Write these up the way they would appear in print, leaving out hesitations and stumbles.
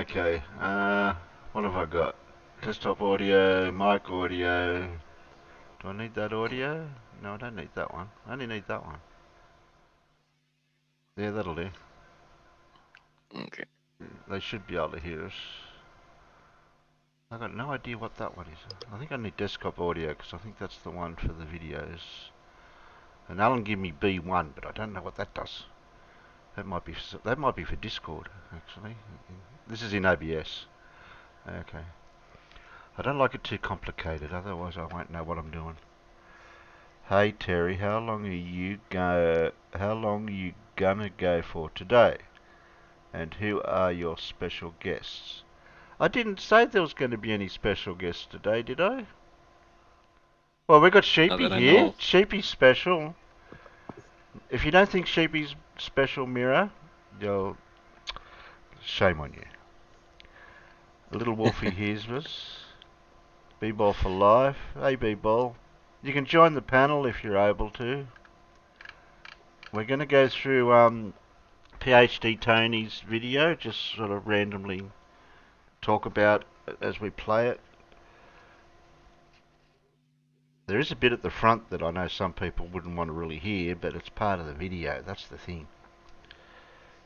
Okay, what have I got? Desktop audio, mic audio. Do I need that audio? No, I don't need that one. I only need that one. Yeah, that'll do. Okay. They should be able to hear us. I've got no idea what that one is. I think I need desktop audio because I think that's the one for the videos. And Alan gave me B1, but I don't know what that does. That might be for Discord actually. This is in OBS. Okay. I don't like it too complicated, otherwise I won't know what I'm doing. Hey Terry, how long are you gonna go for today? And who are your special guests? I didn't say there was going to be any special guests today, did I? Well, we got Not Sheepy that I here. know of. Sheepy's special. If you don't think Sheepy's special, Mirror, you'll shame on you. A little Wolfie here's us. B-Ball for life. Hey B-Ball. You can join the panel if you're able to. We're going to go through PhD Tony's video, just sort of randomly talk about it as we play it. There is a bit at the front that I know some people wouldn't want to really hear, but it's part of the video. That's the thing.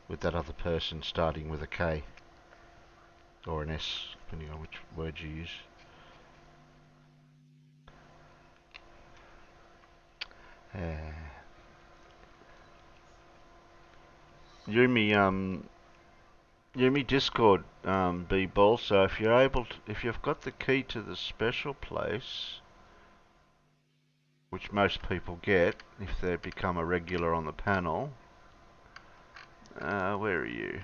With that other person starting with a K or an S, depending on which word you use. You're in me Discord, B-Ball. So if you're able to, if you've got the key to the special place, which most people get if they become a regular on the panel. Where are you?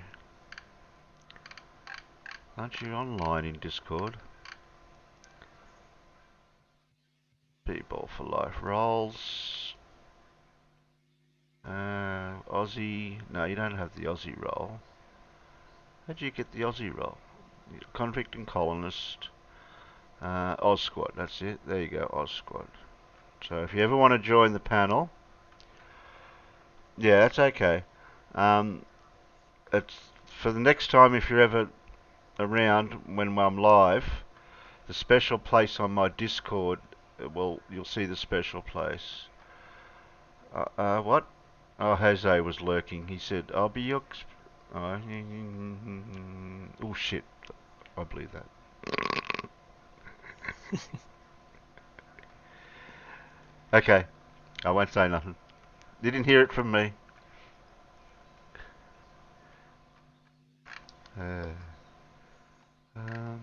Aren't you online in Discord? B-Ball for life rolls. Aussie. No, you don't have the Aussie roll. How do you get the Aussie roll? Convict and colonist. Oz Squad, that's it. There you go, Oz Squad. So if you ever want to join the panel, yeah, that's okay. It's for the next time if you're ever around when I'm live, the special place on my Discord, well, you'll see the special place. What? Oh, Jose was lurking. He said, I'll be your... Oh, shit. I believe that. Okay. I won't say nothing. You didn't hear it from me. Uh, um,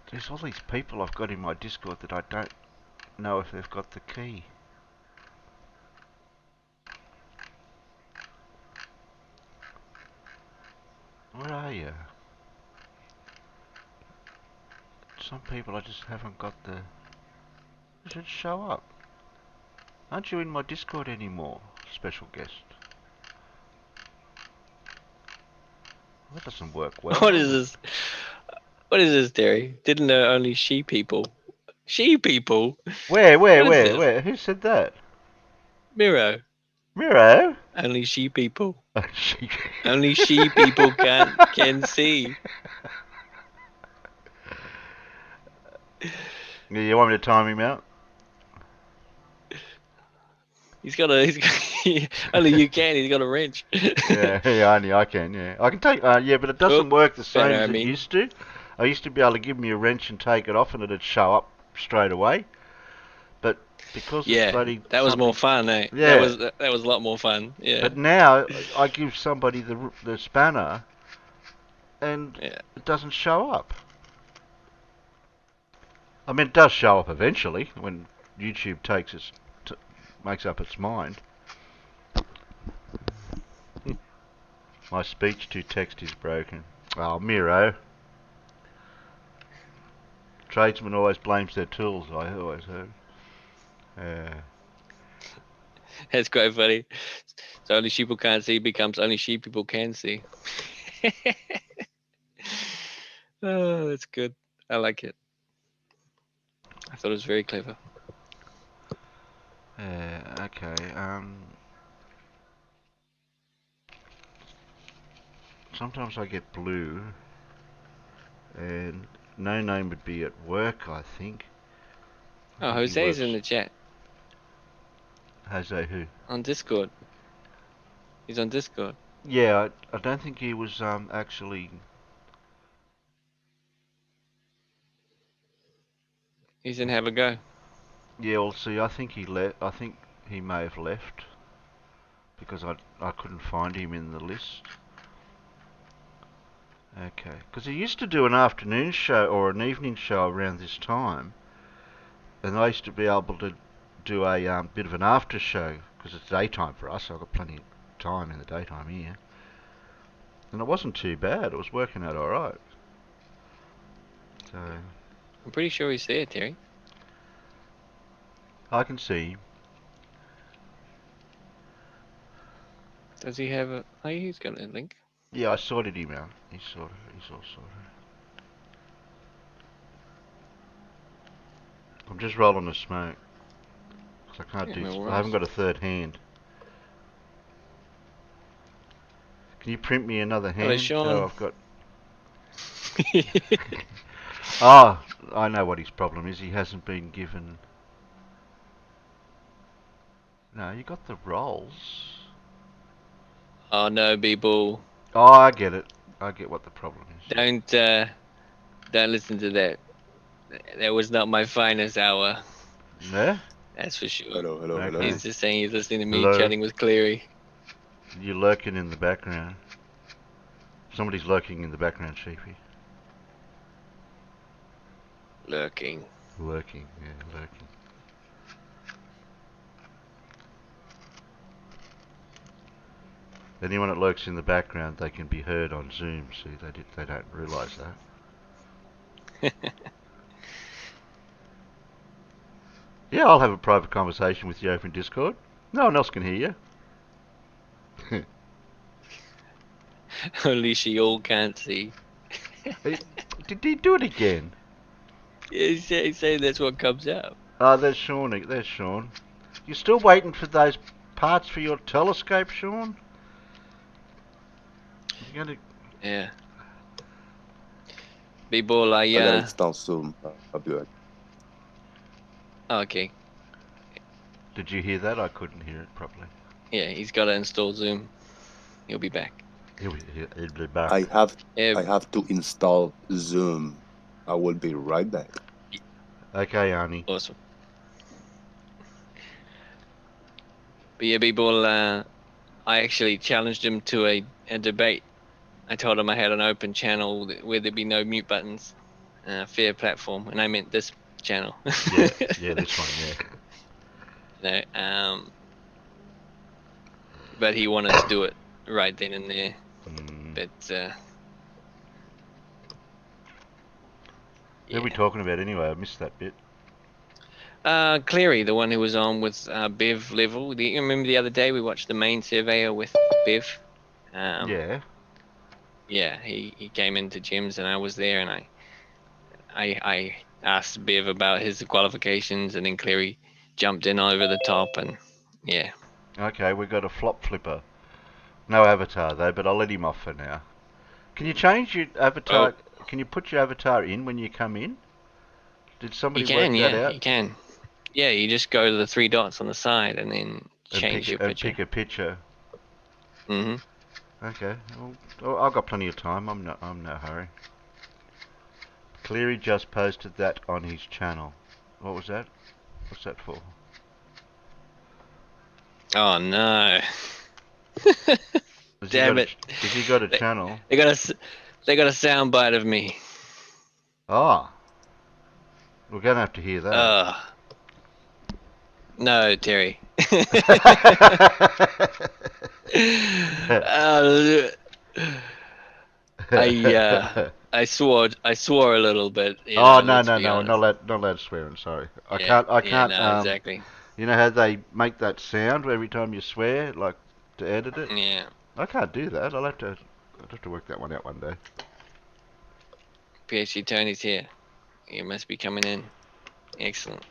there's all these people I've got in my Discord that I don't know if they've got the key. Where are you? Some people I just haven't got the... It should show up. Aren't you in my Discord anymore, special guest? That doesn't work well, What does is it? this? What is this, Terry? Didn't know only she people. She people? Where, where, What is where, this? where? Who said that? Miro. Miro? Only she people. She... Only she people can see. Yeah, you want me to time him out? He's got a. Only you can. He's got a wrench. Yeah, yeah, only I can, yeah. I can take, yeah, but it Oh, doesn't work the same as it panoramic. used to. I used to be able to give me a wrench and take it off and it'd show up straight away. But because it's Yeah, bloody that was more something... fun, eh? Yeah. That was a lot more fun. Yeah, But now I give somebody the spanner and yeah. it doesn't show up. I mean, it does show up eventually when YouTube makes up its mind. My speech to text is broken. Oh, Miro. Tradesman always blames their tools, I always heard. Yeah. That's quite funny. So only sheep people can't see becomes only sheep people can see. Oh, that's good. I like it. I thought it was very clever. Yeah, okay. sometimes I get blue, and no name would be at work, I think. I Oh, think he Jose's in works. the chat Jose who? on Discord. He's on Discord. Yeah, I don't think he was actually. He's in Have a Go. Yeah, well, see, I think he left. I think he may have left because I couldn't find him in the list. Okay, because he used to do an afternoon show or an evening show around this time, and I used to be able to do a bit of an after show because it's daytime for us. So I've got plenty of time in the daytime here, and it wasn't too bad. It was working out all right. So I'm pretty sure he's there, Terry. I can see. Does he have a? Oh, he's got a link. Yeah, I sorted him out. He's sorted. He's all sorted. I'm just rolling the smoke because I can't Yeah, do. no I haven't worries. got a third hand. Can you print me another Hello, hand so Sean. I've got? Ah, I know what his problem is. He hasn't been given. No, you got the rolls. Oh no, B-ball. Oh, I get it. I get what the problem is. Don't listen to that. That was not my finest hour. No? That's for sure. Hello, hello, hello. Okay. He's just saying he's listening to me Hello. chatting with Cleary. You're lurking in the background. Somebody's lurking in the background, Sheepy. Lurking. Lurking, yeah, lurking. Anyone that lurks in the background, they can be heard on Zoom. See, they don't realise that. Yeah, I'll have a private conversation with you over in Discord. No one else can hear you. Only she all can't see. Hey, did he do it again? Yeah, he's saying that's what comes out. Oh, there's Sean. There's Sean. You're still waiting for those parts for your telescope, Sean? You're going to... Yeah. B-ball, I gotta install Zoom. I'll be right. Okay. Did you hear that? I couldn't hear it properly. Yeah, he's got to install Zoom. He'll be back. He'll be back. I have Yeah, I have to install Zoom. I will be right back. Okay, Arnie. awesome. But yeah, B-ball, I actually challenged him to a debate. I told him I had an open channel where there'd be no mute buttons, fair platform, and I meant this channel. Yeah, this one, yeah. But he wanted to do it right then and there. But Who are we yeah. talking about anyway? I missed that bit. Cleary, the one who was on with Bev Level. You remember the other day we watched the main surveyor with Bev? Yeah. Yeah, he came into gyms and I was there and I asked Bev about his qualifications and then Cleary jumped in over the top and yeah. Okay, we got a flop flipper. No avatar though, but I'll let him off for now. Can you change your Oh, avatar? Can you put your avatar in when you come in? Did he somebody work can, that yeah, out? he can. Yeah, you just go to the three dots on the side and then change your picture. Pick a picture. Mm-hmm. Okay. Well, I've got plenty of time. I'm no hurry. Cleary just posted that on his channel. What was that? What's that for? Oh no. Has he got Damn a it. Has he got a They, channel? they got a sound bite of me. Ah, we're gonna have to hear that. No, Terry. I swore a little bit, Oh no let's no be no! We're honest. not allowed swearing. Sorry, Yeah, I yeah, can't. no, exactly. You know how they make that sound every time you swear, like to edit it. Yeah. I can't do that. I'll have to work that one out one day. PhD Tony's here. You must be coming in. Excellent.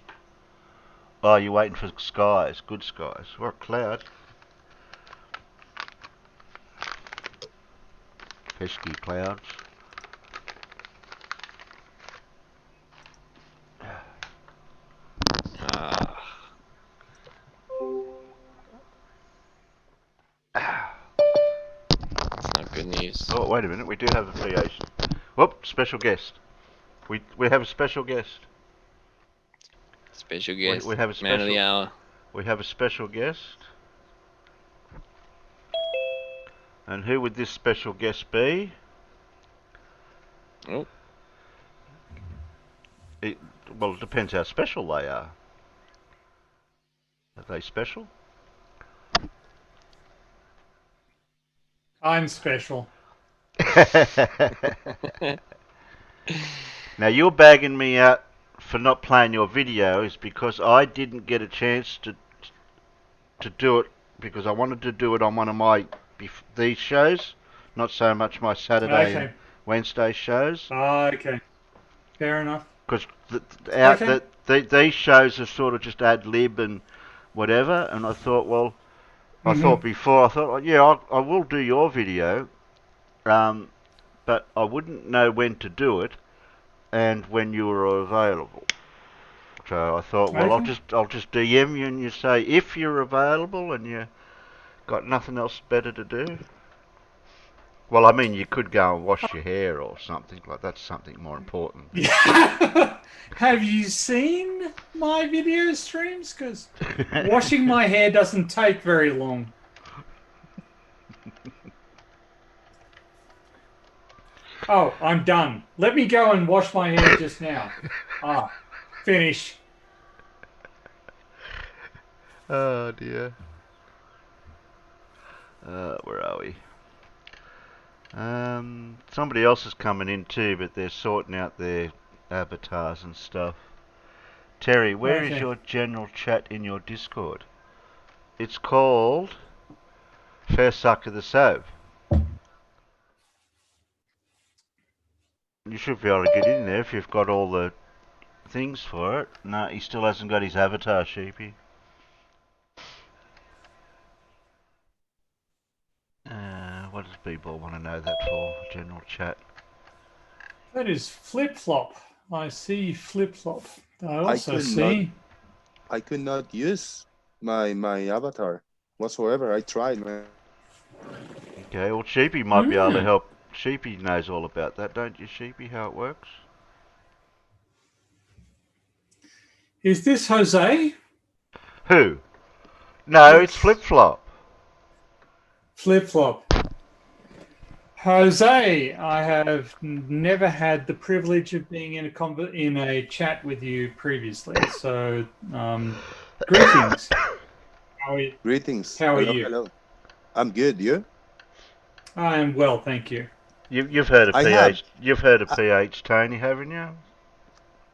Oh, you're waiting for skies, good skies, or a cloud. pesky clouds. It's not good news. Oh, wait a minute. We do have a PH. Whoop, special guest. We have a special guest. Special guest. We have a Man of the special. hour. We have a special guest. And who would this special guest be? Oh. Well, it depends how special they are. Are they special? I'm special. Now you're bagging me out for not playing your videos because I didn't get a chance to do it because I wanted to do it on one of my these shows, not so much my Saturday and Wednesday shows. Okay, fair enough. Because these shows are sort of just ad lib and whatever, and I thought, well, I thought, yeah, I will do your video, but I wouldn't know when to do it and when you were available. So I thought, well, I'll just DM you and you say if you're available and you got nothing else better to do. Well, I mean, you could go and wash your hair or something like that's something more important. Yeah. Have you seen my video streams? Because washing my hair doesn't take very long. Oh, I'm done. Let me go and wash my hair just now. Finish. Oh dear. Where are we? Somebody else is coming in too, but they're sorting out their avatars and stuff. Terry, where is your general chat in your Discord? It's called Fair Sucker the Sove. You should be able to get in there if you've got all the things for it. No, he still hasn't got his avatar, Sheepy. What does people want to know that for? General chat. That is flip-flop. I see flip-flop. I also see... I could not use my avatar whatsoever. I tried, man. Okay, well, Sheepy might be able to help. Sheepy knows all about that, don't you, Sheepy, how it works? Is this Jose? Who? No, it's Flip-Flop. Flip-Flop. Jose, I have never had the privilege of being in a chat with you previously. So, greetings. How are you? Greetings. How are you? Hello. I'm good. You? I am well, thank you. You've heard of PH? You've heard of PH, Tony, haven't you?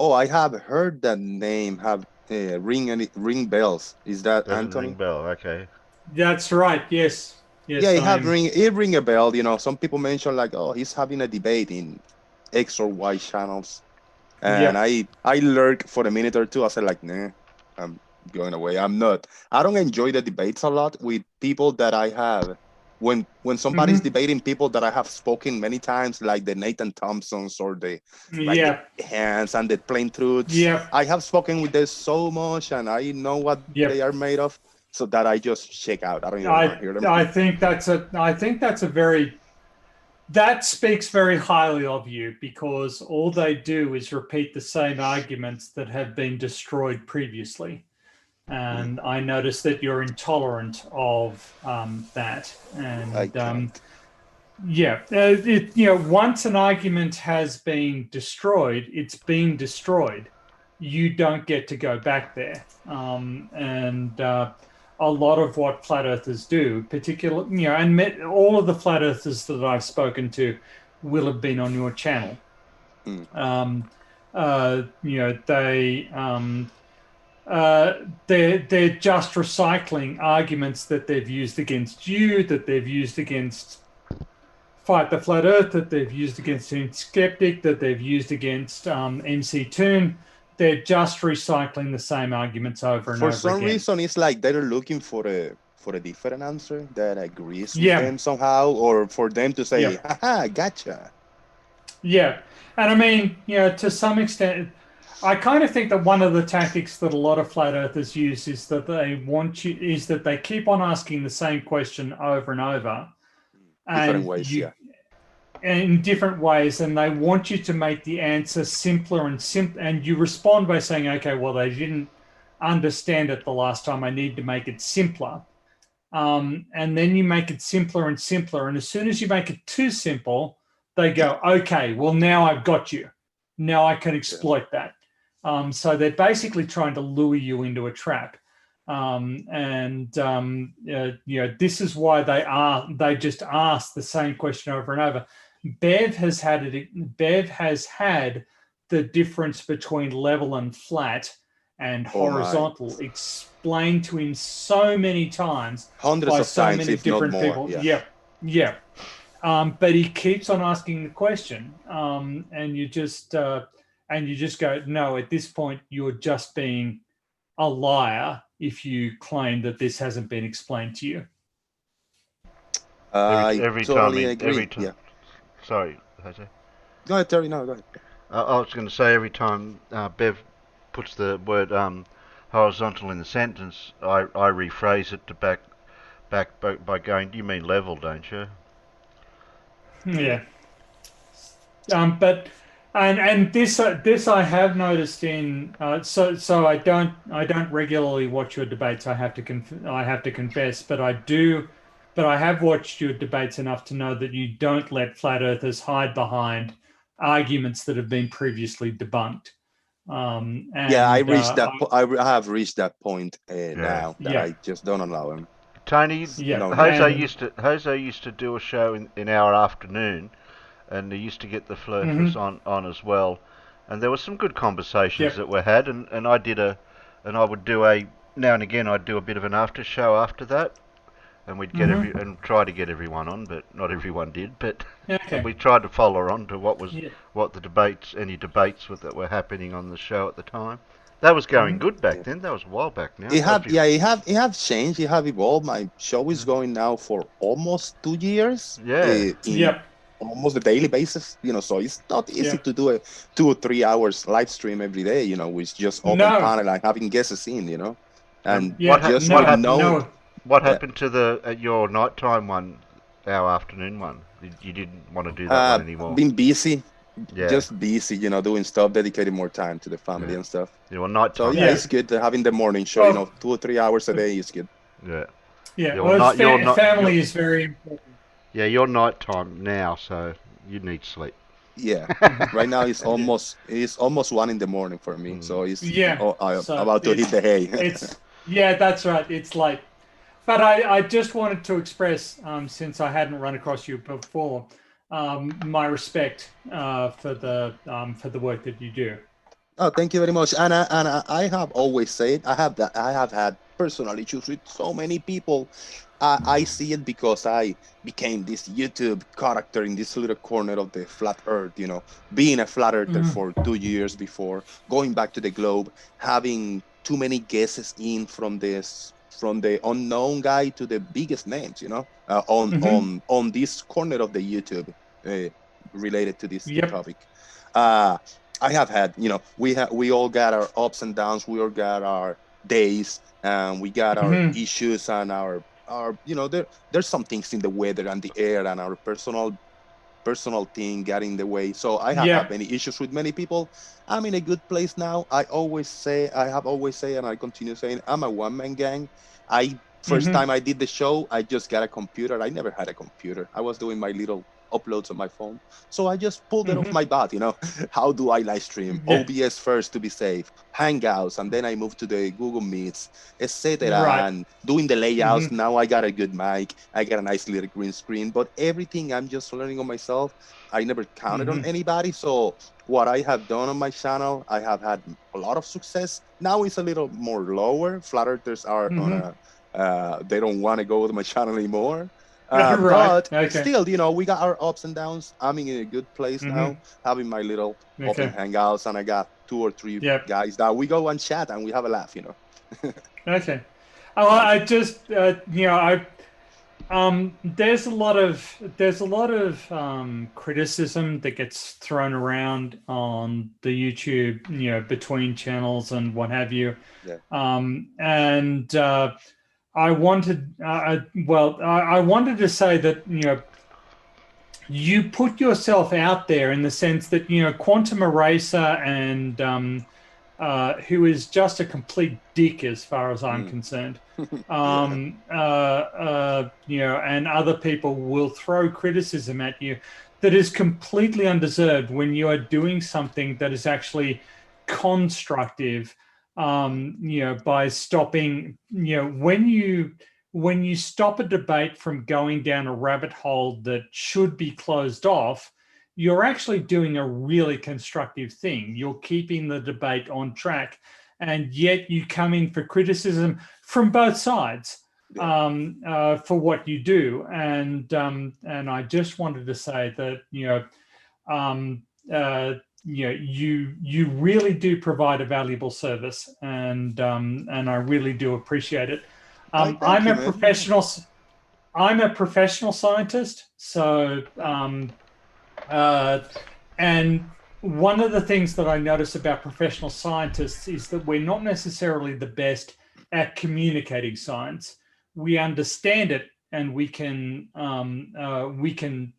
Oh, I have heard that name. Have ring bells. Is that Anthony? Ring bell. Okay. That's right. Yes. Yes, yeah, it ring a bell. You know, some people mention like, oh, he's having a debate in X or Y channels, and I lurked for a minute or two. I said like, nah, I'm going away. I don't enjoy the debates a lot with people that I have. When somebody's debating people that I have spoken many times, like the Nathan Thompsons or the Hands and the Plain Truths. Yeah. I have spoken with them so much, and I know what they are made of. So that I just check out. I don't even want to hear them. That speaks very highly of you, because all they do is repeat the same arguments that have been destroyed previously. And I noticed that you're intolerant of that. And once an argument has been destroyed, it's been destroyed. You don't get to go back there. A lot of what flat earthers do, particularly, and all of the flat earthers that I've spoken to will have been on your channel. They're just recycling arguments that they've used against you, that they've used against Fight the Flat Earth, that they've used against Skeptic, that they've used against MC Toon. They're just recycling the same arguments over and over again. For some reason, it's like they're looking for for a different answer that agrees with Yeah. them somehow, or for them to say, Yeah. haha, gotcha. Yeah. And I mean, to some extent, I kind of think that one of the tactics that a lot of flat earthers use is that they keep on asking the same question over and over, Different and ways, you yeah. in different ways, and they want you to make the answer simpler and you respond by saying, okay, well, they didn't understand it the last time, I need to make it simpler. And then you make it simpler and simpler, and as soon as you make it too simple, they go, okay, well, now I've got you, now I can exploit that. So they're basically trying to lure you into a trap. This is why they just ask the same question over and over. Bev has had the difference between level and flat and Oh my. horizontal explained to him so many times Hundreds by of so times, many if not different more. people. Yeah. Yeah. But he keeps on asking the question, and you just go, no. At this point, you're just being a liar if you claim that this hasn't been explained to you. I Every time totally agree. Yeah. Sorry, Jose. Go ahead, Terry. No, go ahead. I was going to say every time Bev puts the word horizontal in the sentence, I rephrase it to back by going, "Do you mean level, don't you?" Yeah. But this I have noticed in so I don't regularly watch your debates. I have to confess, but I have watched your debates enough to know that you don't let flat earthers hide behind arguments that have been previously debunked. Yeah, I reached that. I have reached that point Yeah. now that Yeah. I just don't allow him. Tony, Yeah. No, Jose And used to do a show in our afternoon, and he used to get the flirters on as well, and there were some good conversations Yep. that were had, and I would do now and again I'd do a bit of an after show after that, and we'd get and try to get everyone on, but not everyone did, but Okay. we tried to follow on to Yeah. what the debates that were happening on the show at the time. That was going good back yeah. then. That was a while back now. It have changed. It have evolved. My show is going now for almost 2 years. Yeah. In Yep. almost a daily basis. So it's not easy Yep. to do a 2 or 3 hours live stream every day. With just open No. panel and having guests in. And Yeah. just what with happened? no. What Yeah. happened to your nighttime one, our afternoon one? You didn't want to do that one anymore. Been busy, Yeah. just busy, doing stuff, dedicating more time to the family and stuff. Yeah, well, So nighttime. yeah, Yeah. it's good having the morning show. Oh. 2 or 3 hours a day is good. Yeah. Yeah. Well, Well, you're not. family is very important. Yeah, you're nighttime now, so you need sleep. Yeah, right now it's Yeah. almost 1 in the morning for me. So it's Yeah. I'm So about to hit the hay. that's right. It's late. But I just wanted to express, since I hadn't run across you before, my respect for the work that you do. Oh, thank you very much. And I have always said I have had personal issues with so many people. I see it because I became this YouTube character in this little corner of the flat earth, being a flat earther for 2 years before, going back to the globe, having too many guesses in from the unknown guy to the biggest names, on this corner of the YouTube related to this Yep. topic. I have had, we all got our ups and downs, we all got our days, and we got our issues and our there's some things in the weather and the air and our personal thing got in the way. So I have had Yep. many issues with many people. I'm in a good place now. I have always say, and I continue saying, I'm a one-man gang. I First time I did the show, I just got a computer. I never had a computer. I was doing my little uploads on my phone. So I just pulled it off my butt, How do I live stream? Yeah. OBS first to be safe, Hangouts, and then I moved to the Google Meets, etc. Right. And doing the layouts. Now I got a good mic. I got a nice little green screen. But everything I'm just learning on myself. I never counted on anybody. So what I have done on my channel, I have had a lot of success. Now it's a little more lower. Flat earthers are on they don't want to go to my channel anymore. Right. But Okay. still, we got our ups and downs. I'm in a good place now, having my little open hangouts, and I got 2 or 3 Yep. guys that we go and chat and we have a laugh. Okay. I just there's a lot of criticism that gets thrown around on the YouTube, between channels and what have you. Yeah. And I wanted, I wanted to say that, you put yourself out there in the sense that, Quantum Eraser and who is just a complete dick as far as I'm concerned. Yeah. And other people will throw criticism at you that is completely undeserved when you are doing something that is actually constructive. By stopping, when you stop a debate from going down a rabbit hole that should be closed off, you're actually doing a really constructive thing. You're keeping the debate on track, and yet you come in for criticism from both sides for what you do. And I just wanted to say that you really do provide a valuable service, and I really do appreciate it. I thank you, man. I'm a professional scientist, so and one of the things that I notice about professional scientists is that we're not necessarily the best at communicating science. We understand it, and we can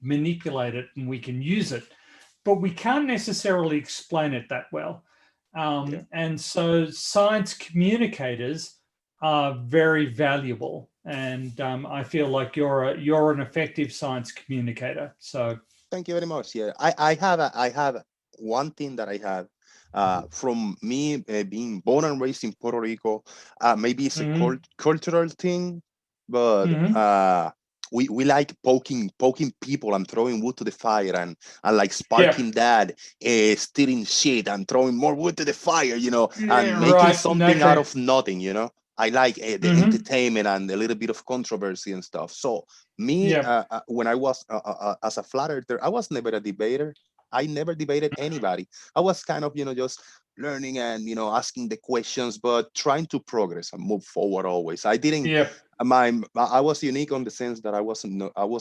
manipulate it, and we can use it, but we can't necessarily explain it that well. Yeah. And so science communicators are very valuable, and I feel like you're an effective science communicator. So Thank you very much. Yeah, I have one thing that I have from me being born and raised in Puerto Rico. Maybe it's a cultural thing, but we like poking people and throwing wood to the fire, and like sparking that, stirring shit and throwing more wood to the fire, and making something out of nothing. I like the entertainment and a little bit of controversy and stuff. So me, when I was as a flat earther, I was never a debater. I never debated anybody. I was kind of, just learning and, asking the questions, but trying to progress and move forward always. I didn't, I was unique on the sense that I was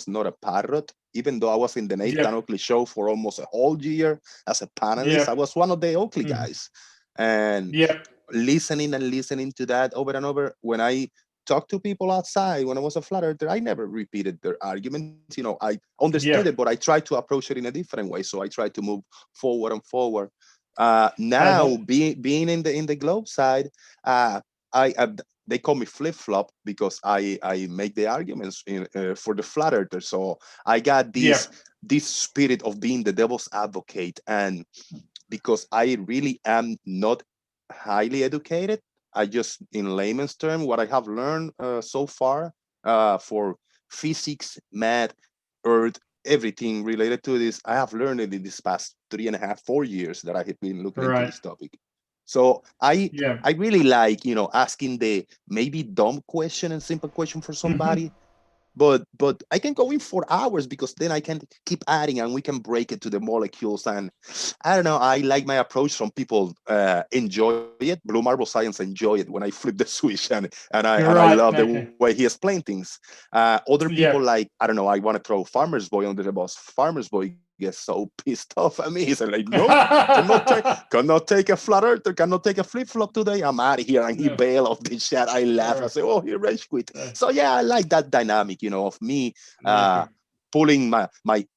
not a parrot, even though I was in the Nathan Oakley show for almost a whole year as a panelist. I was one of the Oakley guys. And listening to that over and over. When I talked to people outside, when I was a flat earther, I never repeated their arguments. I understood it, but I tried to approach it in a different way. So I tried to move forward and forward. Now, being in the globe side, they call me flip flop because I make the arguments for the flat earther. So I got this spirit of being the devil's advocate, and because I really am not highly educated. I just, in layman's term, what I have learned so far for physics, math, earth, everything related to this, I have learned it in this past 3.5, 4 years that I have been looking into this topic. So I really like, asking the maybe dumb question and simple question for somebody. But I can go in for hours because then I can keep adding and we can break it to the molecules. And I don't know, I like my approach. Some people enjoy it. Blue Marble Science enjoy it when I flip the switch, and I love the way he explains things. Other people like, I don't know, I want to throw Farmer's Boy under the bus. Farmer's Boy gets so pissed off at me. He's like, no, cannot take a flat earther, cannot take a flip-flop today. I'm out of here. And he bail off the chat. I laugh. I say, oh, he rage quit. So yeah, I like that dynamic, of me pulling my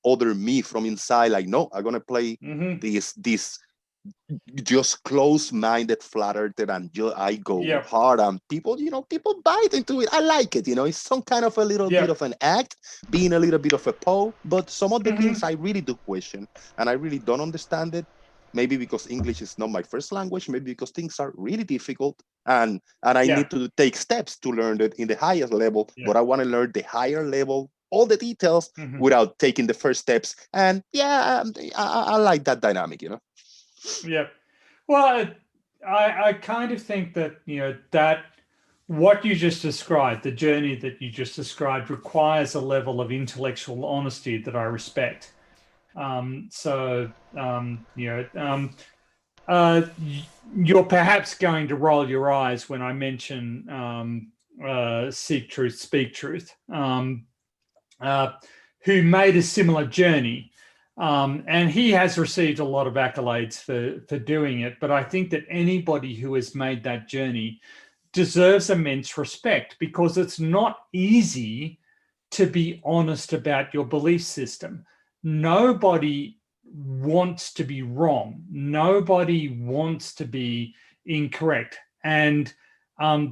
other me from inside. Like, no, I'm gonna play this just close-minded flat earther, and I go hard, and people bite into it. I like it. It's some kind of a little bit of an act, being a little bit of a Poe, but some of the things I really do question, and I really don't understand it. Maybe because English is not my first language, maybe because things are really difficult, and I need to take steps to learn it in the highest level, but I want to learn the higher level, all the details, without taking the first steps. And I like that dynamic, Yeah. Well, I kind of think that, that what you just described, the journey that you just described, requires a level of intellectual honesty that I respect. You're perhaps going to roll your eyes when I mention Seek Truth, Speak Truth, who made a similar journey. And he has received a lot of accolades for doing it. But I think that anybody who has made that journey deserves immense respect, because it's not easy to be honest about your belief system. Nobody wants to be wrong. Nobody wants to be incorrect. And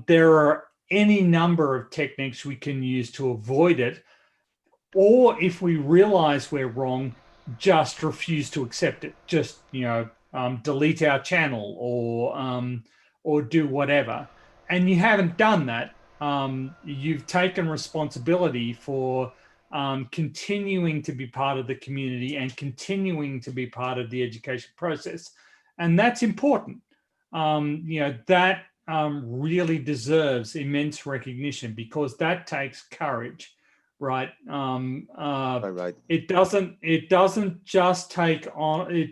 there are any number of techniques we can use to avoid it. Or if we realize we're wrong, just refuse to accept it. Just, delete our channel or do whatever. And you haven't done that. You've taken responsibility for continuing to be part of the community and continuing to be part of the education process. And that's important. That really deserves immense recognition, because that takes courage. Right. Right. It doesn't just take honesty.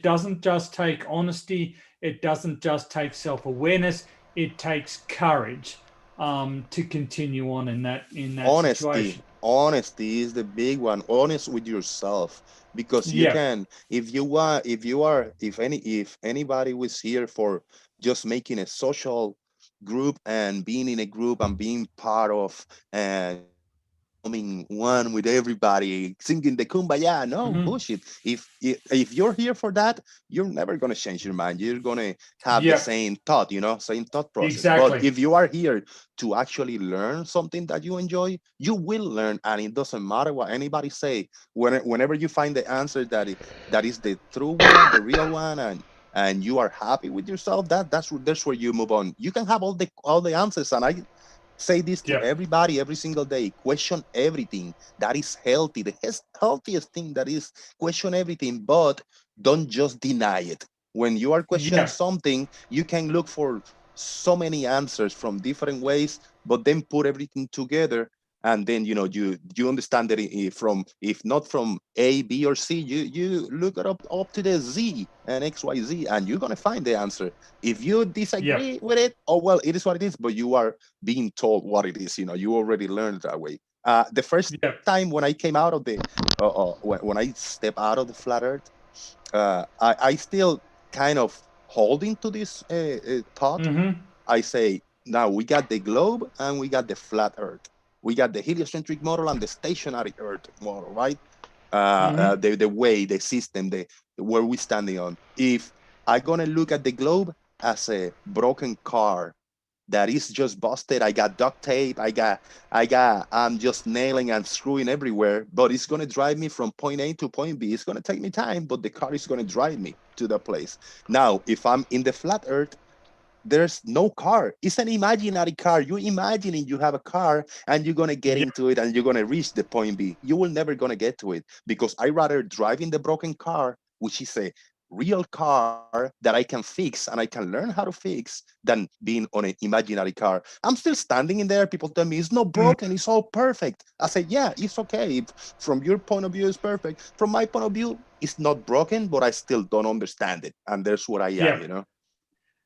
It doesn't just take self-awareness. It takes courage to continue on in that situation. Honesty is the big one. Honest with yourself, because you can, if anybody was here for just making a social group and being in a group and being part of, and becoming one with everybody, singing the kumbaya. No bullshit. If you're here for that, you're never gonna change your mind. You're gonna have the same thought, same thought process. But Exactly. if you are here to actually learn something that you enjoy, you will learn, and it doesn't matter what anybody say. Whenever you find the answer that is the true one, the real one, and you are happy with yourself, that's where you move on. You can have all the answers, and I say this to everybody every single day: question everything. That is healthy. The healthiest thing that is, question everything, but don't just deny it. When you are questioning something, you can look for so many answers from different ways, but then put everything together, and then you understand that from, if not from A, B, or C, you look it up to the Z and XYZ, and you're gonna find the answer. If you disagree with it, oh well, it is what it is, but you are being told what it is. You already learned that way. The first time when I came out of the when I step out of the flat earth, I still kind of holding to this thought. I say, now we got the globe and we got the flat earth. We got the heliocentric model and the stationary earth model, right? The way, the system, the where we standing on. If I gonna look at the globe as a broken car that is just busted, I got duct tape, I'm just nailing and screwing everywhere, but it's gonna drive me from point A to point B. It's gonna take me time, but the car is gonna drive me to the place. Now, if I'm in the flat earth, there's no car. It's an imaginary car. You're imagining you have a car and you're gonna get into it and you're gonna reach the point B. You will never gonna get to it, because I rather drive in the broken car, which is a real car that I can fix and I can learn how to fix, than being on an imaginary car. I'm still standing in there. People tell me it's not broken, it's all perfect. I say, yeah, it's okay. If from your point of view, it's perfect. From my point of view, it's not broken, but I still don't understand it. And there's what I am.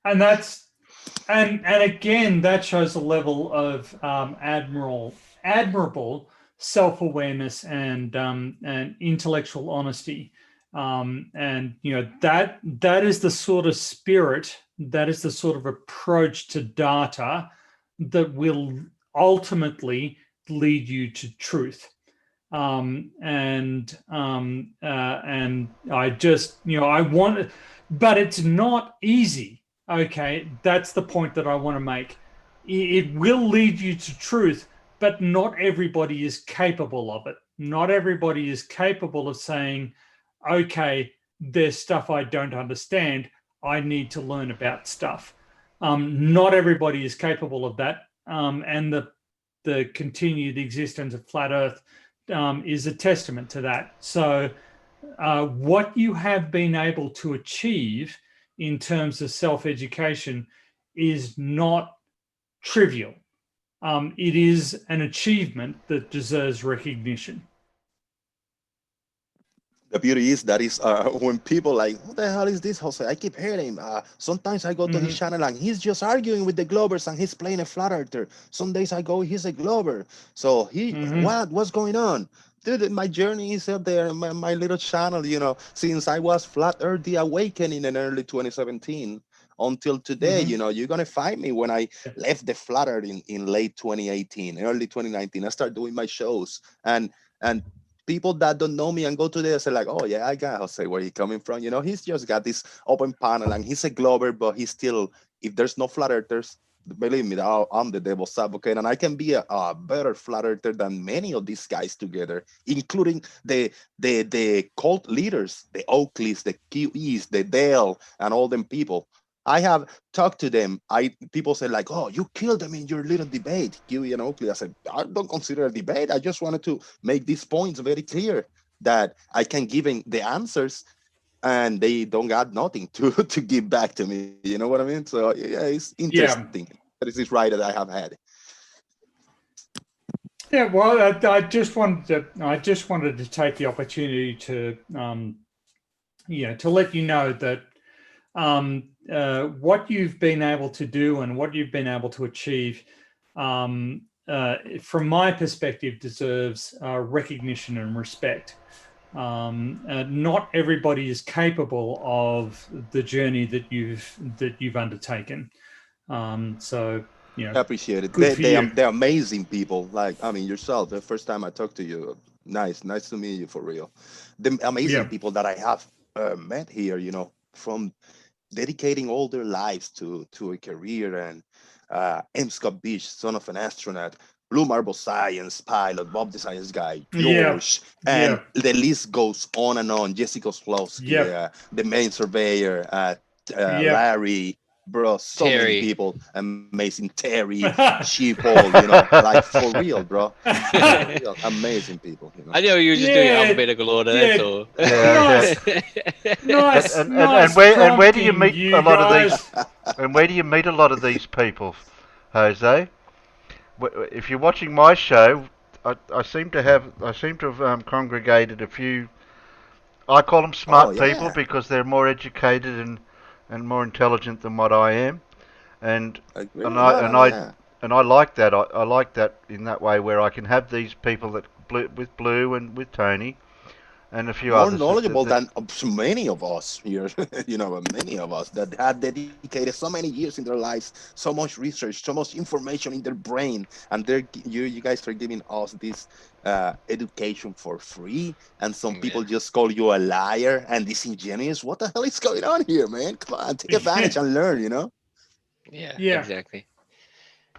And that's and again, that shows a level of admirable self-awareness and intellectual honesty. And that is the sort of spirit, that is the sort of approach to data that will ultimately lead you to truth. And I just, I want, but it's not easy. Okay, that's the point that I want to make. It will lead you to truth, but not everybody is capable of it. Not everybody is capable of saying, okay, there's stuff I don't understand. I need to learn about stuff. Not everybody is capable of that. And the continued existence of flat Earth is a testament to that. So what you have been able to achieve in terms of self-education is not trivial. It is an achievement that deserves recognition. The beauty is that is when people like, what the hell is this, Jose? I keep hearing him. Sometimes I go to his Mhm. channel and he's just arguing with the Globers and he's playing a flat earther. Some days I go, he's a Glober. So Mhm. what's going on? Dude, my journey is up there, my little channel, since I was flat earth the awakening in early 2017 until today, Mhm. you're gonna find me when I left the flat earth in late 2018, early 2019. I started doing my shows and people that don't know me and go to there say like, oh yeah, I got Jose, where he coming from. He's just got this open panel and he's a Glover, but he's still, if there's no flat earthers, believe me, I'm the devil's advocate, and I can be a better flat earther than many of these guys together, including the cult leaders, the Oakleys, the QEs, the Dale, and all them people. I have talked to them. People say like, "Oh, you killed them in your little debate, QE and Oakley." I said, "I don't consider a debate. I just wanted to make these points very clear that I can give them the answers, and they don't got nothing to to give back to me. You know what I mean? So yeah, it's Yeah. interesting. That is this ride that I have had. Yeah. Well, I just wanted to take the opportunity to to let you know that what you've been able to do and what you've been able to achieve, from my perspective, deserves recognition and respect. Not everybody is capable of the journey that you've undertaken. So I appreciate it. good for you. They're amazing people. Like, I mean, yourself. The first time I talked to you, nice to meet you for real. The amazing Yeah. people that I have met here. From dedicating all their lives to a career, and M. Scott Beach, son of an astronaut, Blue Marble Science pilot, Bob the Science Guy, Yeah. George, and Yeah. the list goes on and on. Jessica Sklowski, Yep. the main surveyor, Yep. Larry, bro, so many Terry. people, amazing Terry, Sheeple, like for real, bro, for real, amazing people. I know you were just doing Yeah. alphabetical order. That's Yeah. all. Yeah, yeah. Nice. Nice. And Nice where do you prompting, meet a you lot of these? guys. And where do you meet a lot of these people, Jose? If you're watching my show, I seem to have congregated a few. I call them Oh smart people yeah, because they're more educated and more intelligent than what I am, and agree and with I that. and Oh I yeah. and I like that. I like that in that way where I can have these people with Blue and with Tony and a few More others knowledgeable than so many of us here, many of us that had dedicated so many years in their lives, so much research, so much information in their brain, and you guys are giving us this education for free, and some Yeah. people just call you a liar and disingenuous. What the hell is going on here, man? Come on, take advantage and learn. Yeah, Yeah. exactly.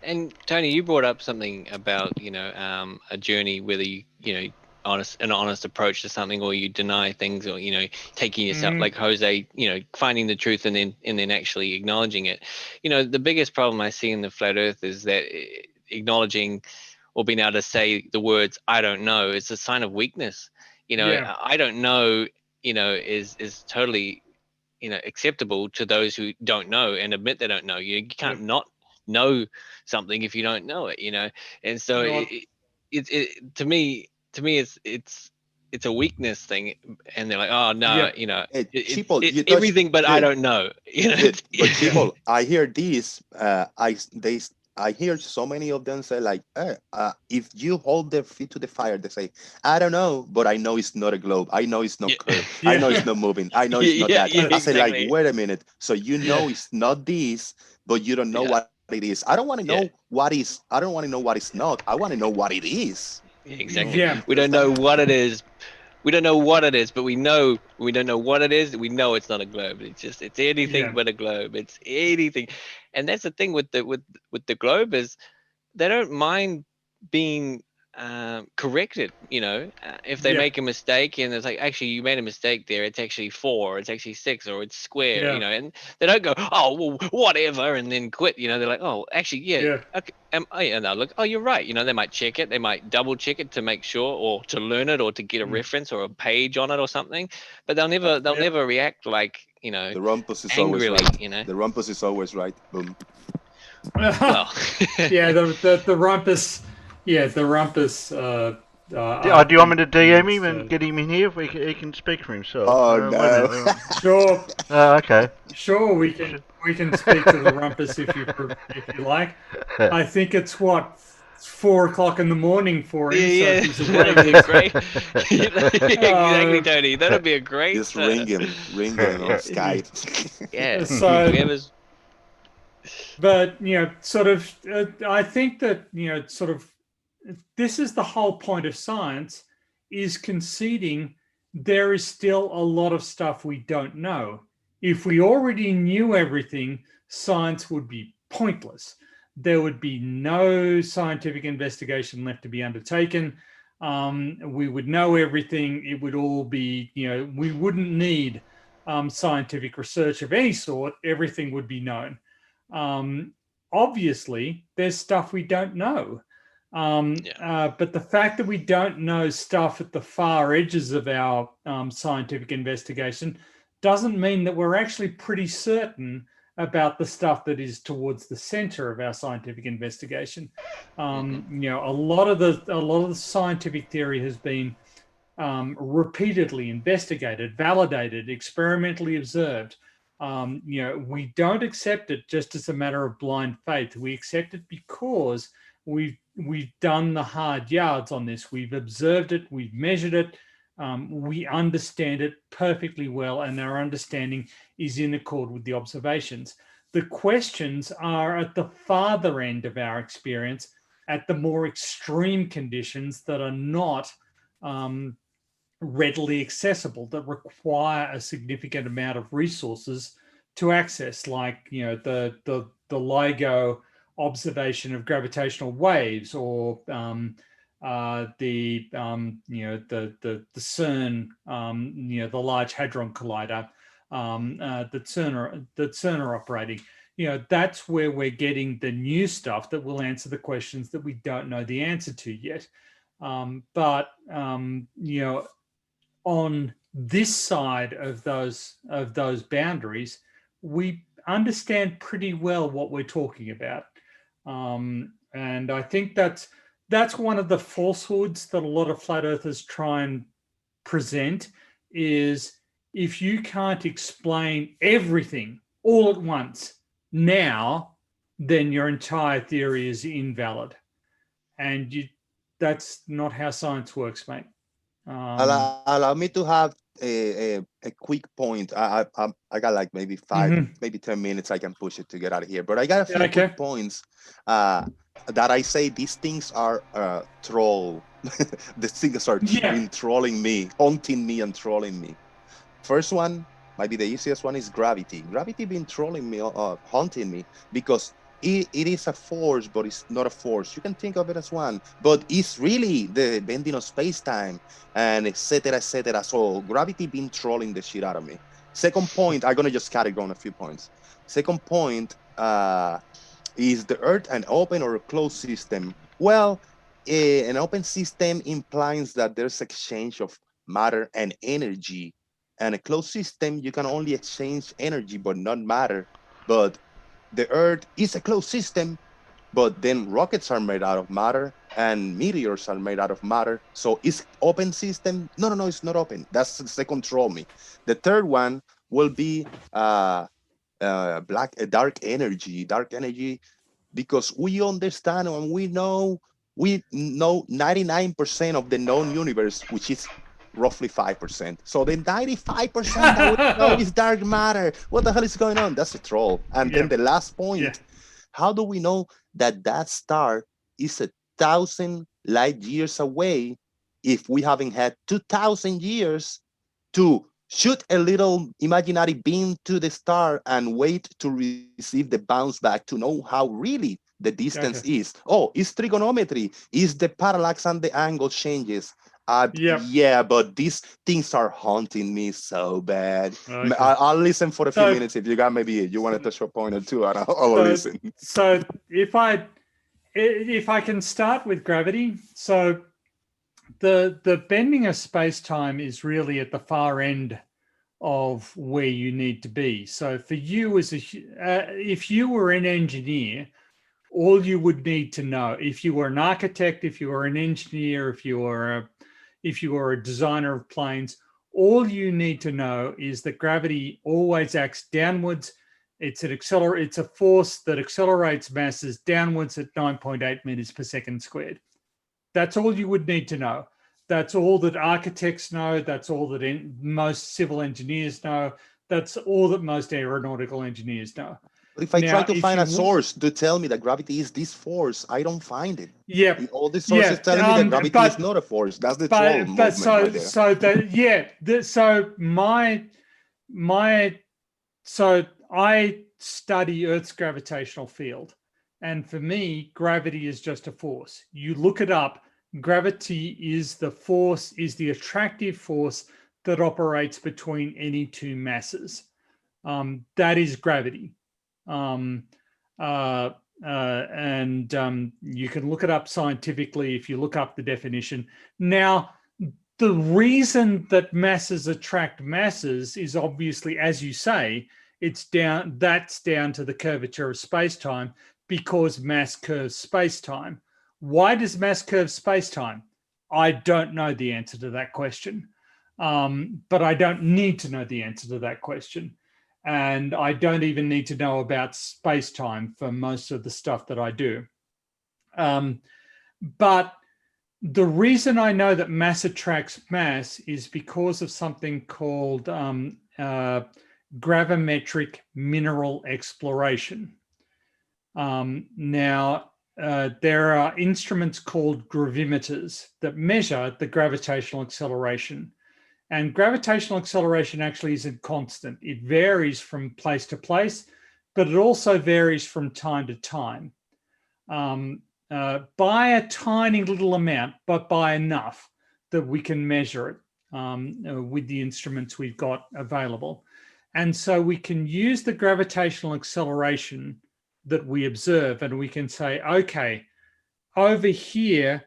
And Tony, you brought up something about a journey, whether an honest approach to something, or you deny things, or taking yourself Mm, like Jose, finding the truth and then actually acknowledging it. The biggest problem I see in the flat Earth is that acknowledging or being able to say the words "I don't know" is a sign of weakness. yeah. I don't know. Is totally acceptable to those who don't know and admit they don't know. You Yep. can't not know something if you don't know it. And so No. to me it's a weakness thing, and they're like, oh no, Yep. Hey, it's Chipotle, you touch, everything, but I dude. don't know. Dude, but Yeah. Chipotle, I hear these. I hear so many of them say like, if you hold their feet to the fire, they say, I don't know, but I know it's not a globe. I know it's not Yeah. curved. I Yeah. know it's not moving. I know it's not Yeah, that. yeah, I say like, exactly. wait a minute. So you Yeah, know it's not this, but you don't know yeah, what it is. I don't want to know yeah. what is. I don't want to know what is not. I want to know what it is. Yeah, exactly. Yeah. It's We just don't know that. what it is. We don't know what it is, but we know we don't know what it is. We know it's not a globe. It's anything Yeah. but a globe. It's anything, and that's the thing with the globe is they don't mind being corrected. If they Yeah. make a mistake and it's like, actually, you made a mistake there. It's actually 4, it's actually 6, or it's square. Yeah. And they don't go, oh well, whatever, and then quit. They're like, oh, actually, yeah, Yeah. okay. And they'll look, oh, you're right. They might check it. They might double check it to make sure, or to learn it, or to get a Mm, reference or a page on it or something. But they'll Uh, never they'll yep. never react like the rumpus is always angrily. right. The rumpus is always right. Boom. Well, Yeah. The rumpus. Yeah. The rumpus. Do you want me to DM him it's, and get him in here? If he can speak for himself. Oh Wait a no. minute. Sure, Okay. sure, we can speak to the rumpus if you like. I think it's what 4 o'clock in the morning for him, so Yeah, if he's that'd awake, be great. Exactly, Tony. That'd be a great. Just ringing on Skype. Yeah, so. whoever's. But sort of, I think that sort of, this is the whole point of science, is conceding there is still a lot of stuff we don't know. If we already knew everything, science would be pointless. There would be no scientific investigation left to be undertaken. We would know everything. It would all be, we wouldn't need scientific research of any sort. Everything would be known. Obviously, there's stuff we don't know. But the fact that we don't know stuff at the far edges of our scientific investigation doesn't mean that we're actually pretty certain about the stuff that is towards the center of our scientific investigation. A lot of the scientific theory has been repeatedly investigated, validated, experimentally observed. We don't accept it just as a matter of blind faith. We accept it because we've done the hard yards on this. We've observed it, we've measured it, we understand it perfectly well, and our understanding is in accord with the observations. The questions are at the farther end of our experience, at the more extreme conditions that are not readily accessible, that require a significant amount of resources to access, like the LIGO observation of gravitational waves, or the CERN, the Large Hadron Collider that CERN are operating. That's where we're getting the new stuff that will answer the questions that we don't know the answer to yet. But on this side of those boundaries, we understand pretty well what we're talking about, and I think that's one of the falsehoods that a lot of flat earthers try and present, is if you can't explain everything all at once now, then your entire theory is invalid, and that's not how science works, mate. Allow me to have a quick point. I got like maybe 5, maybe 10 minutes. I can push it to get out of here. But I got a few quick points that I say these things are troll. These things are been trolling me, haunting me, and trolling me. First one, might be the easiest one, is gravity. Gravity been trolling me, haunting me, because it is a force, but it's not a force. You can think of it as one, but it's really the bending of space-time, and etc., etc. So gravity been trolling the shit out of me. Second point, I'm gonna just carry on a few points. Second point, is the Earth an open or a closed system? Well, an open system implies that there's exchange of matter and energy. And a closed system, you can only exchange energy but not matter. But the Earth is a closed system, but then rockets are made out of matter and meteors are made out of matter. So is open system? No, it's not open. That's the control me. The third one will be dark energy, because we understand and we know 99% of the known universe, which is roughly 5%. So the 95% that we know is dark matter. What the hell is going on? That's a troll. And then the last point, how do we know that star is 1,000 light years away if we haven't had 2,000 years to shoot a little imaginary beam to the star and wait to receive the bounce back to know how really the distance is? Oh, it's trigonometry. Is the parallax and the angle changes? Yeah, but these things are haunting me so bad. I'll listen for a few minutes. If you got maybe you want to touch a point or two, I'll listen. So if I can start with gravity, so the bending of space-time is really at the far end of where you need to be. So for you, if you were an engineer, all you would need to know, if you were an architect, if you were an engineer, if you were a designer of planes, all you need to know is that gravity always acts downwards. It's a force that accelerates masses downwards at 9.8 meters per second squared. That's all you would need to know. That's all that architects know. That's all that most civil engineers know. That's all that most aeronautical engineers know. But if I try Now, to find a source to tell me that gravity is this force, I don't find it. Yeah. All the sources telling me that gravity is not a force. That's the troll movement right there. So I study Earth's gravitational field, and for me, gravity is just a force. You look it up. Gravity is the force, is the attractive force that operates between any two masses. That is gravity. And you can look it up scientifically if you look up the definition. Now, the reason that masses attract masses is obviously, as you say, that's down to the curvature of space-time, because mass curves space-time. Why does mass curve space-time? I don't know the answer to that question, but I don't need to know the answer to that question. And I don't even need to know about space-time for most of the stuff that I do. But the reason I know that mass attracts mass is because of something called gravimetric mineral exploration. Now, there are instruments called gravimeters that measure the gravitational acceleration. And gravitational acceleration actually isn't constant. It varies from place to place, but it also varies from time to time by a tiny little amount, but by enough that we can measure it with the instruments we've got available. And so we can use the gravitational acceleration that we observe, and we can say, okay, over here,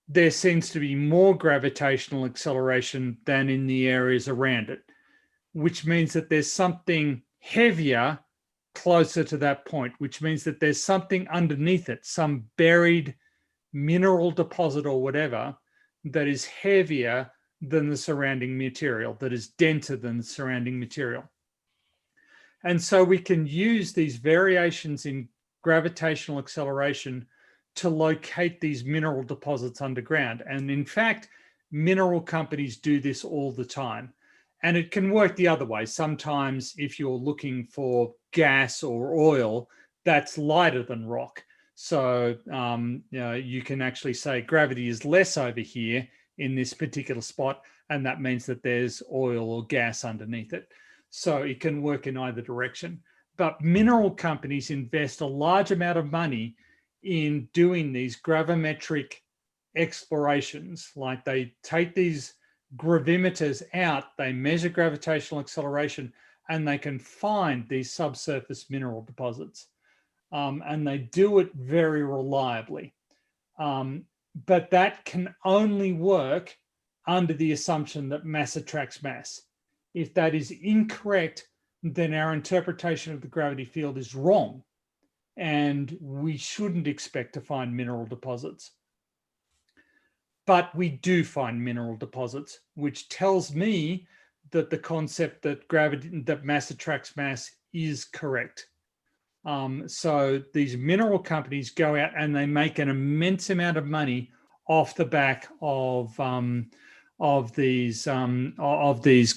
there seems to be more gravitational acceleration than in the areas around it, which means that there's something heavier closer to that point, which means that there's something underneath it, some buried mineral deposit or whatever that is heavier than the surrounding material, that is denser than the surrounding material. And so we can use these variations in gravitational acceleration to locate these mineral deposits underground. And in fact, mineral companies do this all the time. And it can work the other way. Sometimes if you're looking for gas or oil, that's lighter than rock. So you can actually say gravity is less over here in this particular spot, and that means that there's oil or gas underneath it. So it can work in either direction. But mineral companies invest a large amount of money in doing these gravimetric explorations. Like they take these gravimeters out, they measure gravitational acceleration, and they can find these subsurface mineral deposits. And they do it very reliably. But that can only work under the assumption that mass attracts mass. If that is incorrect, then our interpretation of the gravity field is wrong, and we shouldn't expect to find mineral deposits. But we do find mineral deposits, which tells me that the concept that mass attracts mass is correct. So these mineral companies go out and they make an immense amount of money off the back of these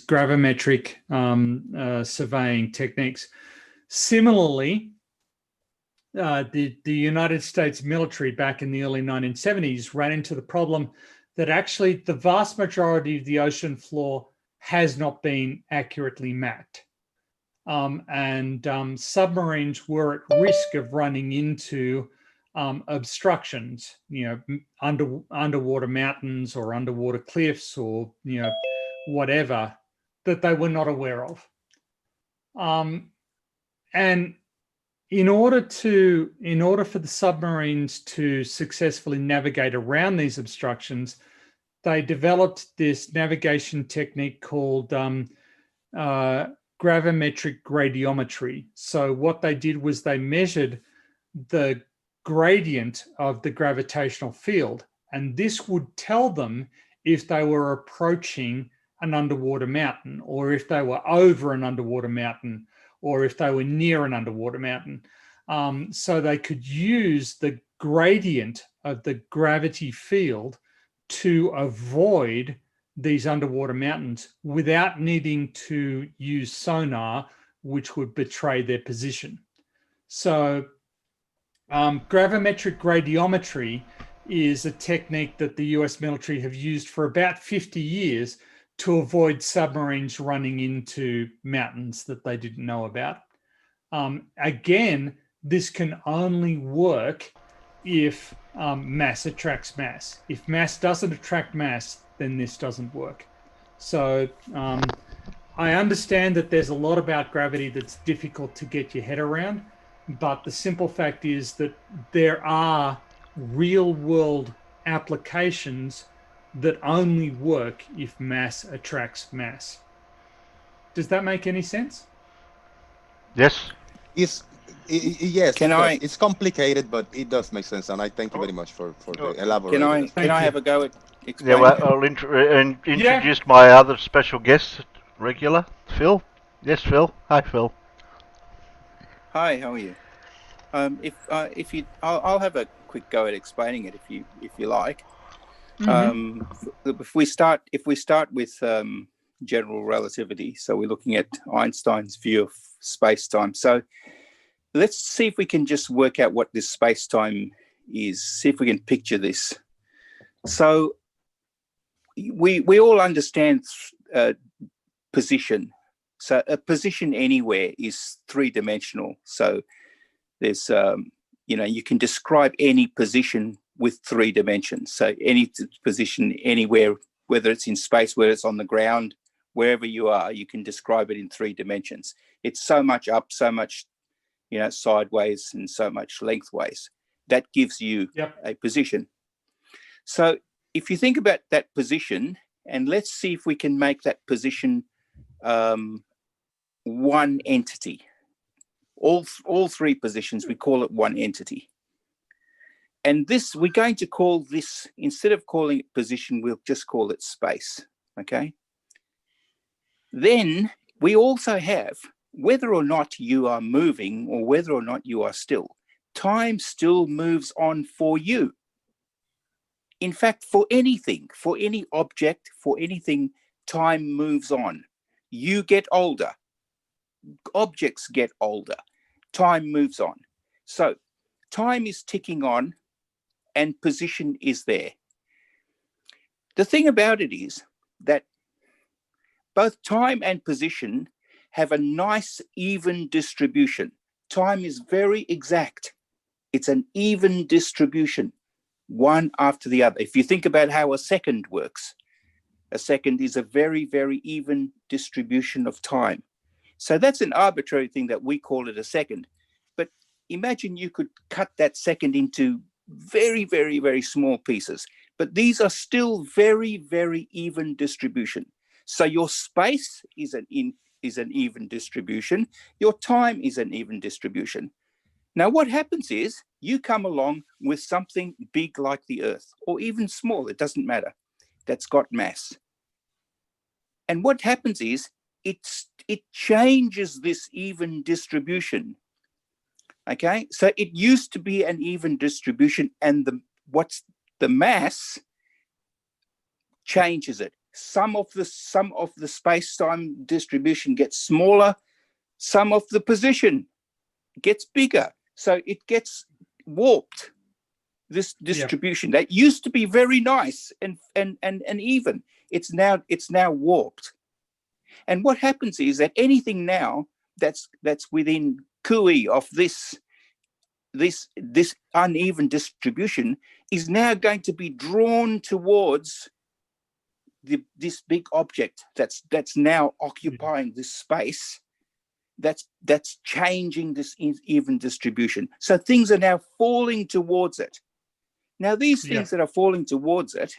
gravimetric surveying techniques. Similarly, the United States military back in the early 1970s ran into the problem that actually the vast majority of the ocean floor has not been accurately mapped. And submarines were at risk of running into obstructions, underwater mountains or underwater cliffs or, whatever that they were not aware of. And in order for the submarines to successfully navigate around these obstructions, they developed this navigation technique called gravimetric gradiometry. So what they did was they measured the gradient of the gravitational field, and this would tell them if they were approaching an underwater mountain, or if they were over an underwater mountain, or if they were near an underwater mountain. So they could use the gradient of the gravity field to avoid these underwater mountains without needing to use sonar, which would betray their position. So gravimetric radiometry is a technique that the US military have used for about 50 years to avoid submarines running into mountains that they didn't know about. Again, this can only work if mass attracts mass. If mass doesn't attract mass, then this doesn't work. So I understand that there's a lot about gravity that's difficult to get your head around, but the simple fact is that there are real world applications that only work if mass attracts mass. Does that make any sense? Yes. Yes, it's complicated, but it does make sense, and I thank you very much for the elaboration. Can I have a go at Yeah, explaining well, it? I'll introduce my other special guest, regular, Phil. Yes, Phil. Hi, Phil. Hi, how are you? I'll have a quick go at explaining it if you like. If we start with general relativity, so we're looking at Einstein's view of space-time. So let's see if we can just work out what this space-time is. See if we can picture this. So we all understand position. So a position anywhere is three-dimensional. So there's you can describe any position with three dimensions. So any position anywhere, whether it's in space, whether it's on the ground, wherever you are, you can describe it in three dimensions. It's so much up, so much sideways, and so much lengthways. That gives you a position. So if you think about that position, and let's see if we can make that position one entity. All three positions, we call it one entity. And this, we're going to call this, instead of calling it position, we'll just call it space, okay? Then we also have, whether or not you are moving or whether or not you are still, time still moves on for you. In fact, for anything, for any object, for anything, time moves on. You get older. Objects get older. Time moves on. So time is ticking on and position is there. The thing about it is that both time and position have a nice even distribution. Time is very exact. It's an even distribution, one after the other. If you think about how a second works, a second is a very, very even distribution of time. So that's an arbitrary thing that we call it a second. But imagine you could cut that second into very, very, very small pieces. But these are still very, very even distribution. So your space is an even distribution. Your time is an even distribution. Now, what happens is you come along with something big like the Earth, or even small, it doesn't matter, that's got mass. And what happens is it changes this even distribution. Okay, so it used to be an even distribution, and the mass changes it. Some of the space-time distribution gets smaller, some of the position gets bigger, so it gets warped. This distribution that used to be very nice and even, it's now warped. And what happens is that anything now that's within cooey of this uneven distribution is now going to be drawn towards this big object that's now occupying this space, that's changing this even distribution. So things are now falling towards it. Now these things that are falling towards it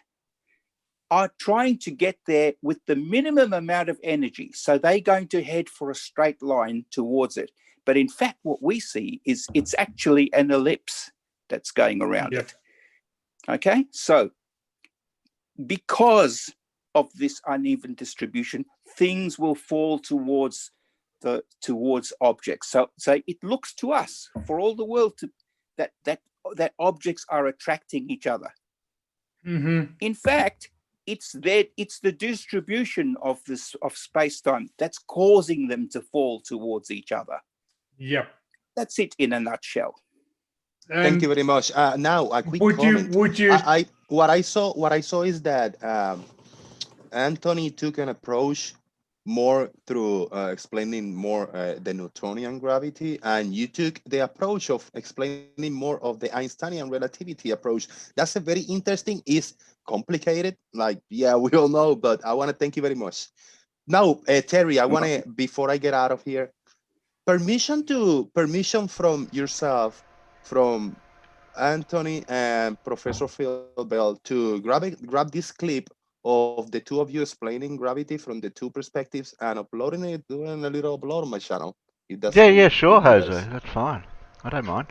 are trying to get there with the minimum amount of energy. So they're going to head for a straight line towards it. But in fact, what we see is it's actually an ellipse. that's going around Yep. it. Okay, so because of this uneven distribution, things will fall towards objects. So it looks to us, for all the world, to that objects are attracting each other. Mm-hmm. In fact, it's the distribution of space-time that's causing them to fall towards each other. Yep. That's it in a nutshell. Thank you very much. Now a quick comment. Would you? What I saw is that Anthony took an approach more through explaining more the Newtonian gravity, and you took the approach of explaining more of the Einsteinian relativity approach. That's a very interesting. Is complicated, like, yeah, we all know, but I want to thank you very much. Now, Terry, I want to, before I get out of here, permission from yourself, from Anthony and Professor Phil Bell, to grab this clip of the two of you explaining gravity from the two perspectives and uploading it, doing a little upload on my channel. If that's cool Sure, with you Jose. guys. That's fine. I don't mind.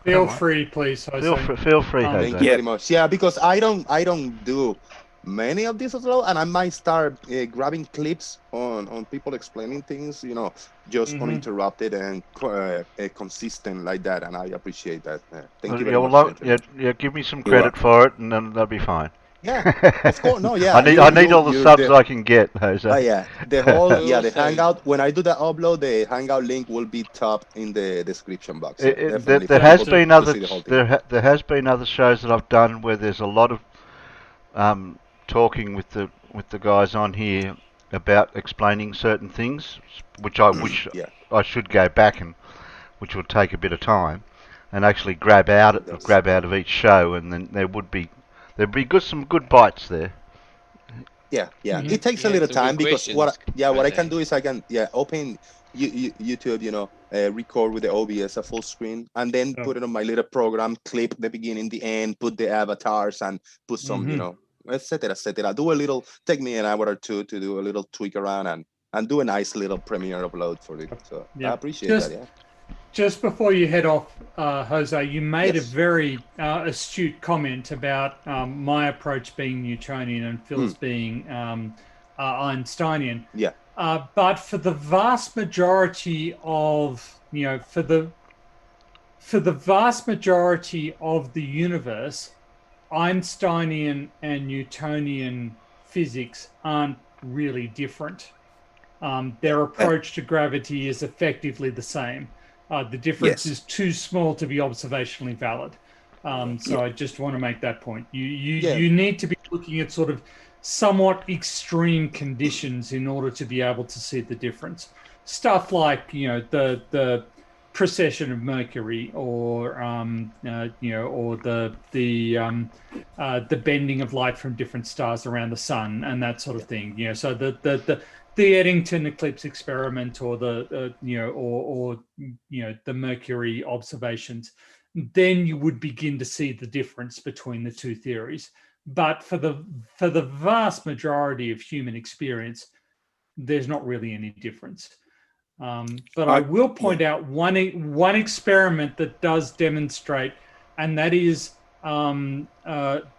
Feel free, please, Jose. Feel free, Jose. Thank you very much. Yeah, because I don't do many of these as well, and I might start grabbing clips on people explaining things, just uninterrupted and consistent like that, and I appreciate that. Thank you very much, gentlemen. Give me some You're credit welcome. for it, and then that'll be fine. Yeah, of course. No, yeah. I need all the subs I can get, Jose. Oh yeah, the whole the Also- Hangout. When I do the upload, the Hangout link will be top in the description box. So There definitely, has people been to other see the whole thing. there has been other shows that I've done where there's a lot of talking with the guys on here about explaining certain things, which I wish Yeah, I should go back and which will take a bit of time, and actually grab out of each show, and then there'd be some good bites there. yeah. Mhm. It takes a Yeah, little some time good because what questions, I Jose. can do is I can open YouTube, record with the OBS a full screen, and then Oh. put it on my little program, clip the beginning, the end, put the avatars, and put some, etc., etc. Take me an hour or two to do a little tweak around and do a nice little premiere upload for it. So I appreciate that. Yeah. Just before you head off, Jose, you made a Yes. very astute comment about my approach being Newtonian and Phil's being Einsteinian. Yeah. But for the vast majority of for the vast majority of the universe, Einsteinian and Newtonian physics aren't really different. Their approach to gravity is effectively the same. The difference is too small to be observationally valid. So I just want to make that point. You need to be looking at sort of somewhat extreme conditions in order to be able to see the difference. Stuff like the precession of Mercury, or or the bending of light from different stars around the sun and that sort of thing. So the Eddington eclipse experiment, or the Mercury observations, then you would begin to see the difference between the two theories. But for the vast majority of human experience, there's not really any difference. But I will point out one experiment that does demonstrate, and that is the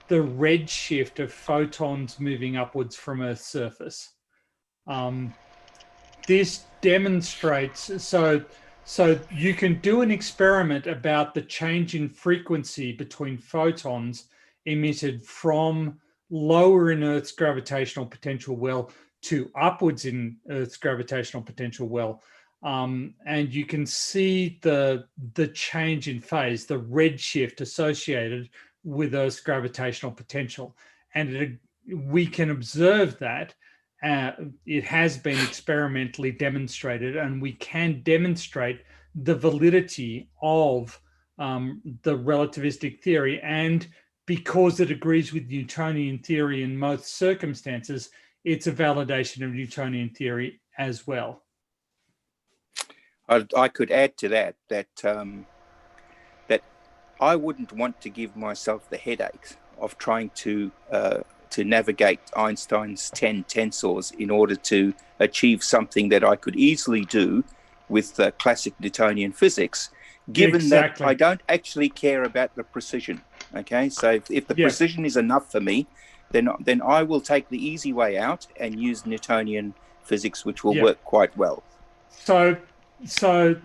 redshift of photons moving upwards from Earth's surface. This demonstrates, so you can do an experiment about the change in frequency between photons emitted from lower in Earth's gravitational potential well to upwards in Earth's gravitational potential well. And you can see the change in phase, the redshift associated with Earth's gravitational potential. And we can observe that. It has been experimentally demonstrated, and we can demonstrate the validity of the relativistic theory. And because it agrees with Newtonian theory in most circumstances, it's a validation of Newtonian theory as well. I could add to that that I wouldn't want to give myself the headache of trying to navigate Einstein's 10 tensors in order to achieve something that I could easily do with classic Newtonian physics, given that Exactly. I don't actually care about the precision. Okay, so if the Yeah. precision is enough for me, then I will take the easy way out and use Newtonian physics, which will Yeah. work quite well. So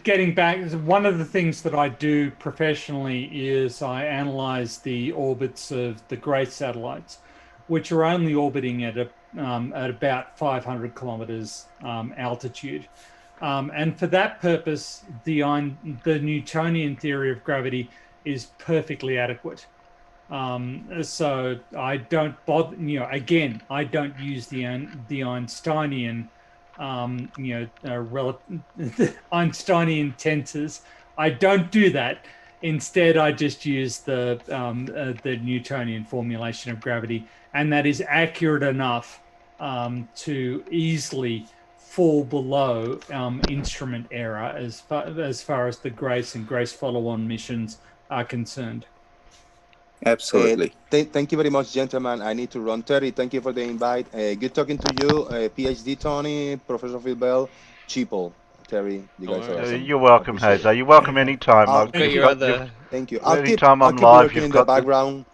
getting back, one of the things that I do professionally is I analyze the orbits of the great satellites, which are only orbiting at about 500 kilometers altitude. And for that purpose, the Newtonian theory of gravity is perfectly adequate. So I don't bother, again, I don't use the Einsteinian, Einsteinian tensors. I don't do that. Instead, I just use the Newtonian formulation of gravity, and that is accurate enough to easily fall below instrument error as far as the Grace and Grace follow-on missions are concerned. Absolutely. Thank you very much, gentlemen. I need to run. Terry, thank you for the invite. Good talking to you, PhD Tony, Professor Phil Bell, Cheaple. Terry, you guys are awesome. You're welcome, Appreciate Jose. it. You're welcome Okay. anytime. I'll- I've Got your got, other. Thank you. anytime I'll I'm keep live, lurking you've in the got the. background.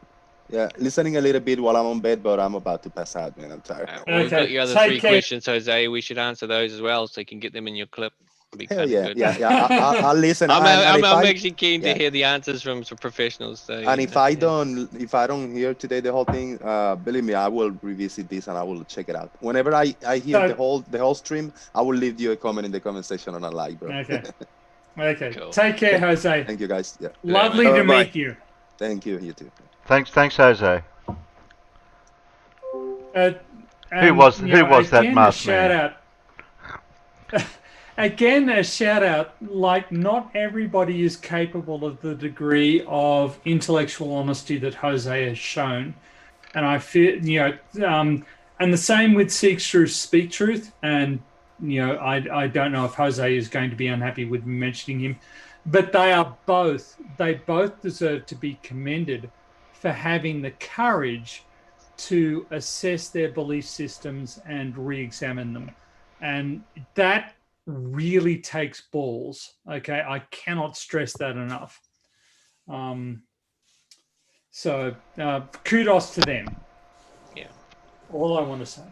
Yeah, listening a little bit while I'm on bed, but I'm about to pass out, man. I'm tired. Well, we've got Okay, your other take three care. questions, Jose. We should answer those as well, so you can get them in your clip. It'd be Hell kind yeah, of good. yeah. I'll listen. I'm And if I'm I actually keen to yeah. hear the answers from some professionals. So and you if know, I yeah. don't hear today the whole thing, believe me, I will revisit this and I will check it out. Whenever I hear So- the whole stream, I will leave you a comment in the comment section on a live, bro. Okay. Okay. Cool. Take care, Jose. Thank you, guys. Yeah. Lovely to Bye-bye. meet you. Thank you. You too. Thanks, Jose. Who And, was you know, that again, a masked shout man? out. Again, a shout out. Like, not everybody is capable of the degree of intellectual honesty that Jose has shown, and I feel, and the same with Seek Truth, Speak Truth. And I don't know if Jose is going to be unhappy with me mentioning him, but they both deserve to be commended for having the courage to assess their belief systems and re-examine them. And that really takes balls. Okay, I cannot stress that enough. So kudos to them. Yeah. All I want to say.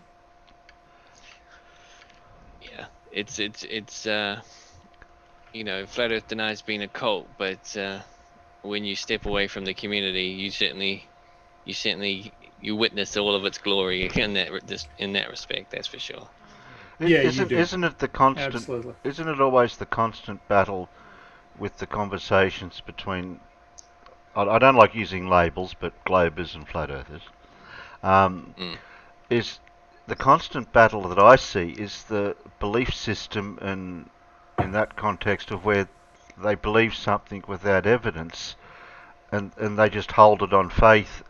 Yeah, it's Flat Earth denies being a cult, but when you step away from the community, you witness all of its glory in that respect. That's for sure. Yeah, you do. Isn't it the constant? Absolutely. Isn't it always the constant battle with the conversations between? I don't like using labels, but globers and flat earthers. Is the constant battle that I see is the belief system, and in that context of where they believe something without evidence, and they just hold it on faith,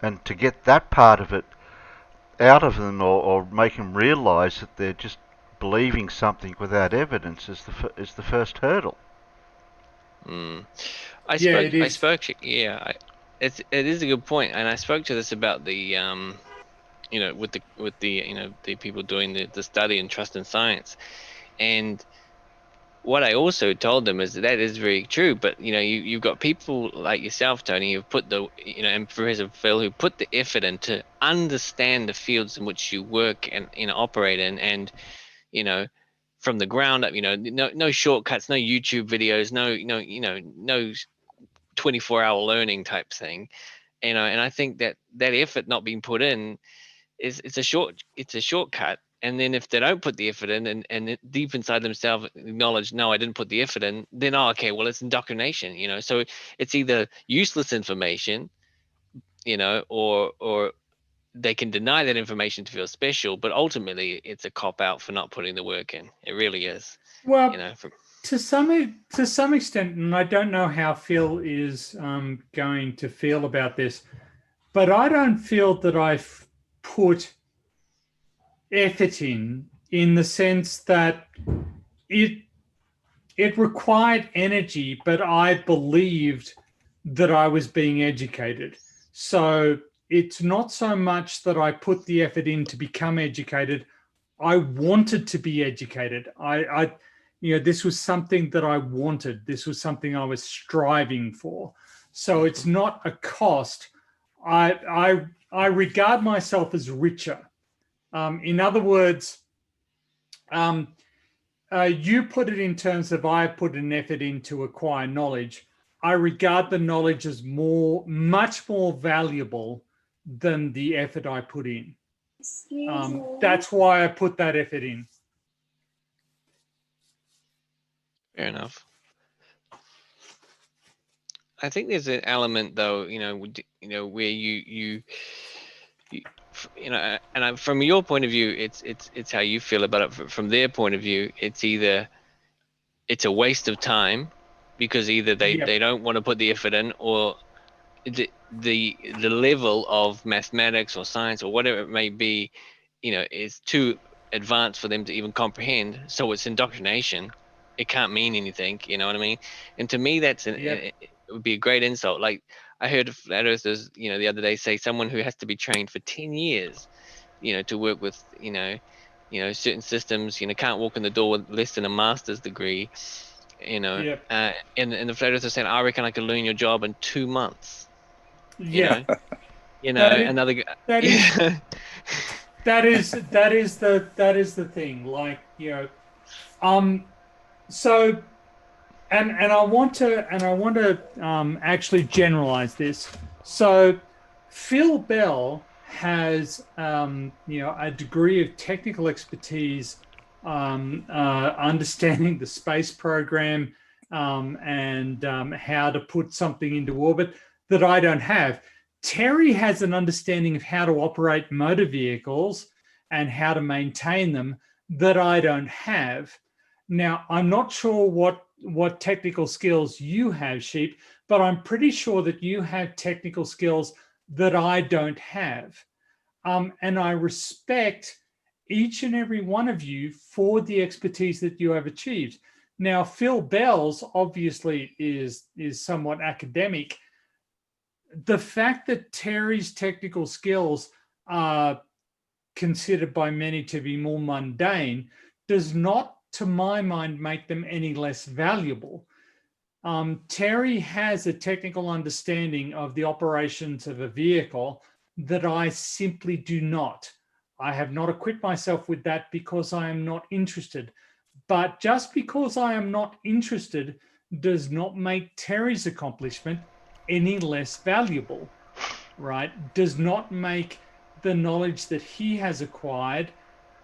and to get that part of it out of them, or make them realise that they're just believing something without evidence is the first hurdle. It is a good point, and I spoke to this about the with the people doing the study and trust in science, and what I also told them is that is very true. But you've got people like yourself, Tony, who've put and Professor Phil, who put the effort in to understand the fields in which you work and operate in, and from the ground up, no shortcuts, no YouTube videos, no 24-hour learning type thing, and I think that effort not being put in it's a shortcut. And then if they don't put the effort in, and deep inside themselves acknowledge, no, I didn't put the effort in, then okay, well, it's indoctrination. So it's either useless information, or they can deny that information to feel special, but ultimately it's a cop out for not putting the work in. It really is. Well, to some extent, and I don't know how Phil is going to feel about this, but I don't feel that I've put effort in the sense that it required energy, but I believed that I was being educated. So it's not so much that I put the effort in to become educated. I wanted to be educated. this was something that I wanted. This was something I was striving for. So it's not a cost. I regard myself as richer. In other words, you put it in terms of I put an effort in to acquire knowledge. I regard the knowledge as much more valuable than the effort I put in. That's why I put that effort in. Fair enough. I think there's an element, though, where you and from your point of view, it's how you feel about it. From their point of view, it's either it's a waste of time because either they don't want to put the effort in, or the level of mathematics or science or whatever it may be, is too advanced for them to even comprehend. So it's indoctrination. It can't mean anything. You know what I mean? And to me, it would be a great insult. Like I heard flat earthers, the other day say someone who has to be trained for 10 years, to work with, certain systems, can't walk in the door with less than a master's degree, and the flat earthers saying, I reckon I could learn your job in 2 months. Yeah. Another. That is the thing. Like, so, and I want to actually generalize this. So, Phil Bell has a degree of technical expertise, understanding the space program, and how to put something into orbit that I don't have. Terry has an understanding of how to operate motor vehicles and how to maintain them that I don't have. Now, I'm not sure what technical skills you have, Sheep, but I'm pretty sure that you have technical skills that I don't have. And I respect each and every one of you for the expertise that you have achieved. Now, Phil Bell's obviously is somewhat academic. The fact that Terry's technical skills are considered by many to be more mundane does not, to my mind, make them any less valuable. Terry has a technical understanding of the operations of a vehicle that I simply do not. I have not equipped myself with that because I am not interested. But just because I am not interested does not make Terry's accomplishment any less valuable, right? Does not make the knowledge that he has acquired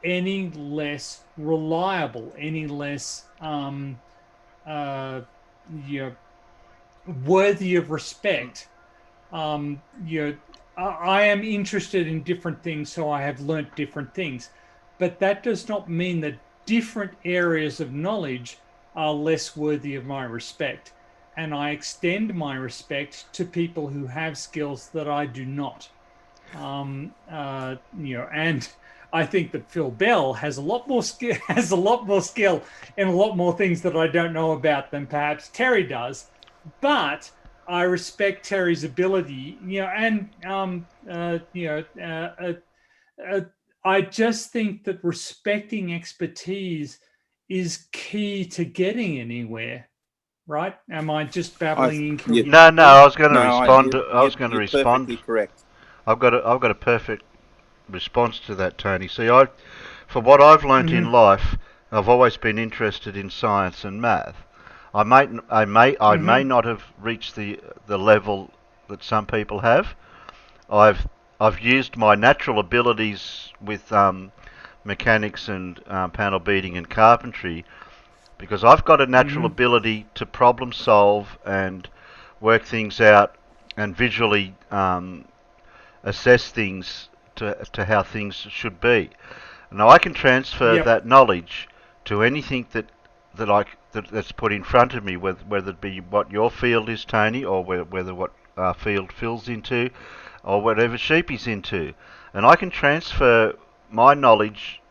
any less reliable, any less worthy of respect. I am interested in different things, so I have learnt different things, but that does not mean that different areas of knowledge are less worthy of my respect. And I extend my respect to people who have skills that I do not. And I think that Phil Bell has a lot more skill, in a lot more things that I don't know about than perhaps Terry does. But I respect Terry's ability, I just think that respecting expertise is key to getting anywhere. Right? Am I just babbling incoherently? No, I was going to respond. You're perfectly correct. I've got a perfect response to that, Tony. See, for what I've learnt in life, I've always been interested in science and math. I may not have reached the level that some people have. I've used my natural abilities with mechanics and panel beating and carpentry, because I've got a natural ability to problem solve and work things out and visually assess things to how things should be. Now I can transfer that knowledge to anything that's put in front of me, whether it be what your field is, Tony, or whether what field Phil's into, or whatever Sheepy's into. And I can transfer my knowledge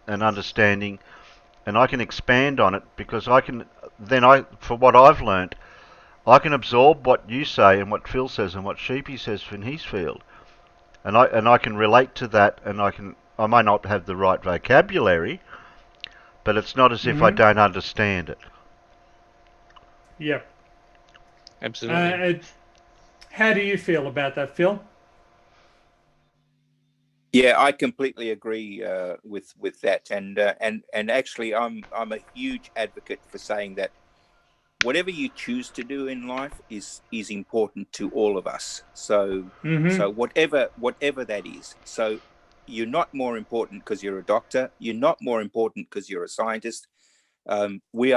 and understanding, and I can expand on it, because for what I've learnt, I can absorb what you say and what Phil says and what Sheepy says in his field, and I can relate to that, and I may not have the right vocabulary, but it's not as if I don't understand it. Yep. Absolutely. How do you feel about that, Phil? Yeah, I completely agree with that, and actually, I'm a huge advocate for saying that whatever you choose to do in life is important to all of us. So whatever that is. So you're not more important because you're a doctor. You're not more important because you're a scientist. We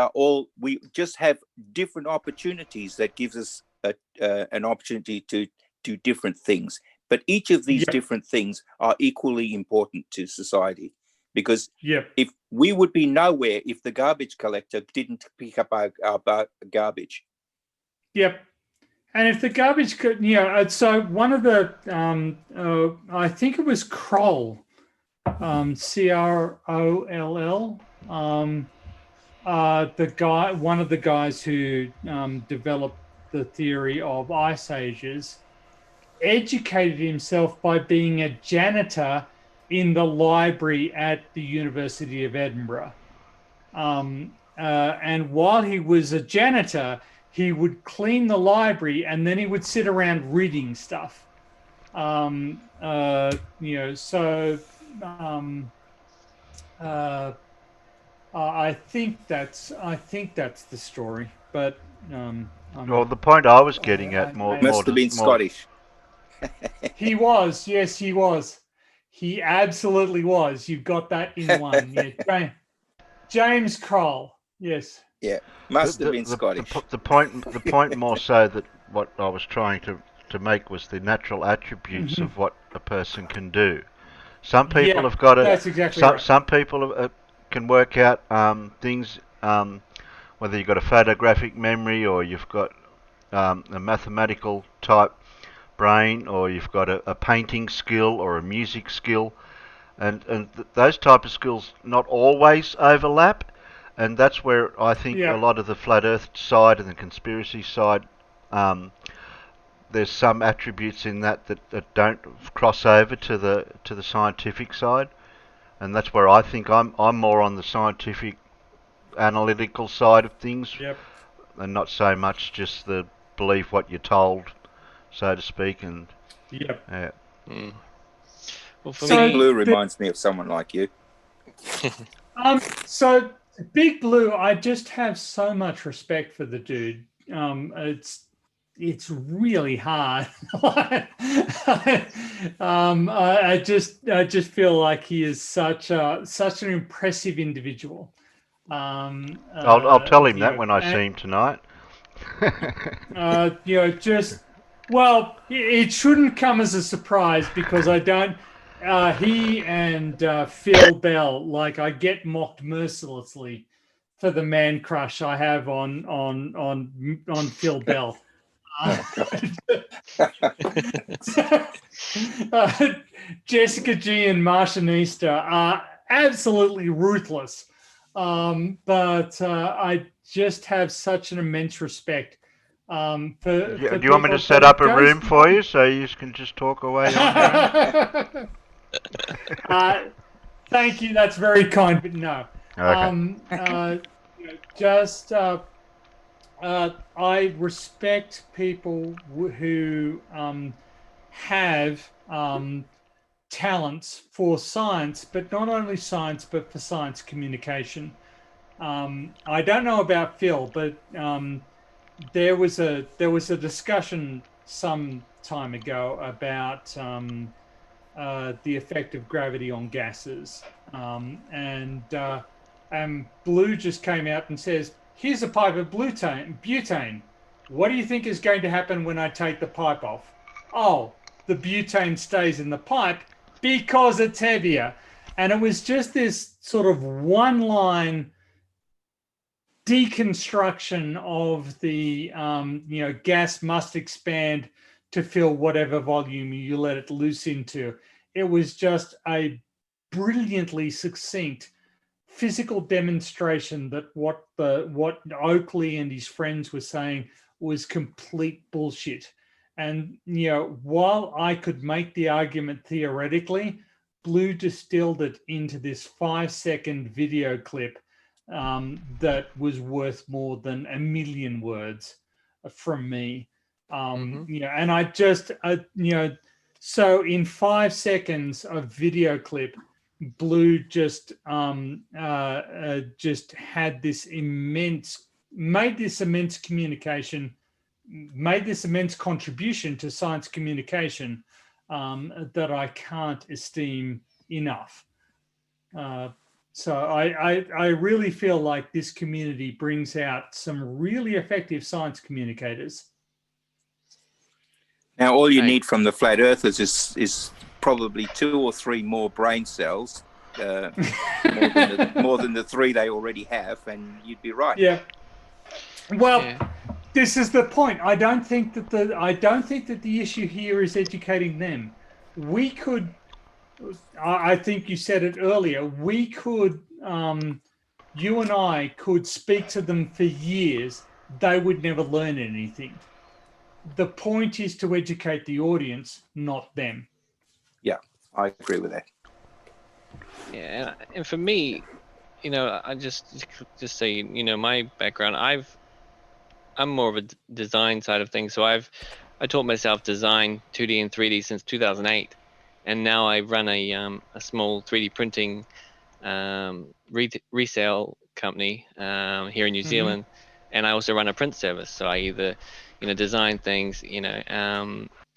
just have different opportunities that gives us an opportunity to do different things. But each of these different things are equally important to society, because if we would be nowhere if the garbage collector didn't pick up our garbage. Yep. And if the garbage could, so one of the, I think it was Kroll, Croll, one of the guys who developed the theory of ice ages, educated himself by being a janitor in the library at the University of Edinburgh. And while he was a janitor, he would clean the library and then he would sit around reading stuff. I think that's the story. But Well, the point I was getting at Must have been Scottish. He was, yes, he was. He absolutely was. You got that in one. Yeah. James Kroll, yes. Yeah, must have been Scottish. The point more so that what I was trying to make was the natural attributes of what a person can do. Some people have got That's exactly right. Some people can work out things, whether you've got a photographic memory or you've got a mathematical type brain, or you've got a painting skill or a music skill, and those type of skills not always overlap, and that's where I think a lot of the flat Earth side and the conspiracy side, there's some attributes in that don't cross over to the scientific side, and that's where I think I'm more on the scientific analytical side of things, and not so much just the believe what you're told, so to speak. And Well, for Big Blue reminds me of someone like you. So Big Blue, I just have so much respect for the dude. It's really hard. I just feel like he is such an impressive individual. I'll tell him that when I see him tonight. It shouldn't come as a surprise because I don't. He and Phil Bell, like, I get mocked mercilessly for the man crush I have on Phil Bell. Jessica G and Martianista are absolutely ruthless, but I just have such an immense respect. Do you want me to set up a room for you so you can just talk away on thank you, that's very kind, but no. Okay. I respect people who have talents for science, but not only science, but for science communication. I don't know about Phil, but there was a discussion some time ago about the effect of gravity on gases, and Blue just came out and says, "Here's a pipe of butane. What do you think is going to happen when I take the pipe off?" "Oh, the butane stays in the pipe because it's heavier." And it was just this sort of one-line deconstruction of the gas must expand to fill whatever volume you let it loose into. It was just a brilliantly succinct physical demonstration that what Oakley and his friends were saying was complete bullshit. And while I could make the argument theoretically, Blue distilled it into this 5-second video clip that was worth more than a million words from me. And I just, so in 5 seconds of video clip, Blue just had this made this immense contribution to science communication that I can't esteem enough. So I really feel like this community brings out some really effective science communicators. Now, all you need from the flat earthers is probably 2 or 3 more brain cells, more than the 3 they already have, and you'd be right. Yeah. Well, this is the point. I don't think that the issue here is educating them. We could. I think you said it earlier. We could. You and I could speak to them for years. They would never learn anything. The point is to educate the audience, not them. Yeah, I agree with that. Yeah, and for me, I just say, my background, I'm more of a design side of things. So I taught myself design 2D and 3D since 2008, and now I run a small 3D printing resale company here in New Zealand, and I also run a print service. So I either design things,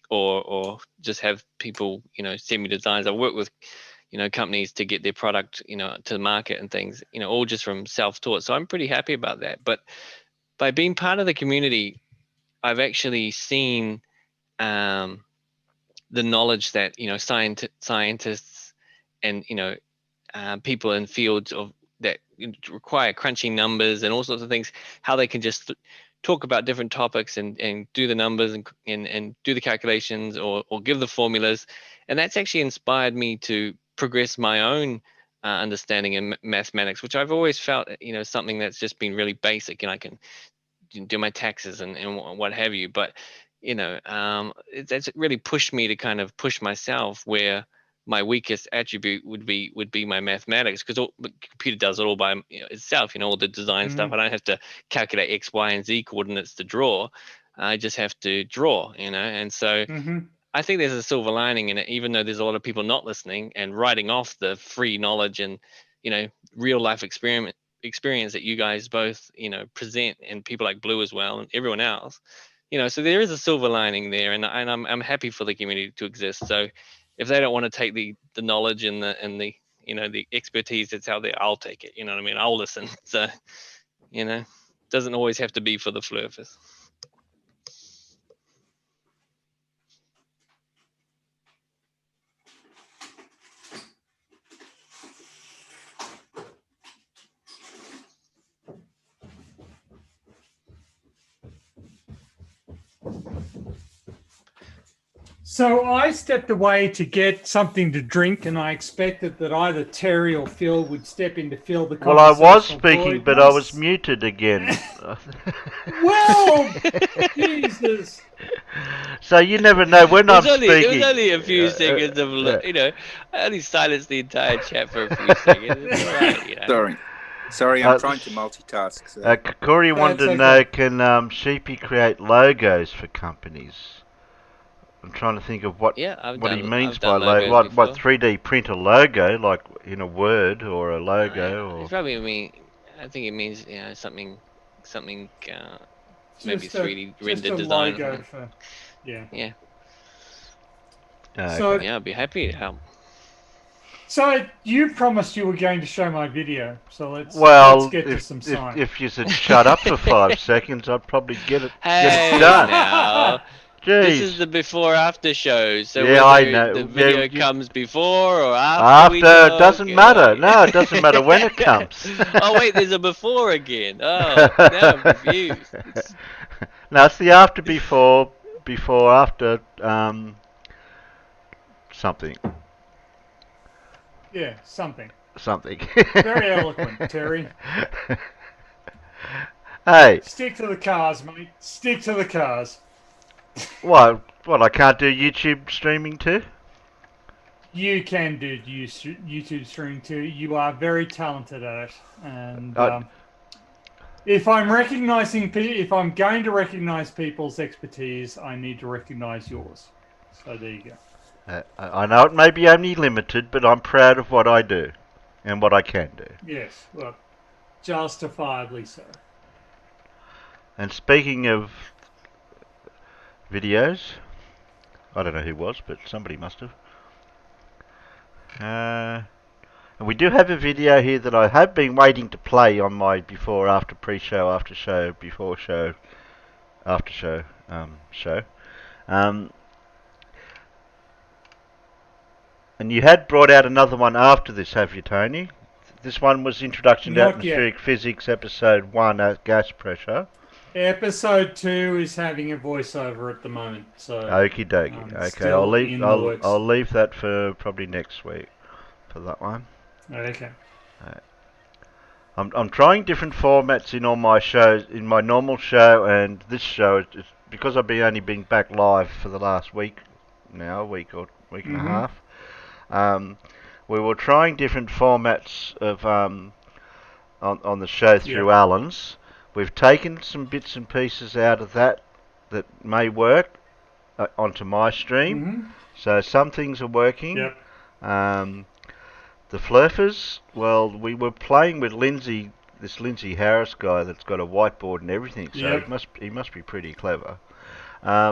or just have people send me designs. I work with companies to get their product to the market and things, all just from self-taught. So I'm pretty happy about that. But by being part of the community, I've actually seen the knowledge that scientists and people in fields of that require crunching numbers and all sorts of things, how they can just talk about different topics and do the numbers and do the calculations or give the formulas. And that's actually inspired me to progress my own understanding in mathematics, which I've always felt something that's just been really basic, and I can do my taxes and what have you. But that's really pushed me to kind of push myself where my weakest attribute would be my mathematics, because the computer does it all by itself, all the design stuff. I don't have to calculate X, Y, and Z coordinates to draw. I just have to draw, and so I think there's a silver lining in it, even though there's a lot of people not listening and writing off the free knowledge and real life experience that you guys both present, and people like Blue as well, and everyone else. So there is a silver lining there, and I'm happy for the community to exist. So if they don't want to take the knowledge and the the expertise that's out there, I'll take it. You know what I mean? I'll listen. So doesn't always have to be for the flurfers. So I stepped away to get something to drink, and I expected that either Terry or Phil would step in to fill the Well, I was conversational speaking, but voidness. I was muted again. Well, Jesus. So you never know when I'm speaking. It was only a few seconds of, I only silenced the entire chat for a few seconds. It's all right, Sorry, I'm trying to multitask. So. Corey wanted to know, can Sheepy create logos for companies? I'm trying to think of what he means by logo. What 3D print a logo, like in a Word or a logo? Or... Probably I think it means something maybe 3D rendered design. Logo for, yeah. So yeah, I'd be happy to help. So you promised you were going to show my video, so let's get to some science. If you said shut up for 5 seconds, I'd probably get it done. Now. Jeez. This is the before-after show, so I know. The video comes before or after. After, it doesn't matter. No, it doesn't matter when it comes. Oh wait, there's a before again. Oh, now I'm confused. No, it's the after before after something. Yeah, something. Very eloquent, Terry. Hey. Stick to the cars, mate. Stick to the cars. What? I can't do YouTube streaming too? You can do YouTube streaming too. You are very talented at it, and if I'm if I'm going to recognize people's expertise, I need to recognize yours. So there you go. I know it may be only limited, but I'm proud of what I do and what I can do. Yes, well, justifiably so. And speaking of videos, I don't know who was, but somebody must have. And we do have a video here that I have been waiting to play on my before, after, pre-show, after show, before show, after show, show. And you had brought out another one after this, have you, Tony? This one was Introduction to Not Atmospheric yet. Physics, Episode 1, Gas Pressure. Episode 2 is having a voiceover at the moment, so Okie dokie. Okay, still in the works. I'll leave that for probably next week for that one. Okay. I'm trying different formats in all my shows, in my normal show and this show. It's because I've only been back live for the last week now, a week and a half. We were trying different formats of on the show through Alan's. We've taken some bits and pieces out of that may work onto my stream. So some things are working. Yep. The Flurfers, well, we were playing with this Lindsay Harris guy that's got a whiteboard and everything, so he must be pretty clever.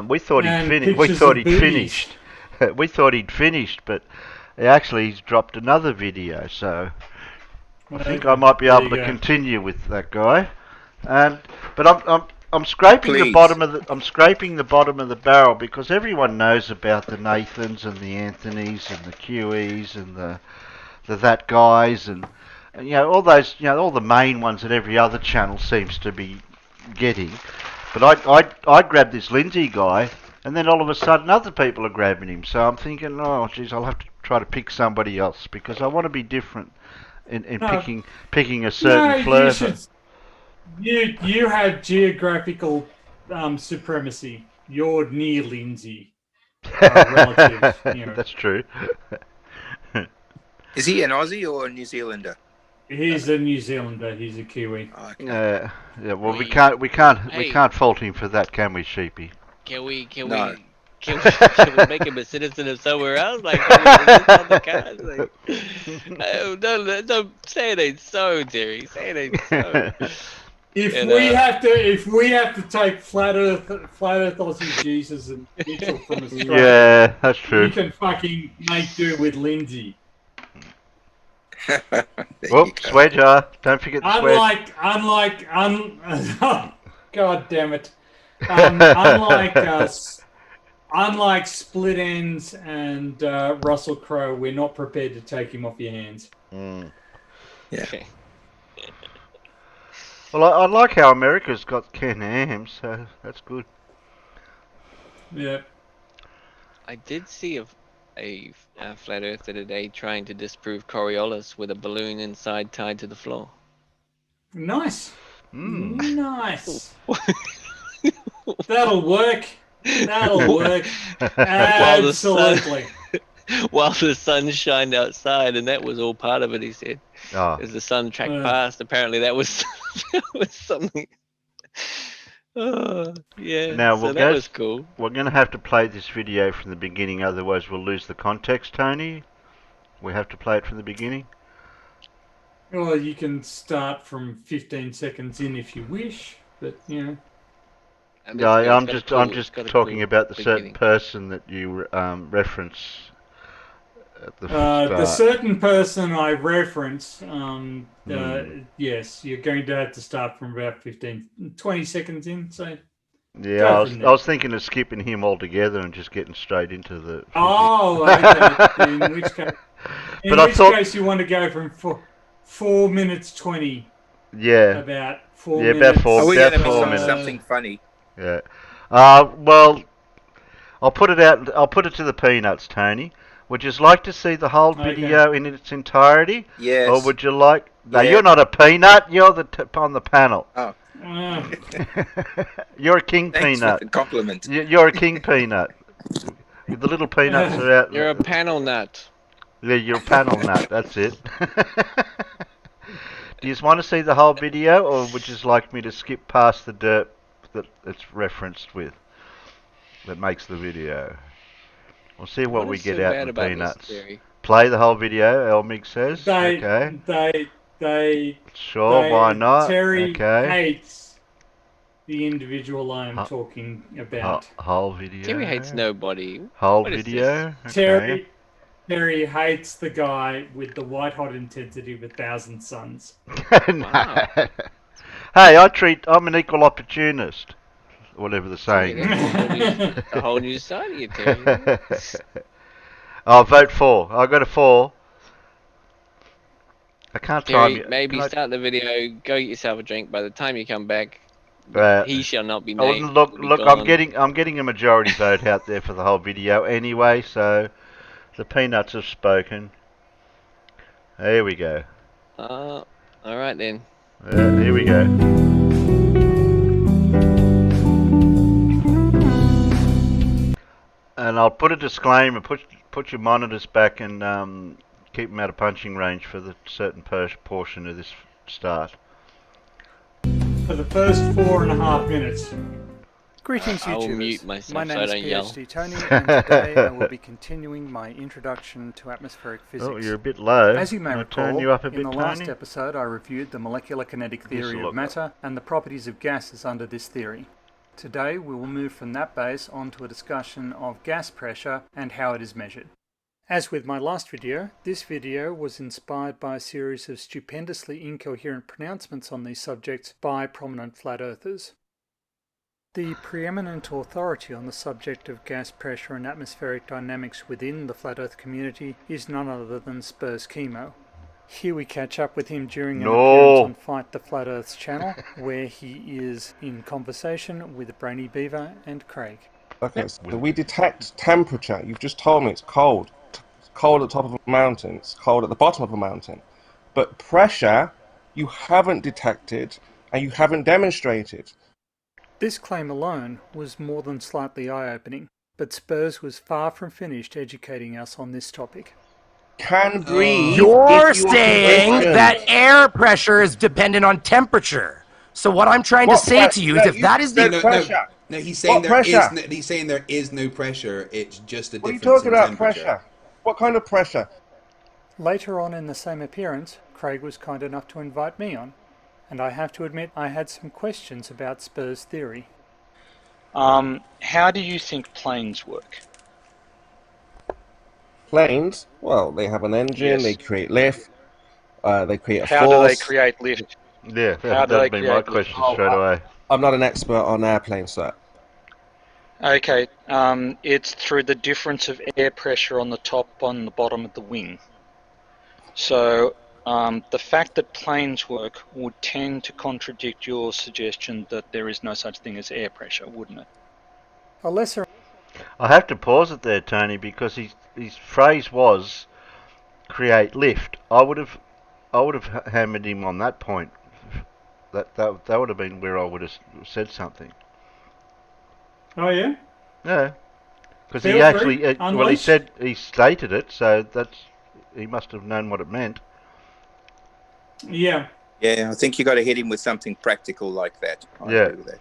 We thought he'd finished. We thought he'd finished, but he's dropped another video, so I think I might be able to continue with that guy. But I'm scraping the bottom of the barrel because everyone knows about the Nathans and the Anthonys and the QEs and the that guys and all those all the main ones that every other channel seems to be getting. But I grabbed this Lindsay guy, and then all of a sudden other people are grabbing him. So I'm thinking, oh geez, I'll have to try to pick somebody else because I want to be different in picking a certain flavour. You have geographical supremacy. You're near Lindsay. Relative, That's true. Is he an Aussie or a New Zealander? He's a New Zealander. He's a Kiwi. Okay. Yeah. Well, we can't fault him for that, can we, Sheepy? Can we make him a citizen of somewhere else? Like, can we put this on the cards? Like, no, say it ain't so, Jerry. Say it ain't so. If we have to take flat Earth Aussie Jesus and Mitchell from Australia, yeah, that's true. You can fucking make do with Lindsay. Swear jar. Don't forget the swear. God damn it. Unlike Split Ends and Russell Crowe, we're not prepared to take him off your hands. Mm. Yeah. Okay. Well, I like how America's got Ken Ham, so that's good. Yeah. I did see a flat earther today trying to disprove Coriolis with a balloon inside tied to the floor. Nice. Nice. That'll work. Absolutely. While the sun shined outside, and that was all part of it, he said. As the sun tracked past, apparently that was something. Oh, yeah. Now, so that was cool. We're going to have to play this video from the beginning, otherwise we'll lose the context, Tony. We have to play it from the beginning. Well, you can start from 15 seconds in if you wish, but No, I'm just talking about the certain person that you reference at the start. The certain person I reference, yes, you're going to have to start from about 20 seconds in. So yeah, I was thinking of skipping him altogether and just getting straight into the. Oh, okay. In which case, you want to go from 4 minutes 20. Yeah. About 4 minutes. About 4 Are we going to minutes. miss something funny? Yeah. Well, I'll put it out. I'll put it to the peanuts, Tony. Would you like to see the whole video in its entirety? Yes. Or would you like? No, you're not a peanut. You're on the panel. Oh. You're a king Thanks peanut. for the compliment. You're a king peanut. The little peanuts are out. You're a panel nut. Yeah, you're a panel nut. That's it. Do you just want to see the whole video, or would you just like me to skip past the dirt that it's referenced with, that makes the video? We'll see what What we is get so out in bad the about this peanuts. theory? Play the whole video, Elmig says. They, Okay. they, they, Sure, why not? Terry Okay. hates the individual I am Ho- talking about. Whole video. Terry hates nobody. Whole What is this? video. Okay. Terry hates the guy with the white hot intensity of 1,000 suns. Wow. Hey, I'm an equal opportunist. Whatever the Terry, saying that's is. a whole new side of you, Terry. I'll vote for. I got a 4. I can't time Terry, you. maybe Can start the video, go get yourself a drink. By the time you come back, I, he shall not be oh, named. look, Will be look. I'm gone. getting a majority vote out there for the whole video anyway. So the peanuts have spoken. Here we go. All right then. Here we go. And I'll put a disclaimer. Put your monitors back and keep them out of punching range for the certain portion of this start. For the first 4.5 minutes. Greetings, I will mute YouTubers. myself My name so I is don't yell. PhD Tony, and today I will be continuing my introduction to atmospheric physics. Oh, you're a bit low. As you may Can I recall, turn you up a in bit, the Tony? last episode I reviewed the molecular kinetic theory This'll of look matter and the properties of gases under this theory. Today we will move from that base onto a discussion of gas pressure and how it is measured. As with my last video, this video was inspired by a series of stupendously incoherent pronouncements on these subjects by prominent flat earthers. The preeminent authority on the subject of gas pressure and atmospheric dynamics within the flat earth community is none other than Spurs Chemo. Here we catch up with him during an appearance on Fight the Flat Earth's channel, where he is in conversation with Brainy Beaver and Craig. Okay, so we detect temperature. You've just told me it's cold. It's cold at the top of a mountain. It's cold at the bottom of a mountain. But pressure, you haven't detected and you haven't demonstrated. This claim alone was more than slightly eye-opening, but Spurs was far from finished educating us on this topic. Can breathe. You're if you are saying conditioned. that air pressure is dependent on temperature. So what I'm trying to say to you is if that is the pressure. No, he's saying What pressure? he's saying there is no pressure. It's just a What are you difference talking in about, temperature. pressure? What kind of pressure? Later on in the same appearance, Craig was kind enough to invite me on, and I have to admit I had some questions about Spurs' theory. How do you think planes work? Planes, well, they have an engine, Yes. they create lift, they create a How do they force. create lift? Yeah, How do that'd they be my create lift? question straight away. I'm not an expert on airplanes, sir. Okay, it's through the difference of air pressure on the top and the bottom of the wing. So the fact that planes work would tend to contradict your suggestion that there is no such thing as air pressure, wouldn't it? A lesser I have to pause it there, Tony, because his phrase was create lift. I would have hammered him on that point. That would have been where I would have said something. Oh, yeah? Yeah, because he Feel actually free, he unleash. stated it, so he must have known what it meant. Yeah, Yeah, I think you got to hit him with something practical like that. I Yeah. agree with that.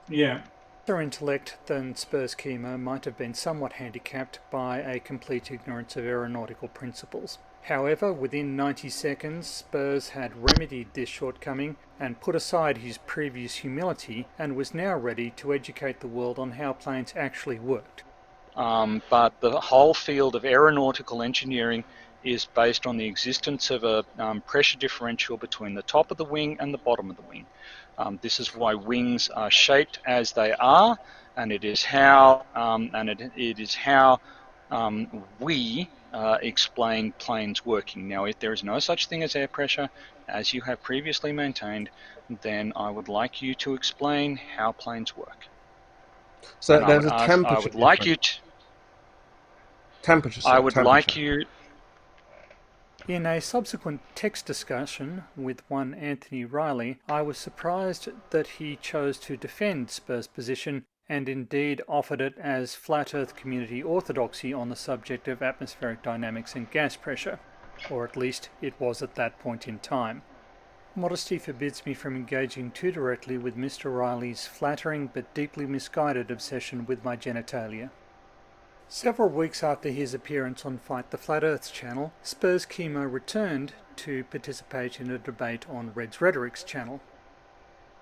yeah. Lesser intellect than Spurs Chemo might have been somewhat handicapped by a complete ignorance of aeronautical principles. However, within 90 seconds, Spurs had remedied this shortcoming and put aside his previous humility and was now ready to educate the world on how planes actually worked. But the whole field of aeronautical engineering is based on the existence of a pressure differential between the top of the wing and the bottom of the wing. This is why wings are shaped as they are, and it is how we explain planes working. Now, if there is no such thing as air pressure, as you have previously maintained, then I would like you to explain how planes work. So And there's a temperature. I would like you to. Temperature. Sir, I would temperature. like you. In a subsequent text discussion with one Anthony Riley, I was surprised that he chose to defend Spurs' position and indeed offered it as flat Earth community orthodoxy on the subject of atmospheric dynamics and gas pressure, or at least it was at that point in time. Modesty forbids me from engaging too directly with Mr. Riley's flattering but deeply misguided obsession with my genitalia. Several weeks after his appearance on Fight the Flat Earth's channel, Spurs Chemo returned to participate in a debate on Red's Rhetoric's channel.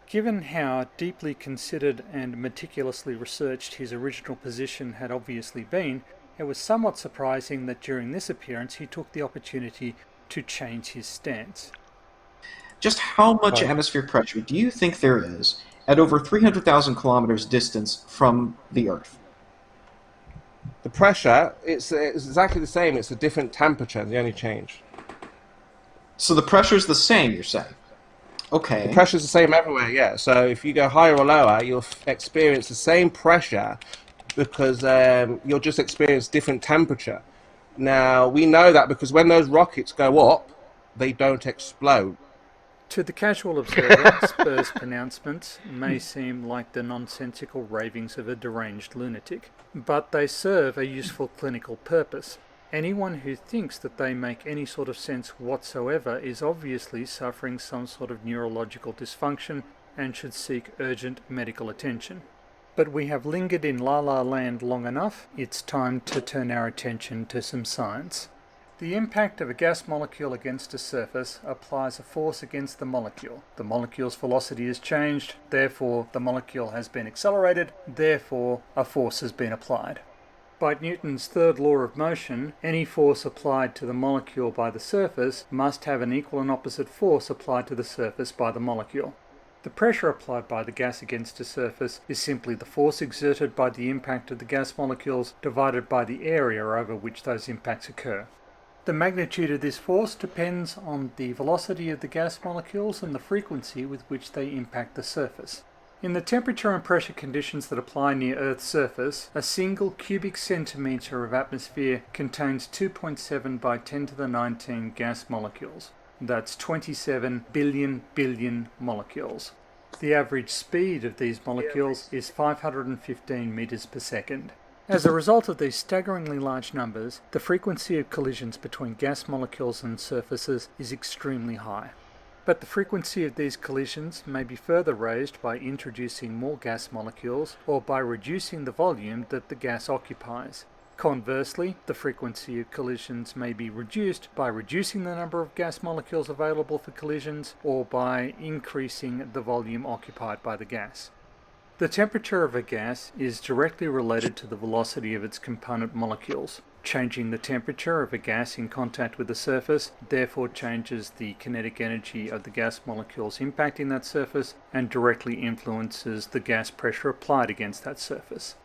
Given how deeply considered and meticulously researched his original position had obviously been, it was somewhat surprising that during this appearance he took the opportunity to change his stance. Just how much atmospheric pressure do you think there is at over 300,000 kilometers distance from the Earth? The pressure, it's exactly the same. It's a different temperature, the only change. So the pressure's the same, you're saying? Okay. The pressure's the same everywhere, yeah. So if you go higher or lower, you'll experience the same pressure because you'll just experience different temperature. Now, we know that because when those rockets go up, they don't explode. To the casual observer, Spurs' pronouncements may seem like the nonsensical ravings of a deranged lunatic, but they serve a useful clinical purpose. Anyone who thinks that they make any sort of sense whatsoever is obviously suffering some sort of neurological dysfunction and should seek urgent medical attention. But we have lingered in La La Land long enough, it's time to turn our attention to some science. The impact of a gas molecule against a surface applies a force against the molecule. The molecule's velocity is changed, therefore the molecule has been accelerated, therefore a force has been applied. By Newton's third law of motion, any force applied to the molecule by the surface must have an equal and opposite force applied to the surface by the molecule. The pressure applied by the gas against a surface is simply the force exerted by the impact of the gas molecules divided by the area over which those impacts occur. The magnitude of this force depends on the velocity of the gas molecules and the frequency with which they impact the surface. In the temperature and pressure conditions that apply near Earth's surface, a single cubic centimetre of atmosphere contains 2.7 by 10 to the 19 gas molecules. That's 27 billion molecules. The average speed of these molecules is 515 meters per second. As a result of these staggeringly large numbers, the frequency of collisions between gas molecules and surfaces is extremely high. But the frequency of these collisions may be further raised by introducing more gas molecules or by reducing the volume that the gas occupies. Conversely, the frequency of collisions may be reduced by reducing the number of gas molecules available for collisions or by increasing the volume occupied by the gas. The temperature of a gas is directly related to the velocity of its component molecules. Changing the temperature of a gas in contact with the surface therefore changes the kinetic energy of the gas molecules impacting that surface and directly influences the gas pressure applied against that surface.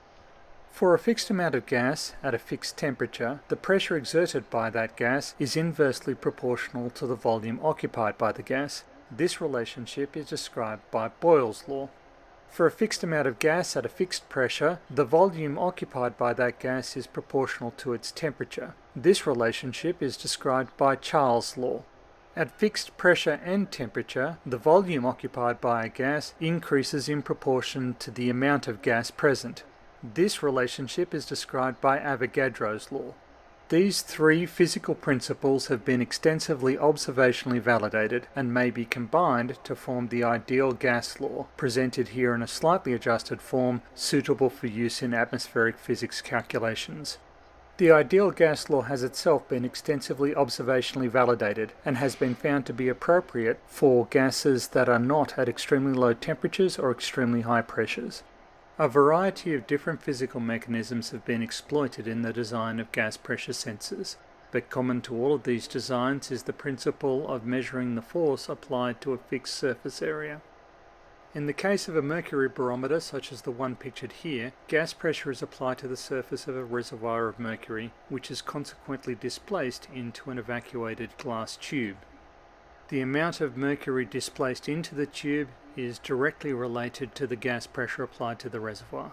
For a fixed amount of gas at a fixed temperature, the pressure exerted by that gas is inversely proportional to the volume occupied by the gas. This relationship is described by Boyle's law. For a fixed amount of gas at a fixed pressure, the volume occupied by that gas is proportional to its temperature. This relationship is described by Charles' law. At fixed pressure and temperature, the volume occupied by a gas increases in proportion to the amount of gas present. This relationship is described by Avogadro's law. These three physical principles have been extensively observationally validated and may be combined to form the ideal gas law, presented here in a slightly adjusted form suitable for use in atmospheric physics calculations. The ideal gas law has itself been extensively observationally validated and has been found to be appropriate for gases that are not at extremely low temperatures or extremely high pressures. A variety of different physical mechanisms have been exploited in the design of gas pressure sensors, but common to all of these designs is the principle of measuring the force applied to a fixed surface area. In the case of a mercury barometer, such as the one pictured here, gas pressure is applied to the surface of a reservoir of mercury, which is consequently displaced into an evacuated glass tube. The amount of mercury displaced into the tube is directly related to the gas pressure applied to the reservoir.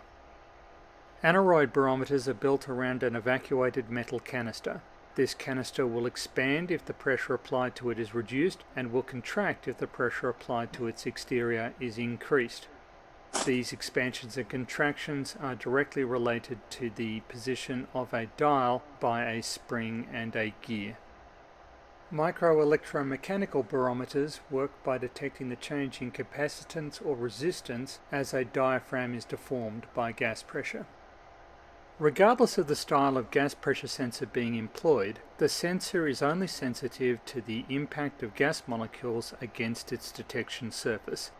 Aneroid barometers are built around an evacuated metal canister. This canister will expand if the pressure applied to it is reduced and will contract if the pressure applied to its exterior is increased. These expansions and contractions are directly related to the position of a dial by a spring and a gear. Microelectromechanical barometers work by detecting the change in capacitance or resistance as a diaphragm is deformed by gas pressure. Regardless of the style of gas pressure sensor being employed, the sensor is only sensitive to the impact of gas molecules against its detection surface.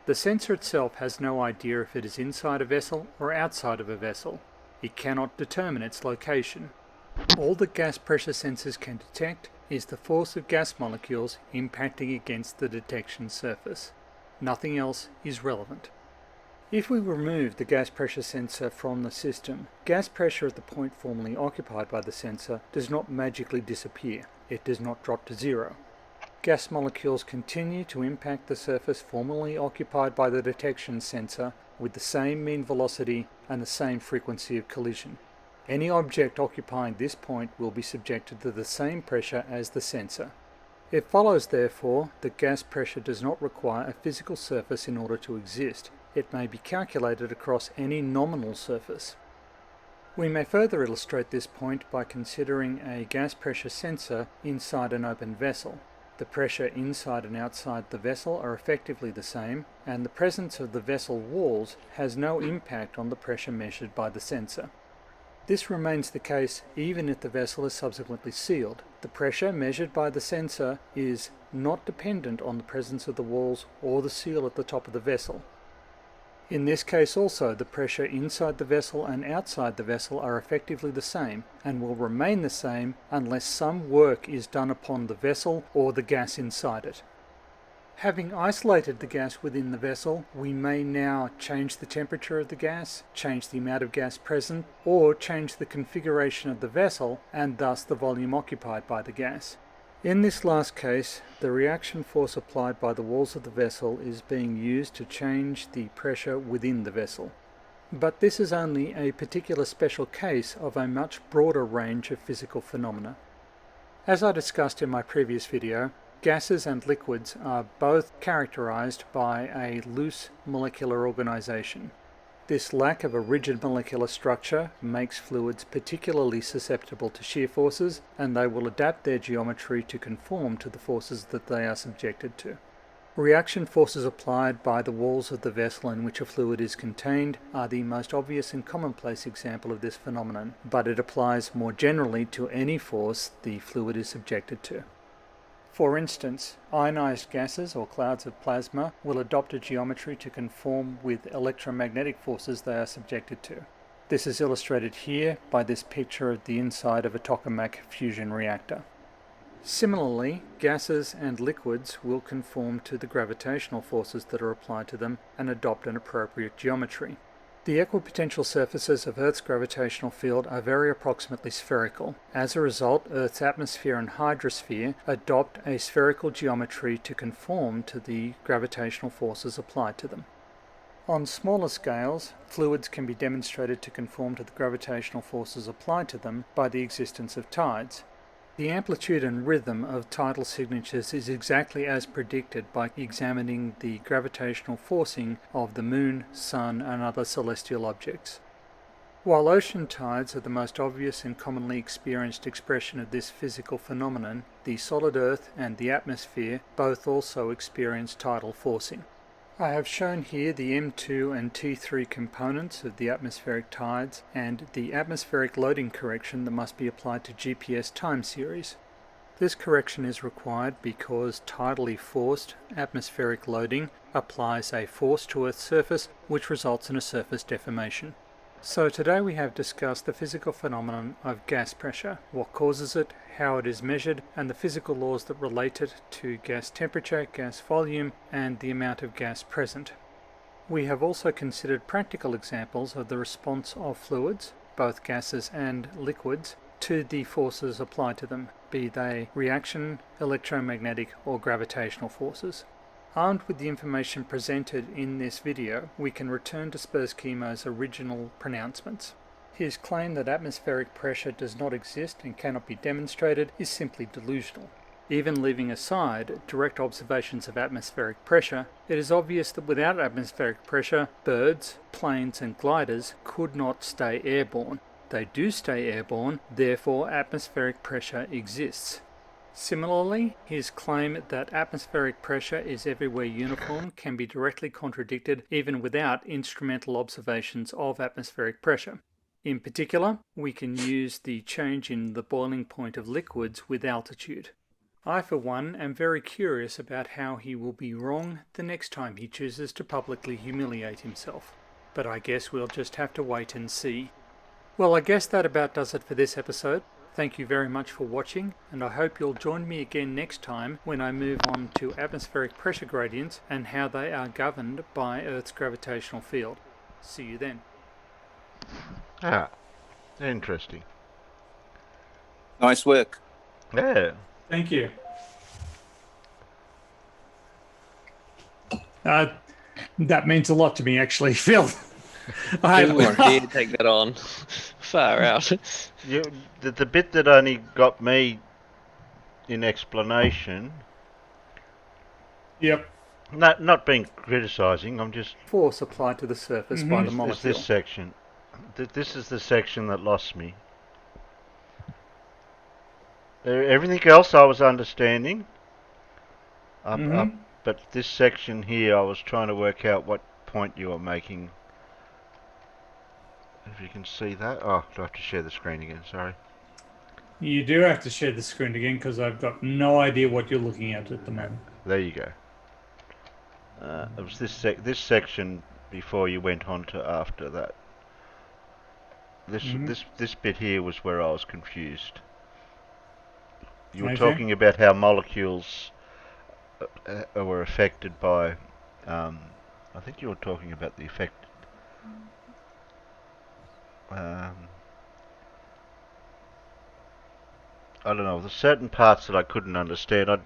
The sensor itself has no idea if it is inside a vessel or outside of a vessel. It cannot determine its location. All that gas pressure sensors can detect is the force of gas molecules impacting against the detection surface. Nothing else is relevant. If we remove the gas pressure sensor from the system, gas pressure at the point formerly occupied by the sensor does not magically disappear. It does not drop to zero. Gas molecules continue to impact the surface formerly occupied by the detection sensor with the same mean velocity and the same frequency of collision. Any object occupying this point will be subjected to the same pressure as the sensor. It follows, therefore, that gas pressure does not require a physical surface in order to exist. It may be calculated across any nominal surface. We may further illustrate this point by considering a gas pressure sensor inside an open vessel. The pressure inside and outside the vessel are effectively the same, and the presence of the vessel walls has no impact on the pressure measured by the sensor. This remains the case even if the vessel is subsequently sealed. The pressure measured by the sensor is not dependent on the presence of the walls or the seal at the top of the vessel. In this case also, the pressure inside the vessel and outside the vessel are effectively the same and will remain the same unless some work is done upon the vessel or the gas inside it. Having isolated the gas within the vessel, we may now change the temperature of the gas, change the amount of gas present, or change the configuration of the vessel and thus the volume occupied by the gas. In this last case, the reaction force applied by the walls of the vessel is being used to change the pressure within the vessel. But this is only a particular special case of a much broader range of physical phenomena. As I discussed in my previous video, gases and liquids are both characterized by a loose molecular organization. This lack of a rigid molecular structure makes fluids particularly susceptible to shear forces, and they will adapt their geometry to conform to the forces that they are subjected to. Reaction forces applied by the walls of the vessel in which a fluid is contained are the most obvious and commonplace example of this phenomenon, but it applies more generally to any force the fluid is subjected to. For instance, ionized gases or clouds of plasma will adopt a geometry to conform with electromagnetic forces they are subjected to. This is illustrated here by this picture of the inside of a tokamak fusion reactor. Similarly, gases and liquids will conform to the gravitational forces that are applied to them and adopt an appropriate geometry. The equipotential surfaces of Earth's gravitational field are very approximately spherical. As a result, Earth's atmosphere and hydrosphere adopt a spherical geometry to conform to the gravitational forces applied to them. On smaller scales, fluids can be demonstrated to conform to the gravitational forces applied to them by the existence of tides. The amplitude and rhythm of tidal signatures is exactly as predicted by examining the gravitational forcing of the Moon, Sun, and other celestial objects. While ocean tides are the most obvious and commonly experienced expression of this physical phenomenon, the solid Earth and the atmosphere both also experience tidal forcing. I have shown here the M2 and T3 components of the atmospheric tides and the atmospheric loading correction that must be applied to GPS time series. This correction is required because tidally forced atmospheric loading applies a force to Earth's surface which results in a surface deformation. So today we have discussed the physical phenomenon of gas pressure, what causes it, how it is measured, and the physical laws that relate it to gas temperature, gas volume, and the amount of gas present. We have also considered practical examples of the response of fluids, both gases and liquids, to the forces applied to them, be they reaction, electromagnetic, or gravitational forces. Armed with the information presented in this video, we can return to Spurzheimo's original pronouncements. His claim that atmospheric pressure does not exist and cannot be demonstrated is simply delusional. Even leaving aside direct observations of atmospheric pressure, it is obvious that without atmospheric pressure, birds, planes and gliders could not stay airborne. They do stay airborne, therefore atmospheric pressure exists. Similarly, his claim that atmospheric pressure is everywhere uniform can be directly contradicted even without instrumental observations of atmospheric pressure. In particular, we can use the change in the boiling point of liquids with altitude. I, for one, am very curious about how he will be wrong the next time he chooses to publicly humiliate himself. But I guess we'll just have to wait and see. Well, I guess that about does it for this episode. Thank you very much for watching, and I hope you'll join me again next time when I move on to atmospheric pressure gradients and how they are governed by Earth's gravitational field. See you then. Ah, interesting. Nice work. Yeah. Thank you. That means a lot to me, actually, Phil. Who would dare take that on? Far out. The bit that only got me in explanation. Yep. Not being criticising. I'm just force applied to the surface by the molecule. Is this section? This is the section that lost me. Everything else I was understanding. But this section here, I was trying to work out what point you were making. If you can see that. Oh, do I have to share the screen again? Sorry. You do have to share the screen again because I've got no idea what you're looking at the moment. There you go. It was this section before you went on to after that. This bit here was where I was confused. You were talking about how molecules were affected by. I think you were talking about the effect. I don't know. There's certain parts that I couldn't understand of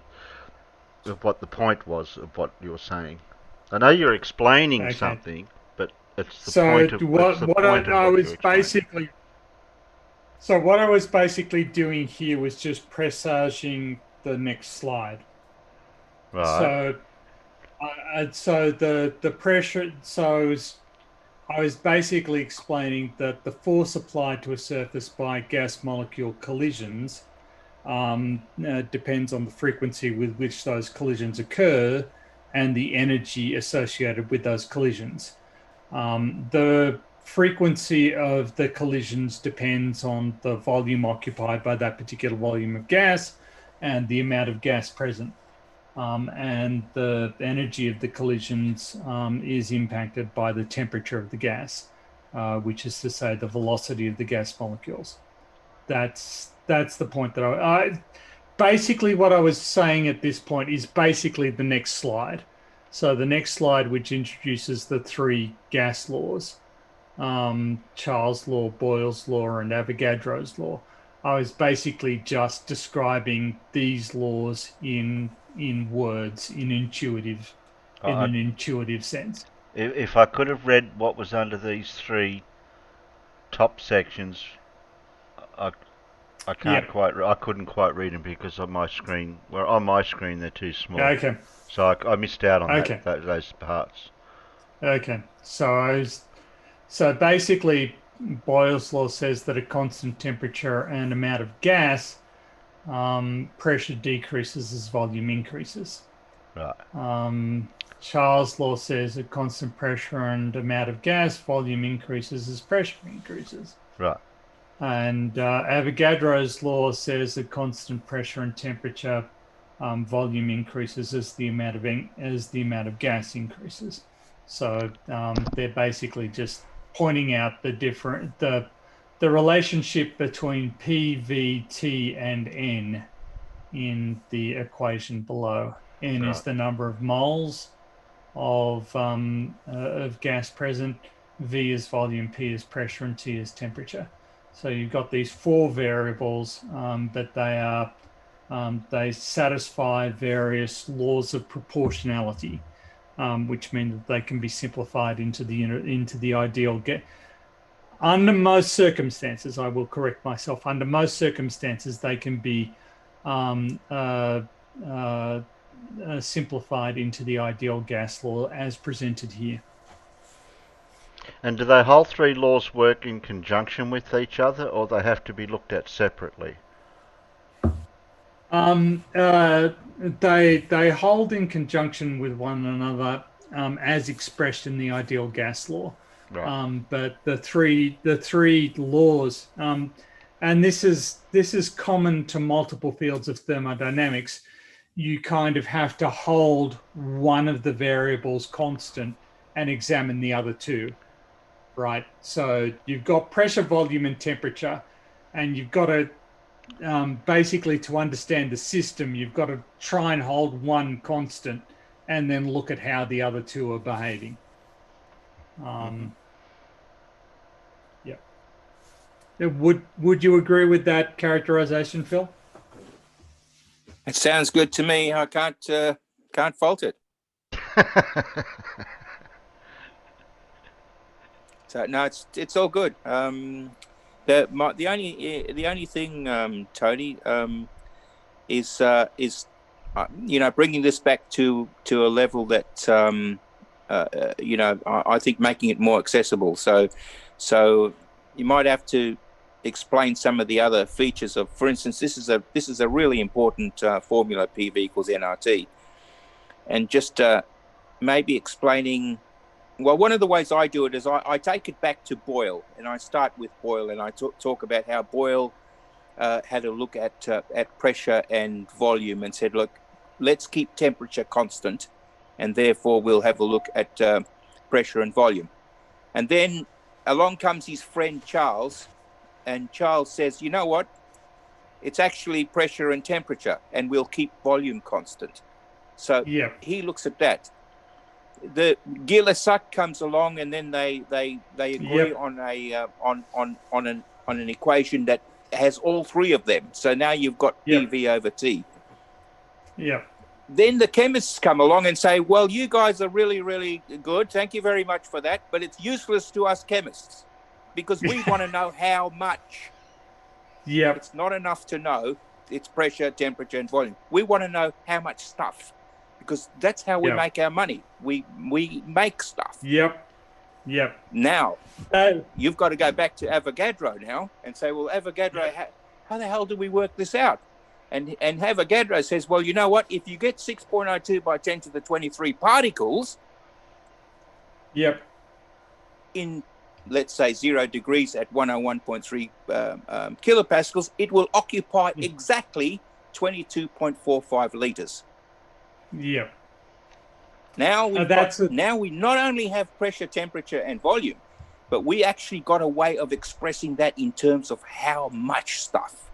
what the point was of what you were saying. I know you're explaining something, but it's the point of what I was basically. So what I was basically doing here was just presaging the next slide. Right. So the pressure. So I was basically explaining that the force applied to a surface by gas molecule collisions depends on the frequency with which those collisions occur and the energy associated with those collisions. The frequency of the collisions depends on the volume occupied by that particular volume of gas and the amount of gas present. And the energy of the collisions is impacted by the temperature of the gas, which is to say the velocity of the gas molecules. That's the point that I basically what I was saying at this point is basically the next slide. So the next slide, which introduces the three gas laws, Charles' law, Boyle's law, and Avogadro's law. I was basically just describing these laws in words, in an intuitive sense. If I could have read what was under these three top sections, I couldn't quite read them because on my screen, they're too small. Okay. So I missed out on those parts. Okay. So basically, Boyle's law says that at constant temperature and amount of gas, pressure decreases as volume increases. Right. Charles' law says at constant pressure and amount of gas, volume increases as pressure increases. Right. And Avogadro's law says that constant pressure and temperature, volume increases as the amount of gas increases. So they're basically just pointing out the relationship between P, V, T, and N in the equation below. N is the number of moles of gas present, V is volume, P is pressure, and T is temperature. So you've got these four variables, but they satisfy various laws of proportionality, which mean that they can be simplified into the ideal. Under most circumstances, I will correct myself. Under most circumstances, they can be um, simplified into the ideal gas law as presented here. And do the whole three laws work in conjunction with each other, or they have to be looked at separately? They hold in conjunction with one another as expressed in the ideal gas law. Right. But the three laws, and this is common to multiple fields of thermodynamics. You kind of have to hold one of the variables constant and examine the other two, right? So you've got pressure, volume, and temperature, and you've got to basically, to understand the system, you've got to try and hold one constant and then look at how the other two are behaving. Yeah. Would you agree with that characterization, Phil? It sounds good to me. I can't fault it. So no, it's all good. The only thing, Tony, is bringing this back to a level that I think making it more accessible. So you might have to explain some of the other features of, for instance, this is a really important formula, PV equals nRT, and just maybe explaining. Well, one of the ways I do it is I take it back to Boyle, and I start with Boyle, and I talk about how Boyle had a look at pressure and volume and said, look, let's keep temperature constant, and therefore we'll have a look at pressure and volume. And then along comes his friend Charles, and Charles says, you know what? It's actually pressure and temperature, and we'll keep volume constant. So he looks at that. The Gilles-Sachs comes along, and then they agree on an equation that has all three of them. So now you've got PV over T. Yeah. Then the chemists come along and say, well, you guys are really, really good. Thank you very much for that. But it's useless to us chemists because we want to know how much. Yeah. It's not enough to know its pressure, temperature, and volume. We want to know how much stuff, because that's how we make our money. We make stuff. Yep. Now, you've got to go back to Avogadro now and say, well, Avogadro, how the hell do we work this out? And Avogadro says, well, you know what? If you get 6.02 by 10 to the 23 particles in, let's say, 0 degrees at 101.3 kilopascals, it will occupy exactly 22.45 liters. Yeah. Now we not only have pressure, temperature, and volume, but we actually got a way of expressing that in terms of how much stuff,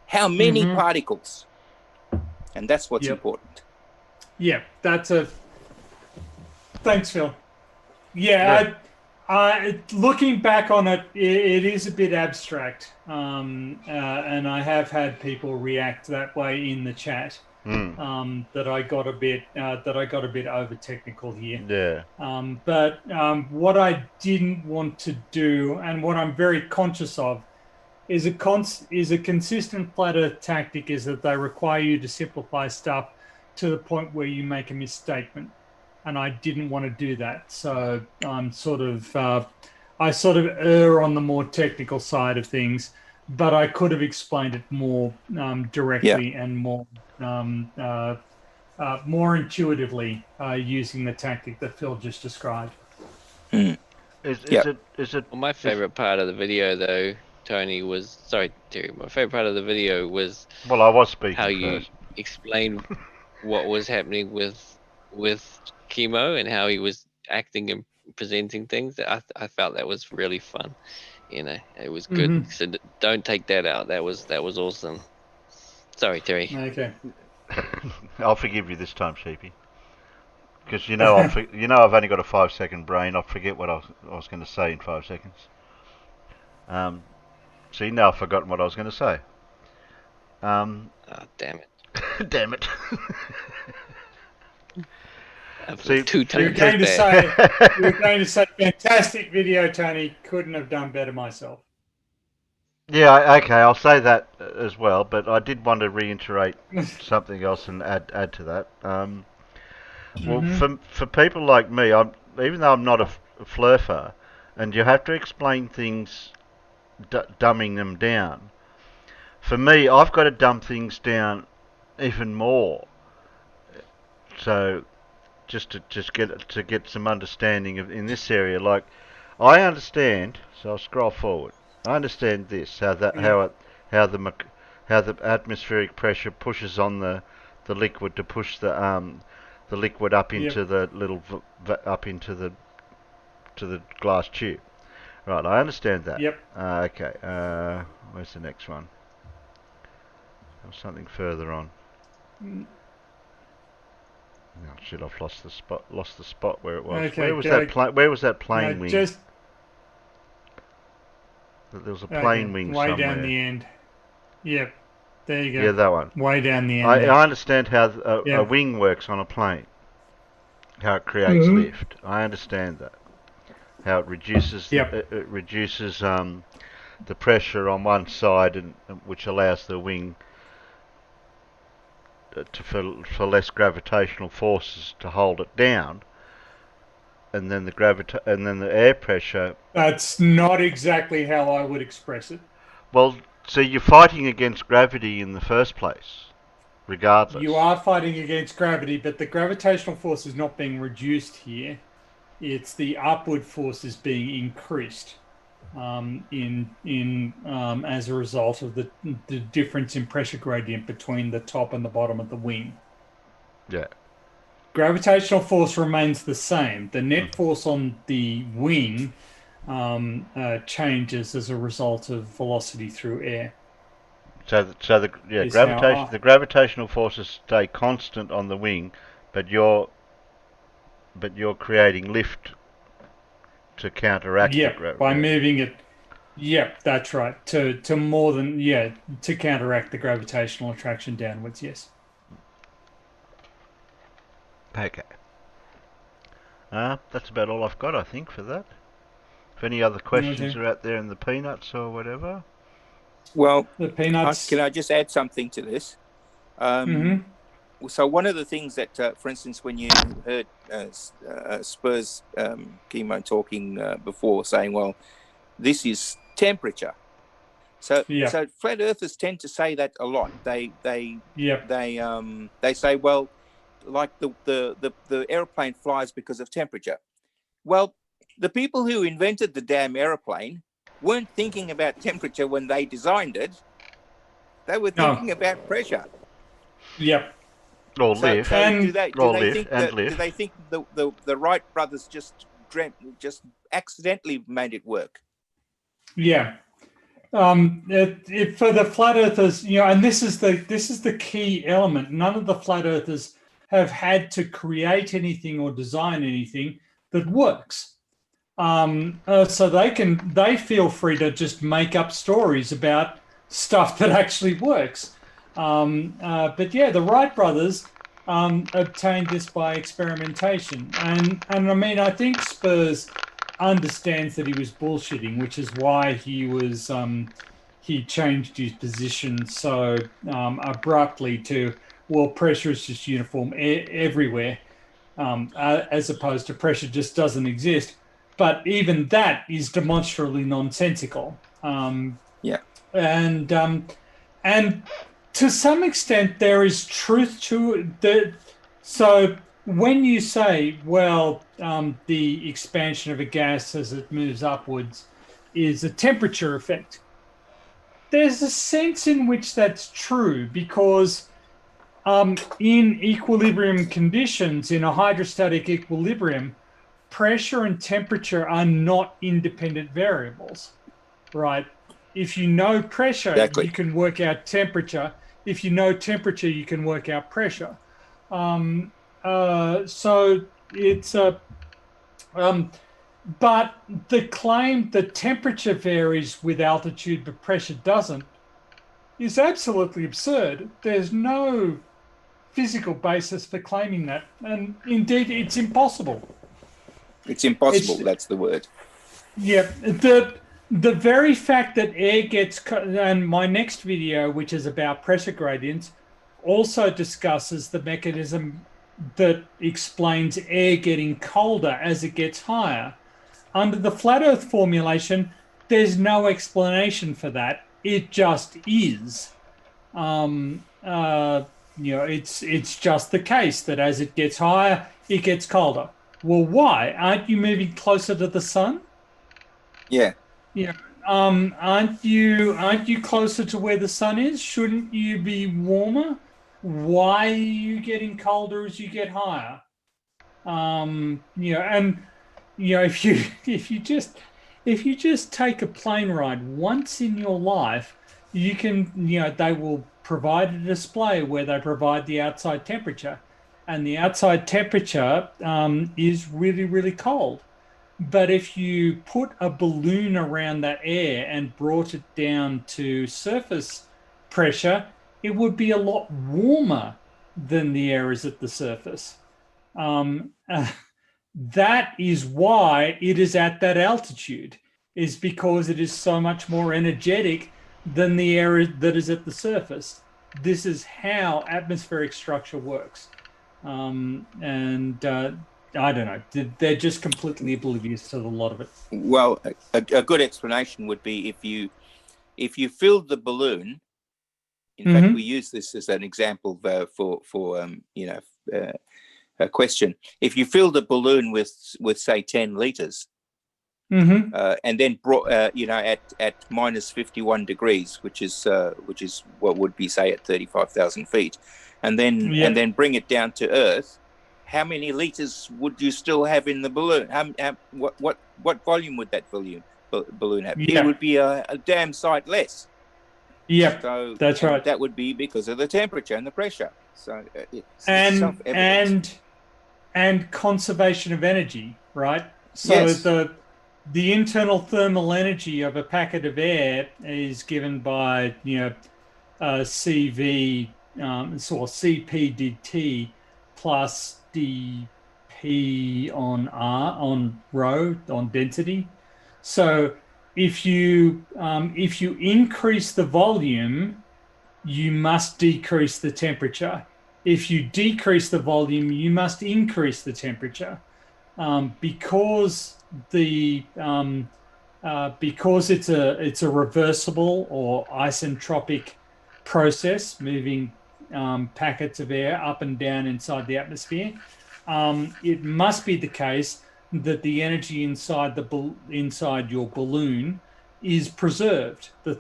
how many particles, and that's what's important. Yeah, thanks, Phil. Yeah. Looking back on it, it is a bit abstract, and I have had people react that way in the chat. That I got a bit over technical here. Yeah. But what I didn't want to do, and what I'm very conscious of, is a consistent platter tactic is that they require you to simplify stuff to the point where you make a misstatement, and I didn't want to do that. So I'm I sort of err on the more technical side of things, but I could have explained it more directly and more more intuitively using the tactic that Phil just described. Is it? Well, my favorite part of the video, though, Tony, was sorry, Terry. My favorite part of the video was I was speaking how first. you explained what was happening with chemo and how he was acting and presenting things. I felt that was really fun. It was good. So don't take that out. That was awesome. Sorry, Terry. Okay. I'll forgive you this time, Sheepy. Because I've only got a 5-second brain. I'll forget what I was going to say in 5 seconds. See, now I've forgotten what I was going to say. Oh, damn it. Damn it. See, you were going to say fantastic video, Tony. Couldn't have done better myself. Yeah, okay, I'll say that as well, but I did want to reiterate something else and add to that. Well, for people like me, even though I'm not a flurfer, and you have to explain things, dumbing them down. For me, I've got to dumb things down even more. So just to get some understanding of in this area, like I understand. So I'll scroll forward. I understand this how the atmospheric pressure pushes on the liquid to push the liquid up into the little up into the to the glass tube. Right, I understand that. Yep. Okay. Where's the next one? Or something further on. Oh shit! I've lost the spot. Lost the spot where it was. Okay, where was that? Where was that plane wing? Just There was a plane wing way somewhere. down the end. Yep. There you go. Yeah, that one. Way down the end. I understand how a wing works on a plane. How it creates lift. I understand that. How it reduces it reduces the pressure on one side, and which allows the wing for less gravitational forces to hold it down, and then the air pressure. That's not exactly how I would express it. Well, so you're fighting against gravity in the first place, regardless. You are fighting against gravity, but the gravitational force is not being reduced here. It's the upward force is being increased as a result of the difference in pressure gradient between the top and the bottom of the wing. Yeah. Gravitational force remains the same. The net force on the wing changes as a result of velocity through air. So the gravitational forces stay constant on the wing, but you're creating lift to counteract the gravity. By moving it. Yep, that's right. To more than to counteract the gravitational attraction downwards. Yes. Okay. That's about all I've got, I think, for that. If any other questions are out there in the peanuts or whatever. Well, the peanuts. Can I just add something to this? So one of the things that, for instance, when you heard Spurs Chemo talking before, saying, "Well, this is temperature." So flat earthers tend to say that a lot. They say, "Well, like the airplane flies because of temperature." Well, the people who invented the damn airplane weren't thinking about temperature when they designed it. They were thinking about pressure. Yep. Or lift. Do they think the Wright brothers just accidentally made it work? Yeah. For the flat earthers, and this is the key element. None of the flat earthers have had to create anything or design anything that works. So they feel free to just make up stories about stuff that actually works. But the Wright brothers obtained this by experimentation, and I mean, I think Spurs understands that he was bullshitting, which is why he changed his position so abruptly to, well, pressure is just uniform everywhere, as opposed to pressure just doesn't exist. But even that is demonstrably nonsensical. And to some extent, there is truth to it. So when you say, well, the expansion of a gas as it moves upwards is a temperature effect, there's a sense in which that's true, because in equilibrium conditions, in a hydrostatic equilibrium, pressure and temperature are not independent variables, right? If you know pressure, you can work out temperature. If you know temperature, you can work out pressure. So it's but the claim that temperature varies with altitude but pressure doesn't is absolutely absurd. There's no physical basis for claiming that, and indeed it's impossible. It's impossible. That's the word. Yeah. The very fact that air gets, and my next video, which is about pressure gradients, also discusses the mechanism that explains air getting colder as it gets higher. Under the flat Earth formulation, there's no explanation for that. It just is. Um, uh, it's just the case that as it gets higher, it gets colder. Well, why? Aren't you moving closer to the sun? Yeah. Yeah. Aren't you closer to where the sun is? Shouldn't you be warmer? Why are you getting colder as you get higher? And if you if you just take a plane ride once in your life, you can, they will provide a display where they provide the outside temperature, and the outside temperature is really, really cold. But if you put a balloon around that air and brought it down to surface pressure, it would be a lot warmer than the air is at the surface. Um, that is why it is at that altitude, is because it is so much more energetic than the air that is at the surface. This is how atmospheric structure works. I don't know. They're just completely oblivious to a lot of it. Well, a good explanation would be if you filled the balloon. In fact, we use this as an example for a question. If you filled the balloon with say 10 liters, and then brought at minus 51 degrees, which is what would be say at 35,000 feet, and then bring it down to Earth, how many liters would you still have in the balloon? What volume would that balloon have? It would be a damn sight less. Yeah, so that's right. That would be because of the temperature and the pressure. So it's self-evident. And conservation of energy, right? So yes. The internal thermal energy of a packet of air is given by CV so CP dt plus dP on R on rho on density. So if you increase the volume, you must decrease the temperature. If you decrease the volume, you must increase the temperature, because it's a reversible or isentropic process, moving packets of air up and down inside the atmosphere. It must be the case that the energy inside your balloon is preserved. The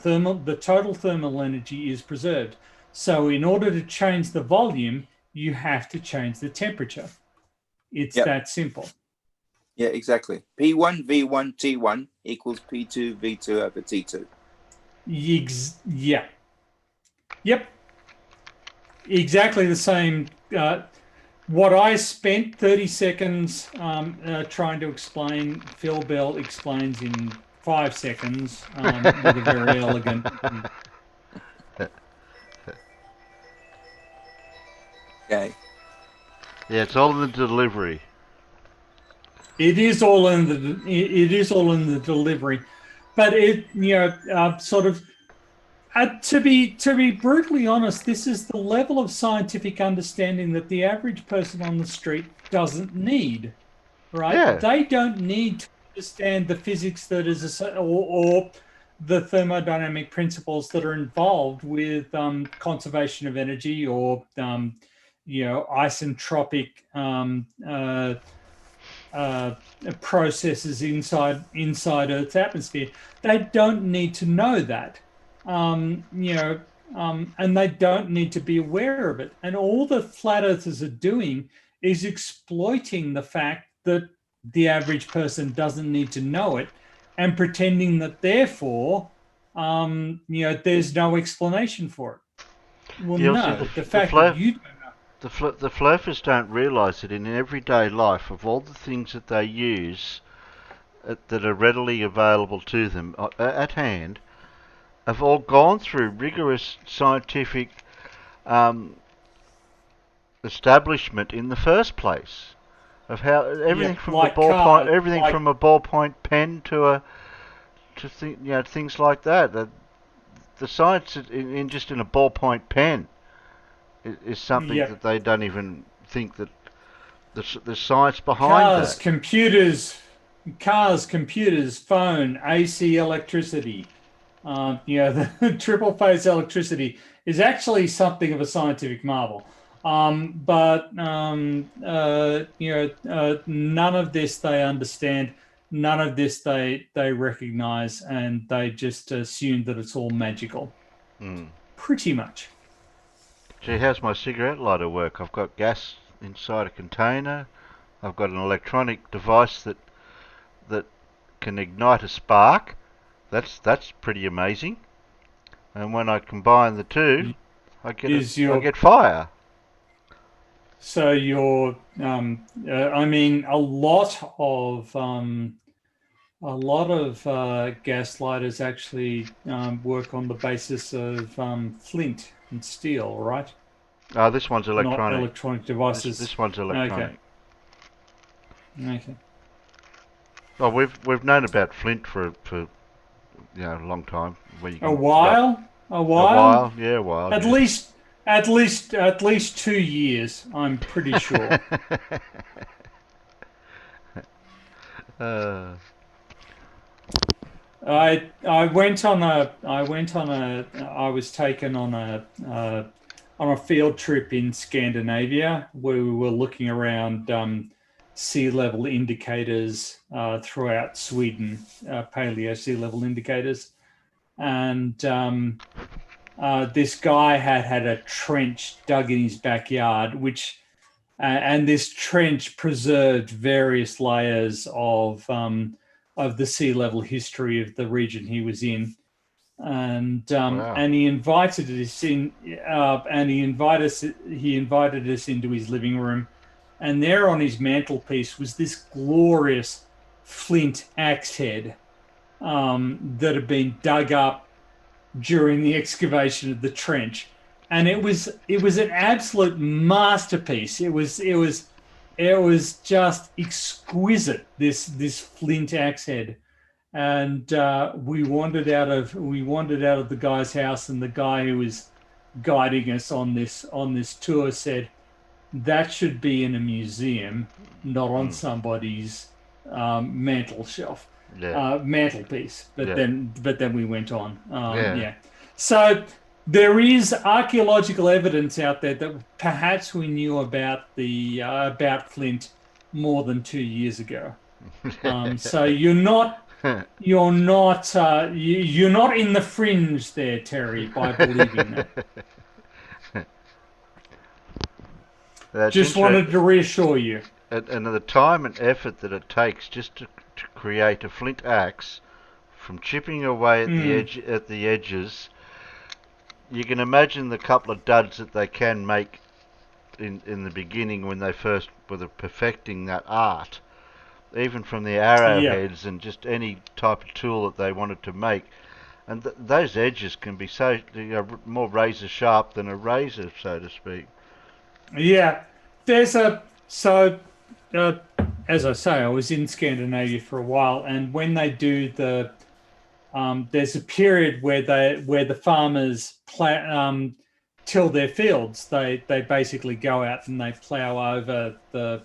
total thermal energy is preserved. So in order to change the volume, you have to change the temperature. It's that simple. Yeah, exactly. P1 V1 T1 equals P2 V2 over T2. Yeah. Yep. Exactly the same. What I spent 30 seconds trying to explain, Phil Bell explains in 5 seconds with a very elegant. Okay. Yeah, it's all in the delivery. It is all in the delivery, but sort of. To be brutally honest, this is the level of scientific understanding that the average person on the street doesn't need, right? Yeah. They don't need to understand the physics that is or the thermodynamic principles that are involved with conservation of energy or isentropic processes inside Earth's atmosphere. They don't need to know that. And they don't need to be aware of it. And all the flat earthers are doing is exploiting the fact that the average person doesn't need to know it and pretending that therefore, there's no explanation for it. Well, no, the fact that you don't know. The floafers don't realise that in everyday life, of all the things that they use that are readily available to them at hand, have all gone through rigorous scientific establishment in the first place. Of how everything from a ballpoint pen to to think, things like that. The science in just in a ballpoint pen is something Yep. that they don't even think that the science behind Cars, that. computers, phone, AC electricity. The triple phase electricity is actually something of a scientific marvel. But none of this they understand. None of this they recognize, and they just assume that it's all magical. Pretty much. Gee, how's my cigarette lighter work? I've got gas inside a container. I've got an electronic device that can ignite a spark. That's pretty amazing. And when I combine the two, I get fire. So you're, I mean, a lot of gas lighters actually work on the basis of flint and steel, right? This one's electronic. Not electronic devices. This one's electronic. Okay. Well, we've known about flint for a long time. Where you A while. Yeah, a while. At least 2 years, I'm pretty sure. I was taken on a field trip in Scandinavia where we were looking around sea level indicators throughout Sweden, paleo sea level indicators, and this guy had a trench dug in his backyard, and this trench preserved various layers of the sea level history of the region he was in, and Wow. and he invited us in, he invited us into his living room, and there on his mantelpiece was this glorious flint axe head that had been dug up during the excavation of the trench, and it was an absolute masterpiece. It was just exquisite, this flint axe head. And we wandered out of the guy's house, and the guy who was guiding us on this tour said that should be in a museum, not on somebody's mantle shelf. Mantelpiece, but then we went on. So there is archaeological evidence out there that perhaps we knew about flint more than 2 years ago. So you're not in the fringe there, Terry, by believing that. Just wanted to reassure you. And the time and effort that it takes just to create a flint axe, from chipping away at the edges, you can imagine the couple of duds that they can make in the beginning when they first were perfecting that art, even from the arrowheads and just any type of tool that they wanted to make. And those edges can be so more razor sharp than a razor, so to speak. Yeah, as I say, I was in Scandinavia for a while, and when they do there's a period where the farmers till their fields. They basically go out and they plow over the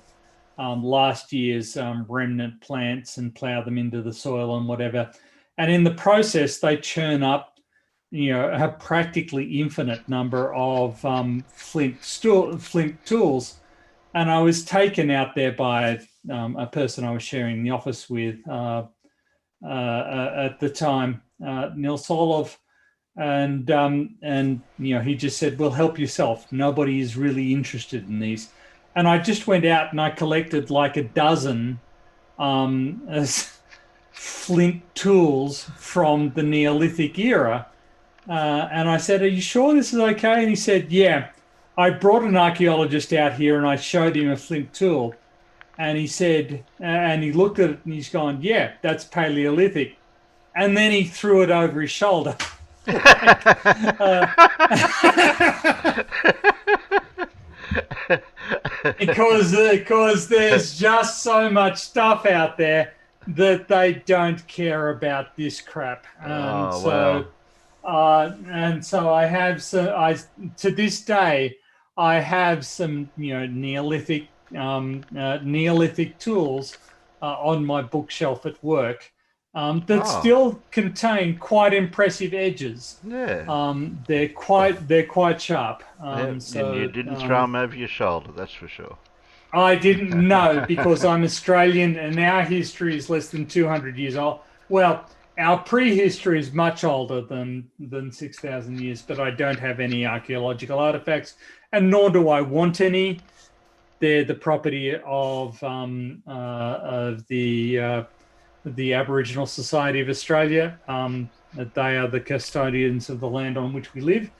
last year's remnant plants and plow them into the soil and whatever. And in the process, they churn up, a practically infinite number of flint tools. And I was taken out there by a person I was sharing the office with at the time, Neil Solov, and he just said, "Well, help yourself. Nobody is really interested in these." And I just went out and I collected like a dozen flint tools from the Neolithic era, and I said, "Are you sure this is okay?" And he said, "Yeah." I brought an archaeologist out here and I showed him a flint tool, and he said, and he looked at it and he's gone, "Yeah, that's Paleolithic." And then he threw it over his shoulder. Because there's just so much stuff out there that they don't care about this crap, and Oh, so I have to this day I have some Neolithic tools on my bookshelf at work that Oh, still contain quite impressive edges. yeah. They're quite sharp. And you didn't throw them over your shoulder, that's for sure. I didn't know because I'm Australian and our history is less than 200 years old. Well, our prehistory is much older than 6,000 years, but I don't have any archaeological artifacts, and nor do I want any. They're the property of the Aboriginal Society of Australia. They are the custodians of the land on which we live,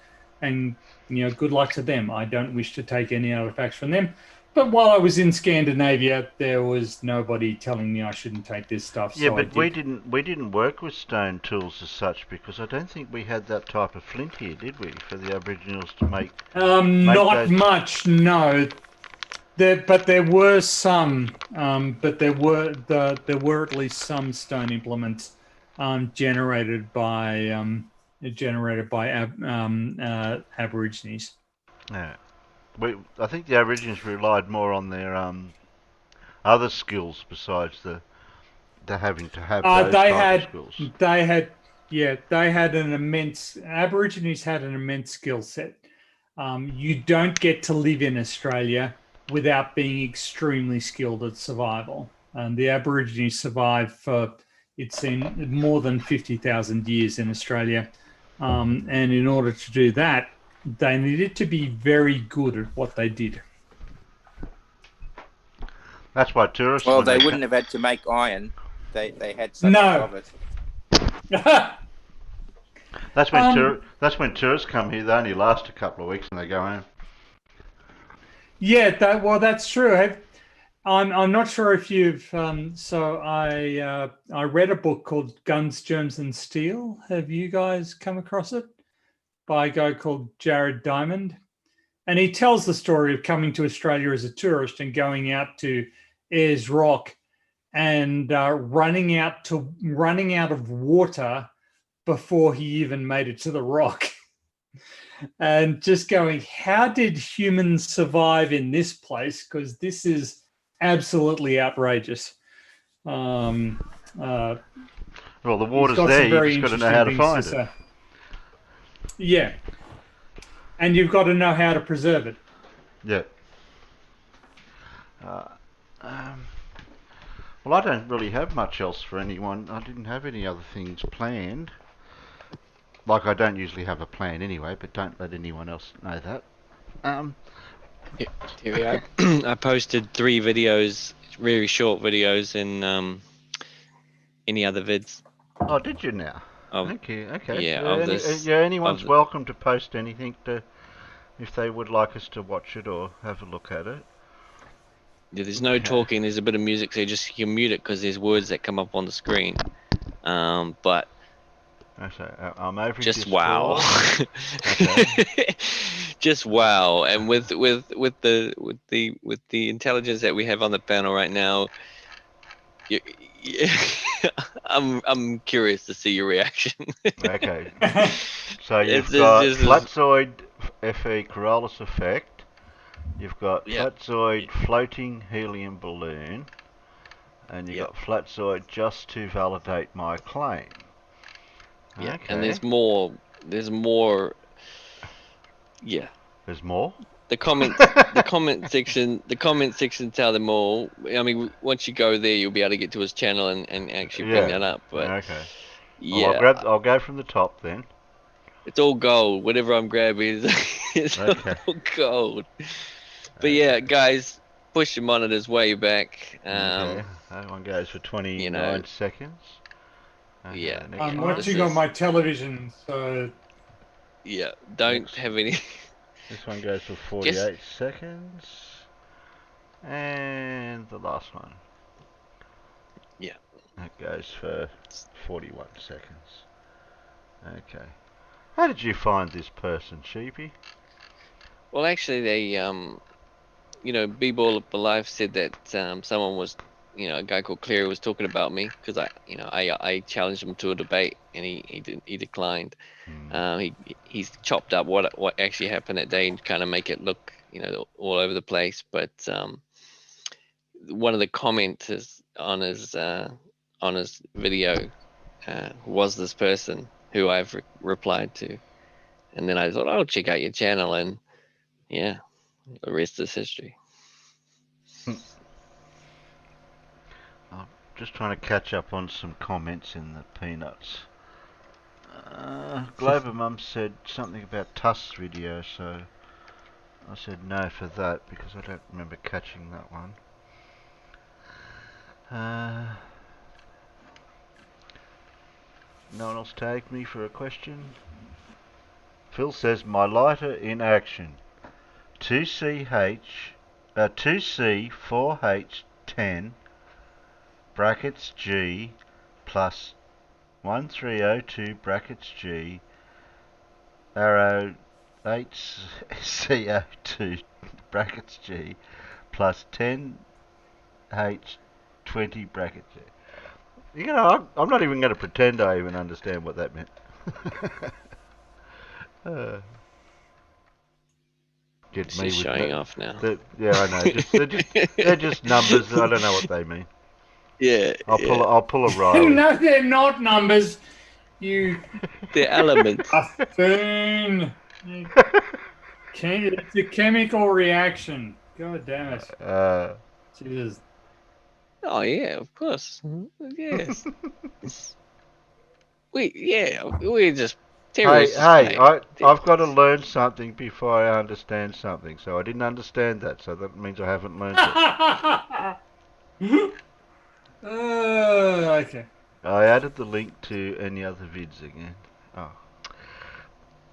and good luck to them. I don't wish to take any artifacts from them. But while I was in Scandinavia, there was nobody telling me I shouldn't take this stuff. Yeah, So I but we did. didn't work with stone tools as such because I don't think we had that type of flint here, did we, for the Aboriginals to make Not those? much, no. But there were some. But there were at least some stone implements generated by Aborigines. Yeah. I think the Aborigines relied more on their other skills besides the having to have those They type of had, skills. they had an immense. Aborigines had an immense skill set. You don't get to live in Australia without being extremely skilled at survival. And the Aborigines survived for, it seemed, more than 50,000 years in Australia. And in order to do that, they needed to be very good at what they did. That's why tourists. Well, when they they wouldn't have had to make iron. They had so much No. of it. That's when tourists come here. They only last a couple of weeks and they go home. Yeah, that's true. I'm not sure if you've. So I read a book called Guns, Germs, and Steel. Have you guys come across it? By a guy called Jared Diamond, and he tells the story of coming to Australia as a tourist and going out to Ayers Rock and running out of water before he even made it to the rock. And just going, how did humans survive in this place? Because this is absolutely outrageous. Well, the He's water's got there. some You very just got to know interesting how to things find to it. say. Yeah, and you've got to know how to preserve it. Yeah. Well, I don't really have much else for anyone. I didn't have any other things planned. Like I don't usually have a plan anyway, but don't let anyone else know that. Here I posted 3 videos, really short videos in any other vids. Oh, did you now? Thank you. Okay. Yeah, of this. Yeah, anyone's welcome to post anything if they would like us to watch it or have a look at it. Yeah, there's no talking. There's a bit of music, so you can mute it because there's words that come up on the screen. But I'm over just wow. Okay. Just wow. And with the intelligence that we have on the panel right now, I'm curious to see your reaction. Okay. So you've It's got just- flatzoid FE Corollas effect. You've got Yep. flatzoid floating helium balloon, and you've Yep. got flatzoid just to validate my claim. Yeah, Okay. and there's more. Yeah. There's more? The comment section tell them all. I mean, once you go there, you'll be able to get to his channel and actually bring that up. But okay. yeah, Well, I'll go from the top then. it's all gold. Whatever I'm grabbing is Okay. all gold. But yeah, guys, push your monitors way back. Okay. That one goes for 29 seconds. Okay, Yeah. next I'm one. watching on my television, so yeah, don't have any. This one goes for 48 seconds. And the last one. Yeah. That goes for 41 seconds. Okay. How did you find this person, Sheepy? Well, actually, they B-Ball of Life said that someone was a guy called Cleary was talking about me because I challenged him to a debate and he declined. He's chopped up what actually happened that day and kind of make it look all over the place. But one of the commenters on his video was this person who I've replied to, and then I thought I'll check out your channel, and yeah, the rest is history. I'm just trying to catch up on some comments in the Peanuts. Glover Mum said something about Tusk's video, so I said no for that because I don't remember catching that one. No one else tagged me for a question. Phil says my lighter in action. 2C4H10 brackets G plus 1302 brackets G arrow 8CO2 brackets G plus 10H20 brackets G. I'm not even going to pretend I even understand what that meant. Get She's me with showing off now. Yeah, I know. They're just numbers. I don't know what they mean. Yeah, I'll pull a Riley. No, they're not numbers. You. They're elements. Buffoon. It's a chemical reaction. God damn it. Jesus. Oh yeah, of course. Yes. We're just terrorists. Hey, I've got to learn something before I understand something. So I didn't understand that, so that means I haven't learned it. Okay. I added the link to any other vids again. Oh.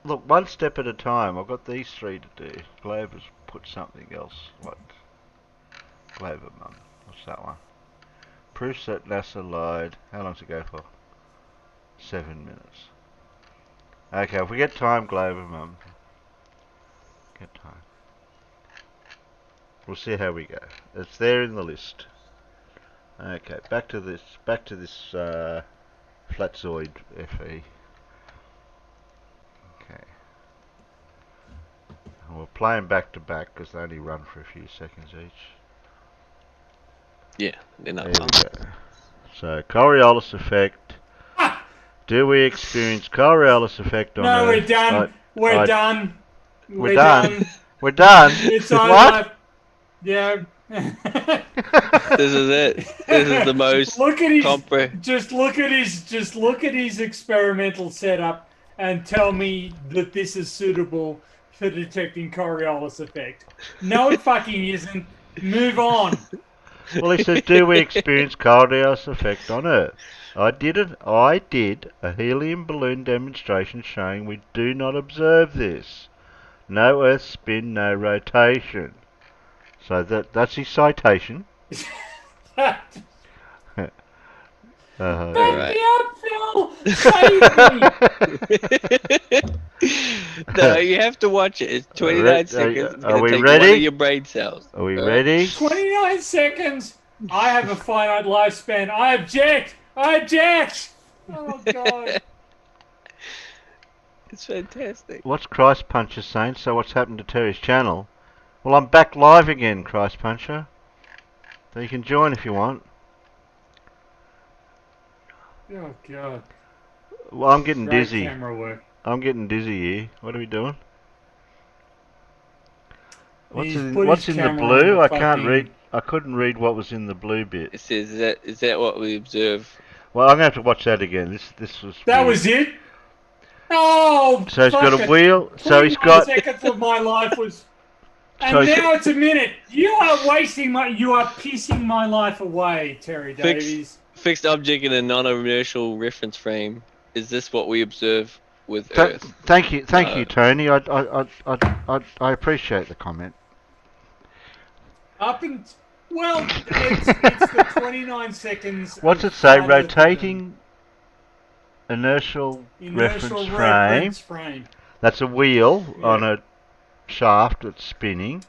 Look, one step at a time. I've got these three to do. Glover's put something else. What? Glover Mum. What's that one? Proofs that NASA lied. How long's it go for? 7 minutes. Okay, if we get time, Glover Mum. Get time. We'll see how we go. It's there in the list. Okay, back to this flatzoid FE. Okay. And we'll play them back to back because they only run for a few seconds each. Yeah, they're not there long. We go. So, Coriolis effect. Do we experience Coriolis effect on No, Earth? we're done. We're done. We're done. We're done. It's what? Yeah. This is it. This is the most. Look at his experimental setup and tell me that this is suitable for detecting Coriolis effect. No, it fucking isn't. Move on. Well, he says, do we experience Coriolis effect on Earth? I did a helium balloon demonstration showing we do not observe this. No Earth spin, no rotation. So that's his citation. Back Right. me up, Phil! Save me! No, you have to watch it. It's 29 seconds. It's are we take ready? one of your brain cells. Are we ready? 29 seconds! I have a finite lifespan. I object! I object! Oh, God. It's fantastic. What's Christ Puncher saying? So what's happened to Terry's channel? Well, I'm back live again, Christ Puncher. So you can join if you want. Oh, God. Well, I'm getting Great dizzy. camera work. I'm getting dizzy here. What are we doing? What's in the blue? I can't read. I couldn't read what was in the blue bit. It says, is that what we observe? Well, I'm going to have to watch that again. This was. That weird. was it? Oh, so he's got a wheel. So he's got. seconds of my life was. And now it's a minute. You are you are pissing my life away, Terry Davies. Fixed object in a non-inertial reference frame. Is this what we observe with Earth? Thank you, Tony. I appreciate the comment. It's the 29 seconds. What's it say? Rotating inertial reference frame. That's a wheel on a shaft that's spinning.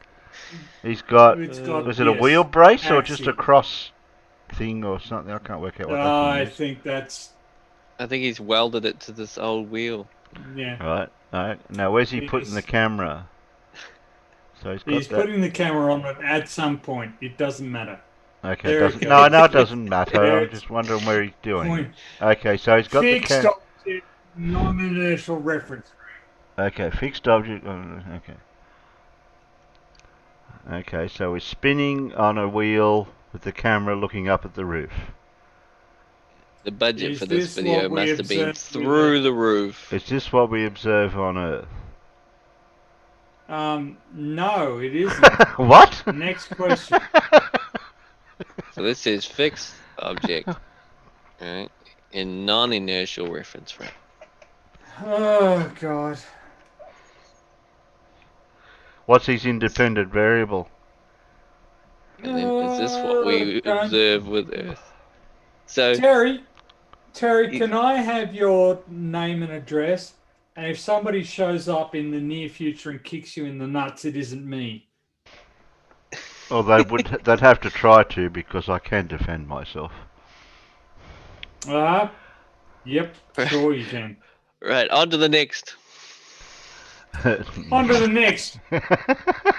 He's got. Was it a wheel brace or just a cross thing or something. I can't work out what that I thing is. think that's I think he's welded it to this old wheel. yeah. Right. Now, where's he putting the He's, camera? So he's got he's that. putting the camera on it at some point. It doesn't matter. Okay, There it doesn't. No, goes. it doesn't matter. I'm There's just wondering where he's doing it. point. Okay, so he's got the Fixed object, non-inertial reference frame. Okay, fixed object. Okay. Okay, so we're spinning on a wheel with the camera looking up at the roof. The budget Is for this this video what we must have been observed through the roof. Is this what we observe on Earth? No, it isn't. What? Next question. So this is fixed object, right? In non-inertial reference frame. Oh God. What's his independent variable? And then is this what we observe with Earth? So Terry, can I have your name and address? And if somebody shows up in the near future and kicks you in the nuts, it isn't me. Well, they'd have to try to, because I can defend myself. Yep, sure you can. right, on to the next. On to the next.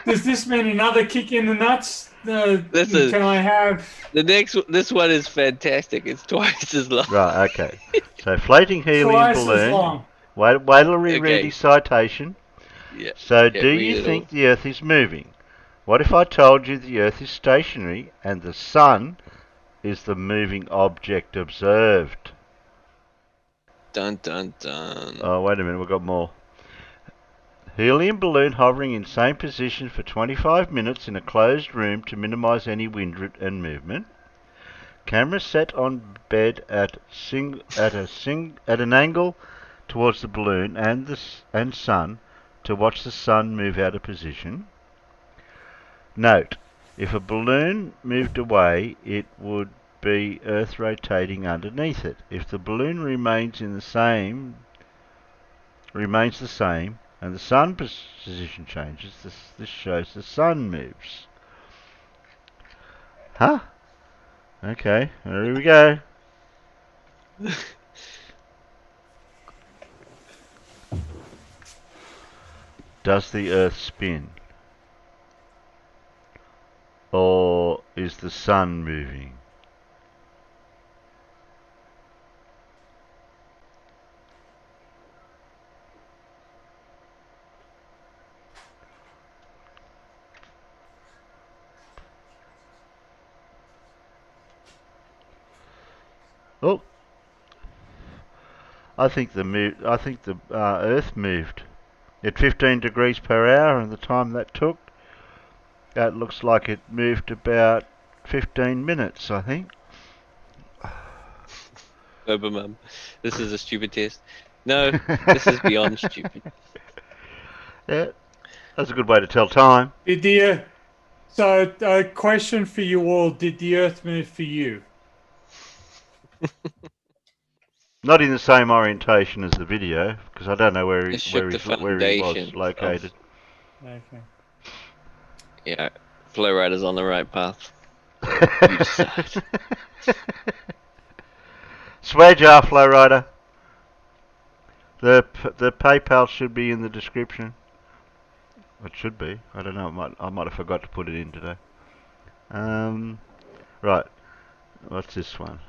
Does this mean another kick in the nuts? Can I have the next? This one is fantastic. It's twice as long. Right. Okay. So floating helium twice balloon. as long? Wait till we read Okay. his citation. Yeah. So, Yeah, do read you it think all. the Earth is moving? What if I told you the Earth is stationary and the Sun is the moving object observed? Dun dun dun. Oh, wait a minute, we've got more. Helium balloon hovering in same position for 25 minutes in a closed room to minimize any wind and movement. Camera set on bed at an angle towards the balloon and sun to watch the sun move out of position. Note: if a balloon moved away, it would be Earth rotating underneath it. If the balloon remains the same, and the sun position changes, this shows the sun moves. Huh? Okay, here we go. Does the Earth spin? Or is the sun moving? Oh, I think the Earth moved at 15 degrees per hour, and the time that took, that looks like it moved about 15 minutes, I think. Mum, this is a stupid test. No, this is beyond stupid. Yeah, that's a good way to tell time. So, a question for you all: did the Earth move for you? Not in the same orientation as the video, because I don't know where he shook the was foundation located. Okay. Yeah, flow rider's on the right path. You decide. Swear jar, flow rider. The PayPal should be in the description. It should be. I don't know. I might have forgot to put it in today. Right. What's this one?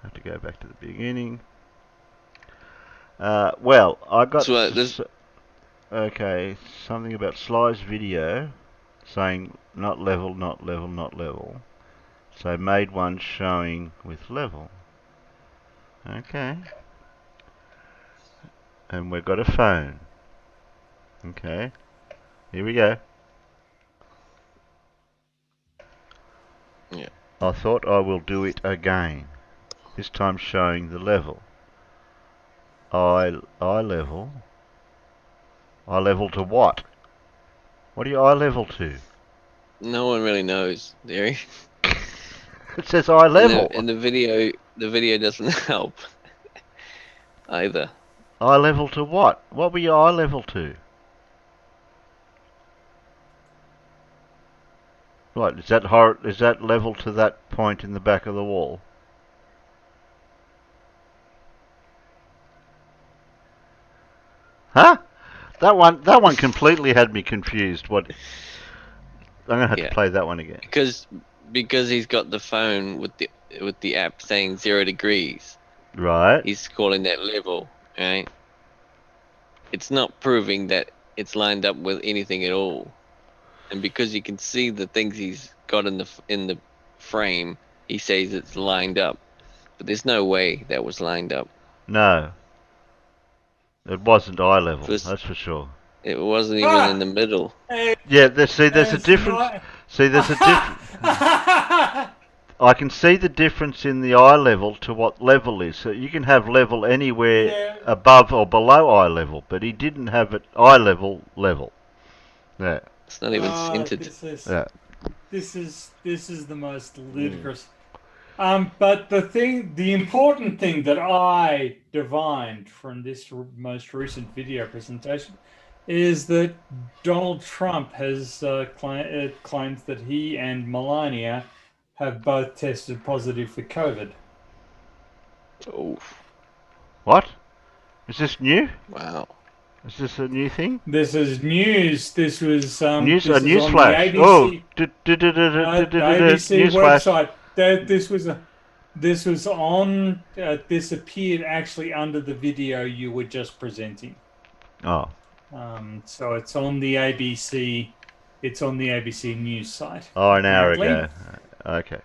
I have to go back to the beginning. Well, I got okay, something about Sly's video saying not level, not level, not level. So I made one showing with level. Okay. And we've got a phone. Okay. Here we go. Yeah. I thought I will do it again. This time showing the level. Eye level. Eye level to what? What do you eye level to? No one really knows, Derry. It says eye level. And the video doesn't help either. Eye level to what? What were you eye level to? Right, is that level to that point in the back of the wall? Huh? That one completely had me confused. What? I'm gonna have to play that one again. Because he's got the phone with the app saying 0 degrees. Right. He's calling that level, right? It's not proving that it's lined up with anything at all. And because you can see the things he's got in the frame, he says it's lined up. But there's no way that was lined up. No. It wasn't eye level, that's for sure. It wasn't even in the middle. Yeah, there's a difference. There's a difference. I can see the difference in the eye level to what level is. So you can have level anywhere above or below eye level, but he didn't have it eye level. Yeah. It's not even centered. This is the most ludicrous. But the important thing that I divined from this most recent video presentation is that Donald Trump has claims that he and Melania have both tested positive for COVID. Oh. What? Is this new? Wow. Is this a new thing? This is news. This was news. This A news on flash. The ABC, The ABC news website. flash. This was on. This appeared actually under the video you were just presenting. Oh. So it's on the ABC. It's on the ABC news site. Oh, an hour ago. Okay.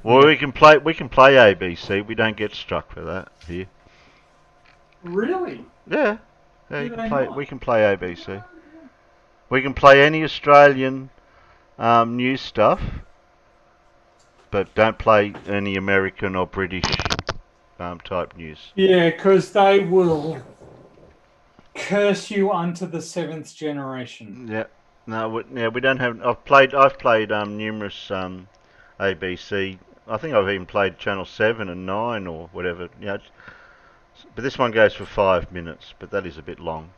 Well, we can play ABC. We don't get struck for that here. Really? Yeah. We can play ABC. We can play any Australian news stuff, but don't play any American or British type news. Yeah, because they will curse you unto the 7th generation. Yeah. No, we don't have. I've played numerous ABC. I think I've even played Channel 7 and 9 or whatever. Yeah. But this one goes for 5 minutes, but that is a bit long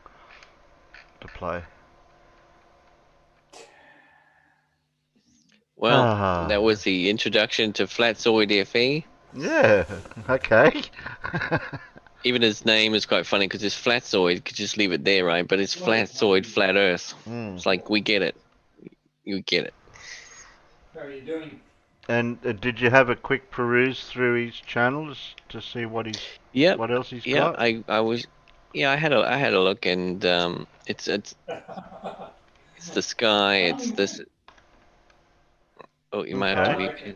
to play. Well, that was the introduction to Flatzoid FE. Yeah, okay. Even his name is quite funny because it's Flatzoid. Could just leave it there, right? But it's Flatzoid, Flat Earth. It's like, we get it. You get it. How are you doing? And did you have a quick peruse through his channels to see what else he's got? I had a look, and it's the sky. It's this. Oh, you might have to be.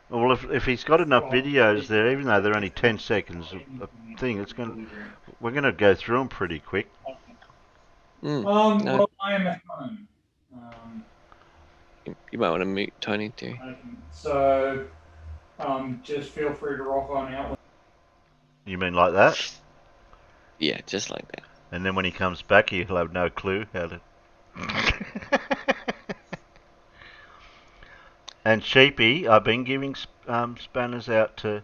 Well, if he's got enough videos there, even though they're only 10 seconds a thing, we're gonna go through them pretty quick. Well, I am at home. You might want to mute Tony too. So, just feel free to rock on out. You mean like that? Yeah, just like that. And then when he comes back, he'll have no clue how to. And Sheepy, I've been giving spanners out to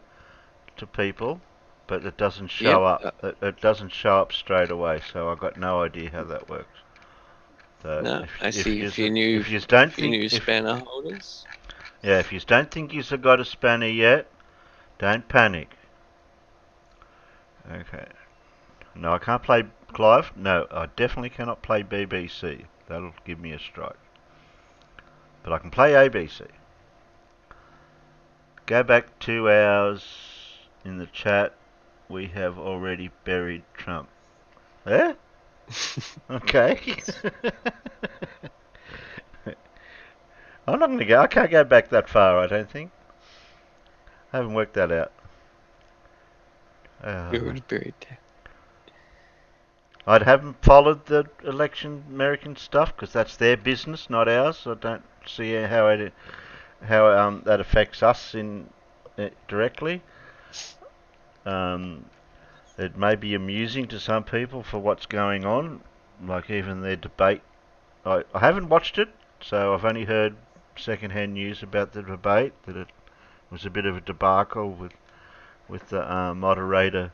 people, but it doesn't show up. It doesn't show up straight away, so I've got no idea how that works. So no, I see. If you new spanner holders. Yeah, if you don't think you've got a spanner yet, don't panic. Okay. No, I can't play Clive. No, I definitely cannot play BBC. That'll give me a strike. But I can play ABC. Go back 2 hours in the chat. We have already buried Trump. Eh? Okay. I'm not going to go. I can't go back that far, I don't think. I haven't worked that out. You're already buried there. I haven't followed the election American stuff because that's their business, not ours. I don't see how that affects us directly. It may be amusing to some people for what's going on, like even their debate. I haven't watched it, so I've only heard second-hand news about the debate, that it was a bit of a debacle with the moderator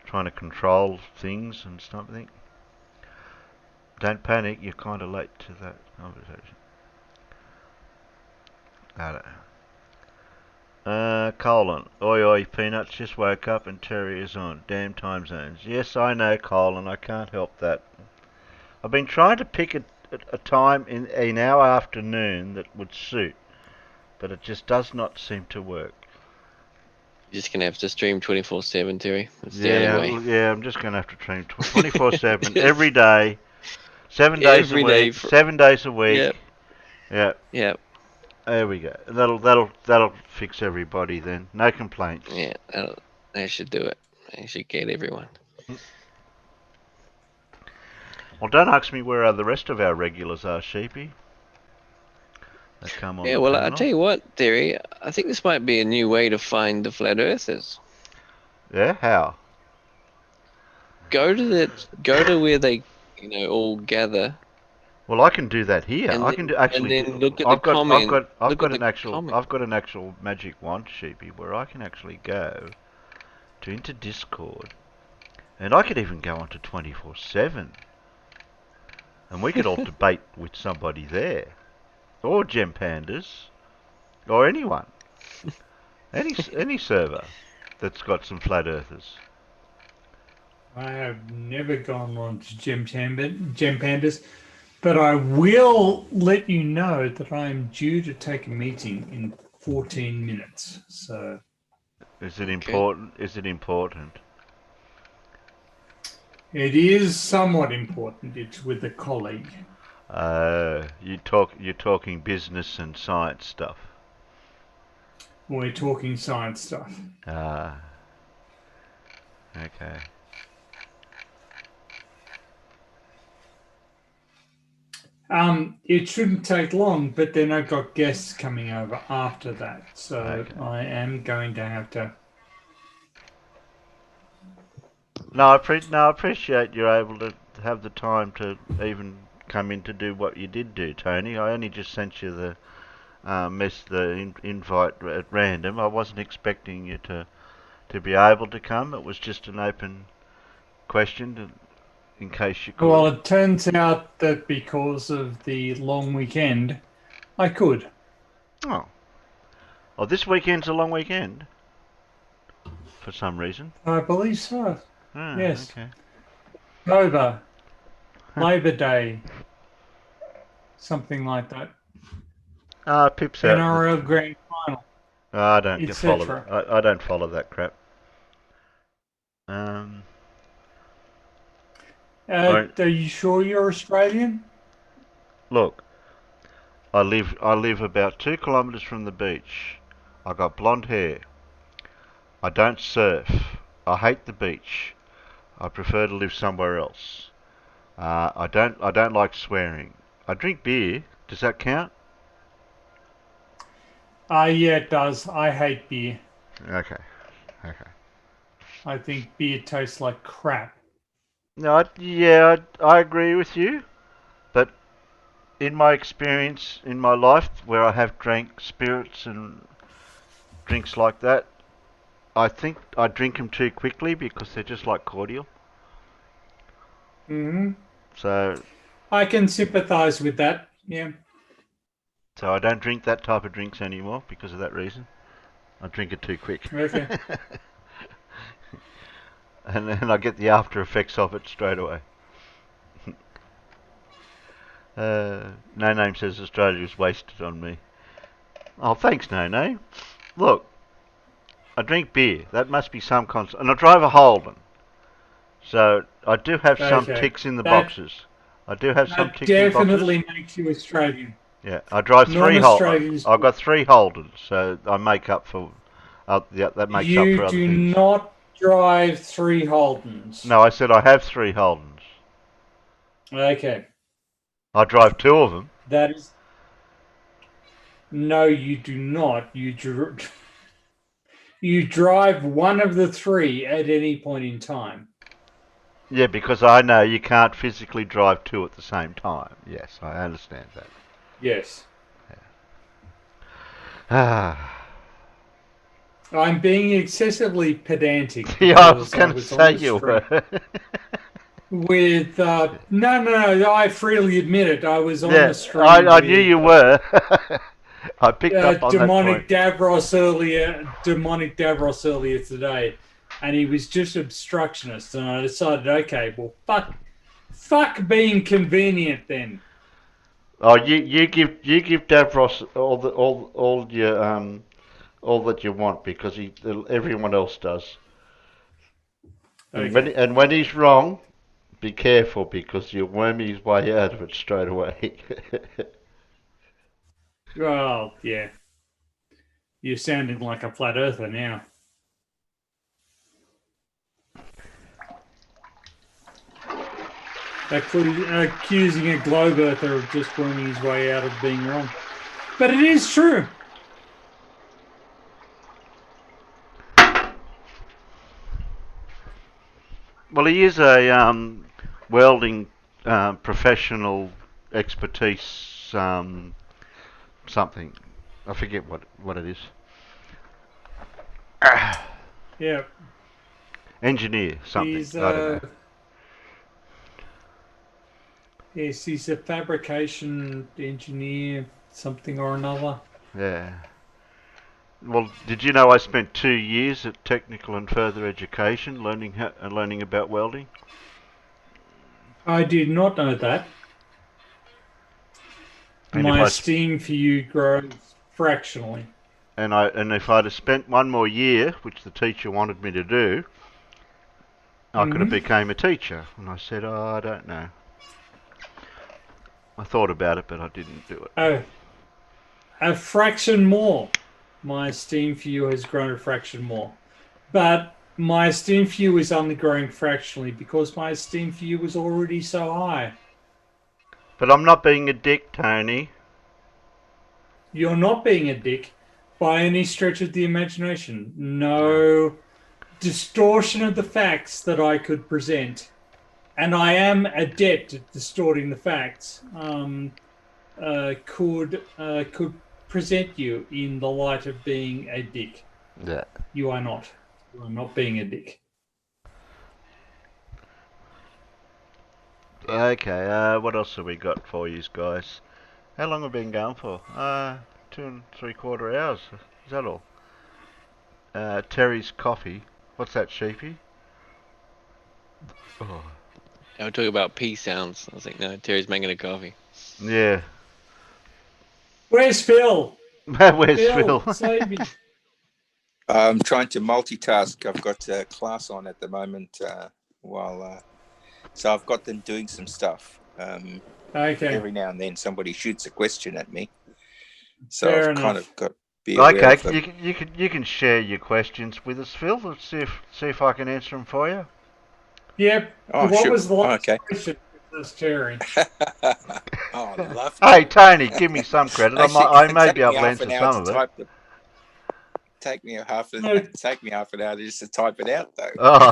trying to control things and something. Don't panic, you're kind of late to that conversation. Colin. Oi oi, Peanuts just woke up and Terry is on. Damn time zones. Yes, I know, Colin. I can't help that. I've been trying to pick a time in our afternoon that would suit, but it just does not seem to work. You're just gonna have to stream 24/7, Terry. That's the only way. Yeah, I'm just gonna have to stream 24/7 every day, 7 days a Every week, day for- 7 days a week. Yep. Yeah. Yep. There we go. That'll fix everybody then. No complaints. Yeah. That should do it. They should get everyone. Well, don't ask me where the rest of our regulars are, Sheepy. They come on. Yeah. the Well, I panel. tell you what, Terry. I think this might be a new way to find the flat earthers. Yeah. How? Go to where they, all gather. Well, I can do that here. And I can do actually. and then look at I've the got comment. I've Look got at an the actual comment. I've got an actual magic wand, Sheepy, where I can actually go into Discord, and I could even go onto 24/7, and we could all debate with somebody there, or Gem Pandas, or anyone, any server that's got some flat earthers. I have never gone on to Gem Pandas, but I will let you know that I am due to take a meeting in 14 minutes. So, Is it important? Is it important? it is somewhat important. It's with a colleague. You're talking business and science stuff. We're talking science stuff. Ah. Okay. It shouldn't take long, but then I've got guests coming over after that, so Okay. I am going to have to. No, I appreciate you're able to have the time to even come in to do what you did do, Tony. I only just sent you the invite at random. I wasn't expecting you to be able to come. It was just an open question in case you could. Well, it turns out that because of the long weekend, I could. Oh, this weekend's a long weekend for some reason. I believe so. Ah, Yes. Okay. Over Labor Day, something like that. Pip's out. NRL Grand Final. I don't follow etc. that. I don't follow that crap. Right. Are you sure you're Australian? Look, I live about 2 kilometres from the beach. I got blonde hair. I don't surf. I hate the beach. I prefer to live somewhere else. I don't like swearing. I drink beer. Does that count? Yeah, it does. I hate beer. Okay. I think beer tastes like crap. No, I agree with you. But in my experience in my life, where I have drank spirits and drinks like that, I think I drink them too quickly because they're just like cordial. Hmm. So I can sympathise with that. Yeah. I don't drink that type of drinks anymore because of that reason. I drink it too quick. Okay. And then I get the after effects of it straight away. No Name says Australia's wasted on me. Oh, thanks, No Name. Look, I drink beer. That must be some constant. And I drive a Holden. So I do have some Okay. ticks in the boxes. I do have some That ticks in the boxes. definitely makes you Australian. Yeah, I drive 3 Non-Australians- Holdens. I've got 3 Holdens, so I make up for. That makes up for other You do things. not drive 3 Holdens. No, I said I have 3 Holdens. Okay. I drive 2 of them. That is. No, you do not. You drive one of the 3 at any point in time. Yeah, because I know you can't physically drive 2 at the same time. Yes, I understand that. Yes. Ah. I'm being excessively pedantic. Yeah, I was because going to on say the you street were. With no, I freely admit it. I was on Yeah, the street. I knew you were. I picked up on that demonic point. Davros earlier today, and he was just obstructionist, and I decided, okay, well, fuck being convenient then. Oh, you give Davros all your all that you want because everyone else does. Okay. And when he's wrong, be careful because you'll worm his way out of it straight away. Well, yeah. You're sounding like a flat earther now. Accusing a globe earther of just worming his way out of being wrong. But it is true. Well, he is a welding professional expertise something. I forget what it is. Yeah. Engineer something. He's I don't know. Yes, he's a fabrication engineer, something or another. Yeah. Well, did you know I spent 2 years at technical and further education learning about welding? I did not know that. And My esteem for you grows fractionally. And if I'd have spent 1 more year, which the teacher wanted me to do, I could have became a teacher. And I said, oh, I don't know. I thought about it, but I didn't do it. Oh, a fraction more. My esteem for you has grown a fraction more. But my esteem for you is only growing fractionally because my esteem for you was already so high. But I'm not being a dick, Tony. You're not being a dick by any stretch of the imagination. No distortion of the facts that I could present. And I am adept at distorting the facts. Could present you in the light of being a dick. Yeah. You are not. You are not being a dick. Okay, what else have we got for you guys? How long have we been going for? 2 3/4 hours. Is that all? Terry's coffee. What's that, Sheepy? Oh. I was talking about P sounds. I was like, no, Terry's making a coffee. Yeah. Where's Phil? Where's Phil? Save me. I'm trying to multitask. I've got a class on at the moment so I've got them doing some stuff. Okay. Every now and then somebody shoots a question at me. So Fair I've kind enough. of got to be aware of them. you can share your questions with us, Phil. Let's see if I can answer them for you. Yep. Oh, what sure. was the last Okay. question with this, Terry? Oh, love. Hey, Tony, give me some credit. I may be able to answer some of it. Take me half an hour just to type it out, though. Oh.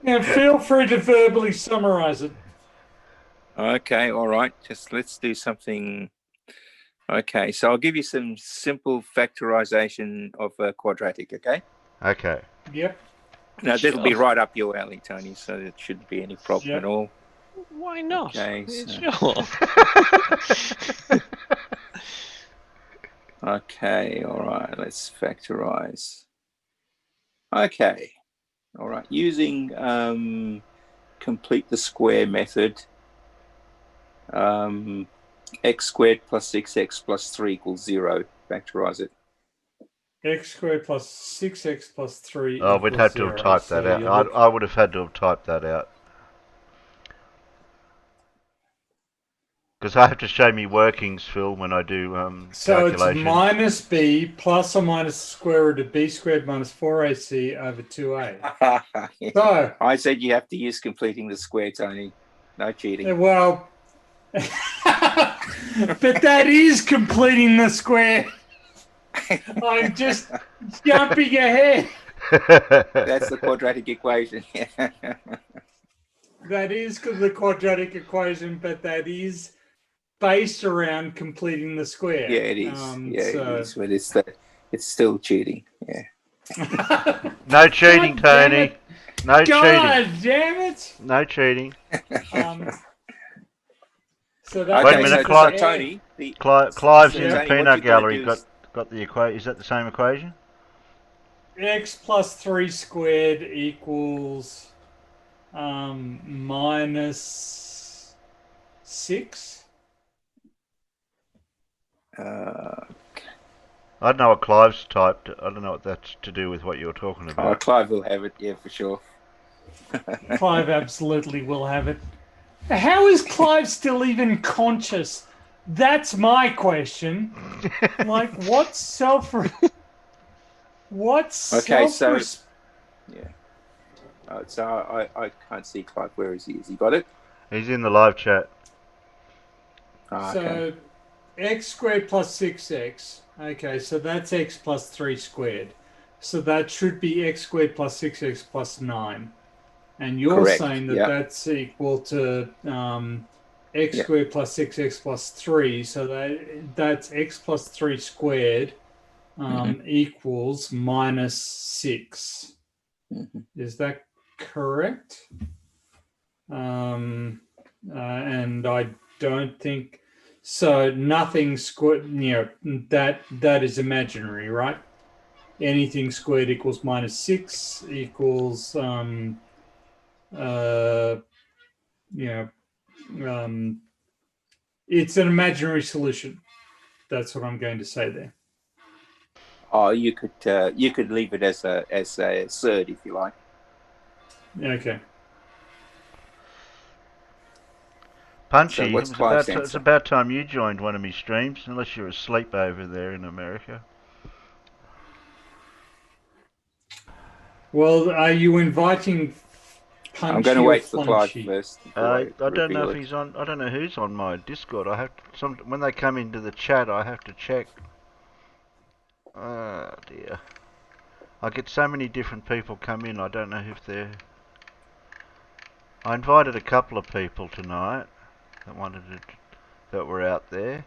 Now, feel free to verbally summarize it. Okay, all right. Just let's do something. Okay, so I'll give you some simple factorization of a quadratic, okay? Okay. Yep. Now, that'll be right up your alley, Tony, so it shouldn't be any problem at all. Why not? Okay, Sure. Okay, all right, let's factorize. Okay, all right, using complete the square method, x squared plus 6x plus 3 equals 0. Factorize it. X squared plus 6x plus 3 Oh, we'd have to have typed that out. I would have had to have typed that out. Because I have to show me workings, Phil, when I do so calculations. it's minus b plus or minus the square root of b squared minus 4ac over 2a. So I said you have to use completing the square, Tony. No cheating. Well, but that is completing the square. I'm just jumping ahead. That's the quadratic equation. That is the quadratic equation, but that is based around completing the square. Yeah, it is. It is, but it's still cheating. Yeah. No cheating, Tony. No cheating. God damn it! No cheating. So that Wait a Okay, minute, so, Clive. so Tony, Clive's so in the Tony, what peanut you've got to gallery. do is Got the equation. Is that the same equation? x plus 3 squared equals minus 6. I don't know what Clive's typed. I don't know what that's to do with what you're talking about. Clive will have it, yeah, for sure. Clive absolutely will have it. How is Clive still even conscious? That's my question. Like, what self... Okay, so yeah. So I can't see Clive. Where is he? Has he got it? He's in the live chat. So Okay. x squared plus 6x. Okay, so that's x plus 3 squared. So that should be x squared plus 6x plus 9. And you're Correct. saying that Yep. that's equal to x Yep. squared plus 6x plus 3. So that's x plus 3 squared equals minus 6. Is that correct? And I don't think so. Nothing squared, that is imaginary, right? Anything squared equals minus 6 equals it's an imaginary solution. That's what I'm going to say there. Oh, you could leave it as a third if you like. Okay. Punchy, So what's Clive's it's answer? about time you joined one of my streams, unless you're asleep over there in America. Well, are you inviting Punchy I'm going to wait for Clive Flunchy? first. I don't know if he's on. I don't know who's on my Discord. I have to, when they come into the chat, I have to check. Oh dear. I get so many different people come in. I don't know if they're. I invited a couple of people tonight that were out there,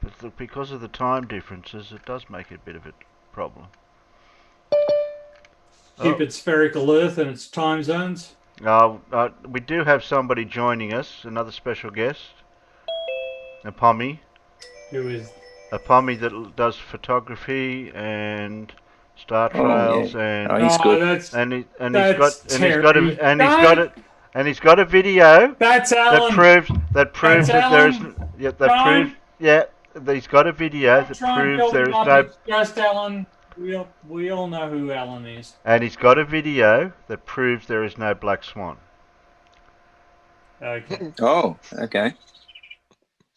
but look, because of the time differences, it does make it a bit of a problem. Cupid spherical Earth and its time zones. We do have somebody joining us, another special guest, a Pommy. Who is? A Pommy that does photography and star trails and he's good. That's and he's got a video That's Alan. that proves that there is he's got a video that proves there is no. It's just Alan. We all know who Alan is. And he's got a video that proves there is no black swan. Okay. Oh, okay.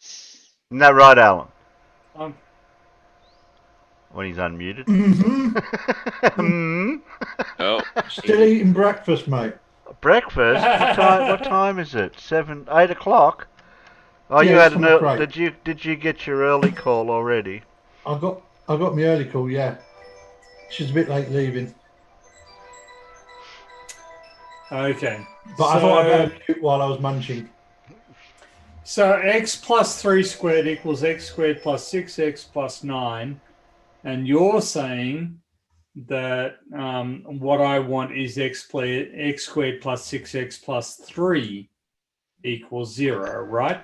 Isn't that right, Alan? When he's unmuted. Oh, Still eating breakfast, mate. Breakfast? What time is it? 8 o'clock. Oh, Yeah, you had it's great. Did you get your early call already? I got my early call. Yeah, she's a bit late leaving. Okay. But I thought I'd better mute while I was munching. So x plus 3 squared equals x squared plus 6x plus 9. And you're saying that what I want is x squared plus 6x plus 3 equals 0, right?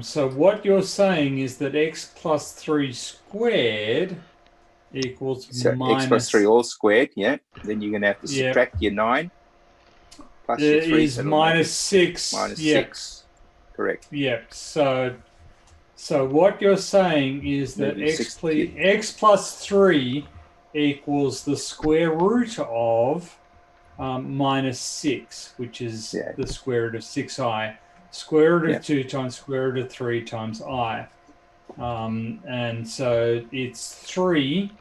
So what you're saying is that x plus 3 squared equals minus... x plus 3 all squared, yeah. Then you're going to have to subtract your 9 plus your 3. Is minus 6. Minus 6. Correct. Yep. So what you're saying is that x plus 3 equals the square root of minus 6, which is the square root of 6i. Square root of 2 times square root of 3 times I. And so it's 3,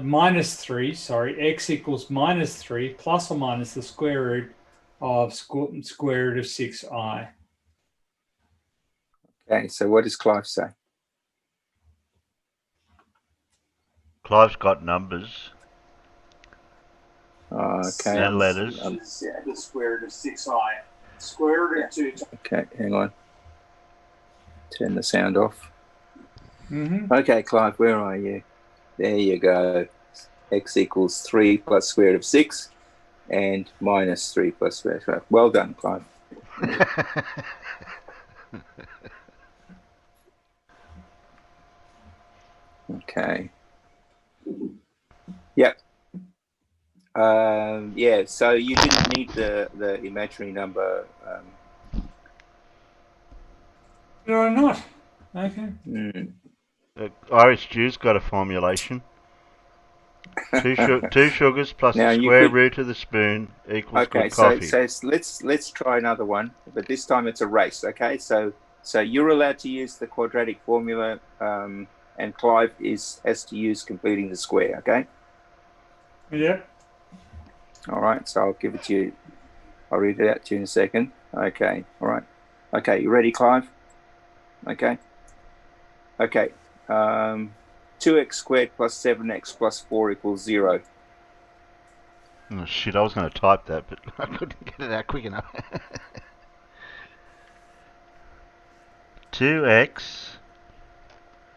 minus 3, sorry, x equals minus 3 plus or minus the square root of square root of 6i. Okay, so what does Clive say? Clive's got numbers. Okay. And letters. The square root of 6i. Square root of 2. Okay, hang on. Turn the sound off. Okay, Clive, where are you? There you go. X equals 3 plus square root of 6 and minus 3 plus square root of 5. Well done, Clive. Okay. Yep. Yeah. So you didn't need the imaginary number. Did I not? Okay. Irish Stew's got a formulation. Two sugars plus Now the you square could. root of the spoon equals Okay. good coffee. So let's try another one, but this time it's a race. Okay. So you're allowed to use the quadratic formula, and Clive has to use completing the square. Okay. Yep. All right. So I'll give it to you. I'll read it out to you in a second. Okay. All right. Okay. You ready, Clive? Okay. Okay. 2x squared plus 7x plus 4 equals 0. Oh shit, I was going to type that, but I couldn't get it out quick enough. 2x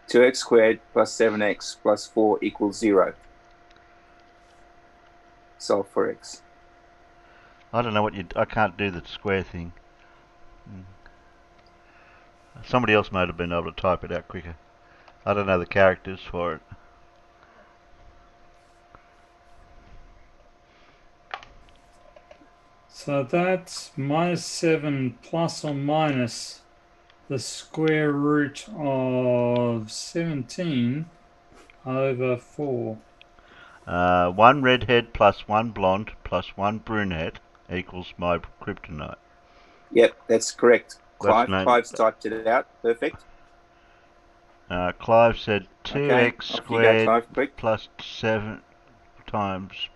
2x squared plus 7x plus 4 equals 0. Solve for x. I don't know what I can't do the square thing. Somebody else might have been able to type it out quicker. I don't know the characters for it. So that's minus 7 plus or minus the square root of 17 over 4. 1 redhead plus 1 blonde plus 1 brunette equals my kryptonite. Yep, that's correct. That's Clive's typed it out. Perfect. Clive said 2x Okay, off you go, squared Clive, quick. plus 7 times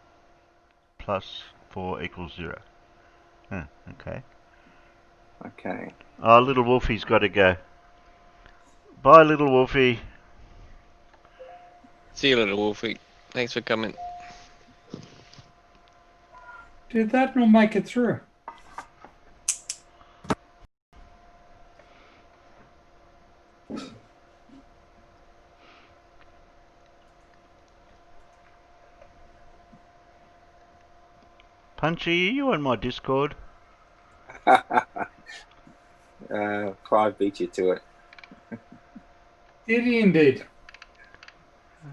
plus 4 equals 0. Huh, okay. Okay. Oh, little Wolfie's got to go. Bye, little Wolfie. See you, little Wolfie. Thanks for coming. Did that not make it through? Punchy, are you on my Discord? Clive beat you to it. Did he indeed? I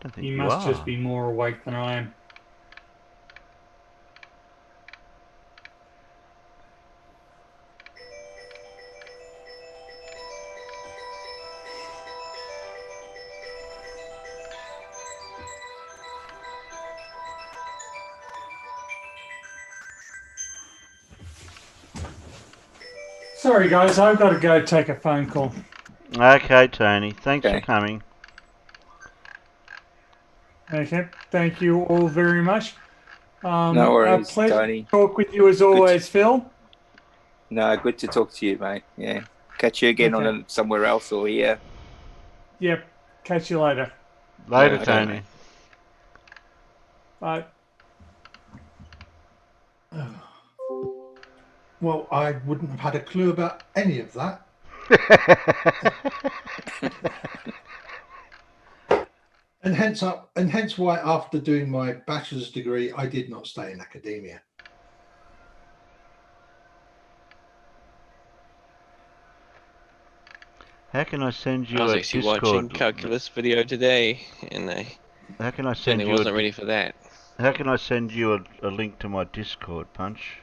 don't think He you must are. just be more awake than I am. Sorry, guys, I've got to go take a phone call. Okay, Tony. Thanks for Okay. coming. Okay, thank you all very much. No worries, a pleasure Tony. to talk with you as always, Phil. No, good to talk to you, mate. Yeah. Catch you again Okay. on somewhere else or here. Yep. Catch you later. Later, Okay, Tony. mate. Bye. Well, I wouldn't have had a clue about any of that. And hence why after doing my bachelor's degree, I did not stay in academia. How can I send you I was a actually Discord? watching calculus video today, and I How can I send certainly you wasn't ready for that. How can I send you a link to my Discord, Punch?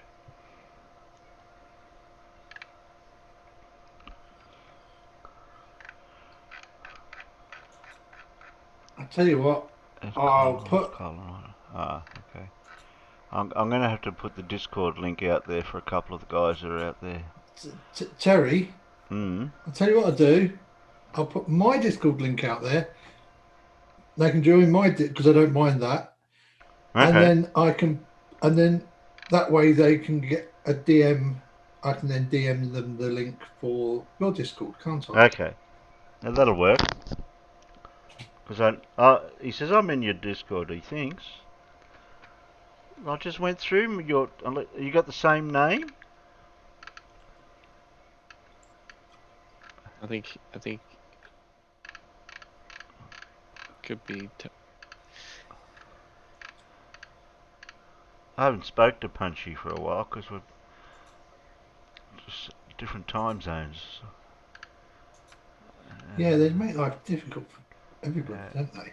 I'll tell you what, I'll put... Okay. I'm going to have to put the Discord link out there for a couple of the guys that are out there. Terry, I'll tell you what I'll do. I'll put my Discord link out there. They can join my because I don't mind that. Okay. And then that way they can get a DM. I can then DM them the link for your Discord, can't I? Okay. Now that'll work. Because he says I'm in your Discord. He thinks. I just went through your. You got the same name? I think could be. I haven't spoke to Punchy for a while because we're just different time zones. Yeah, they make life difficult for everybody, don't they?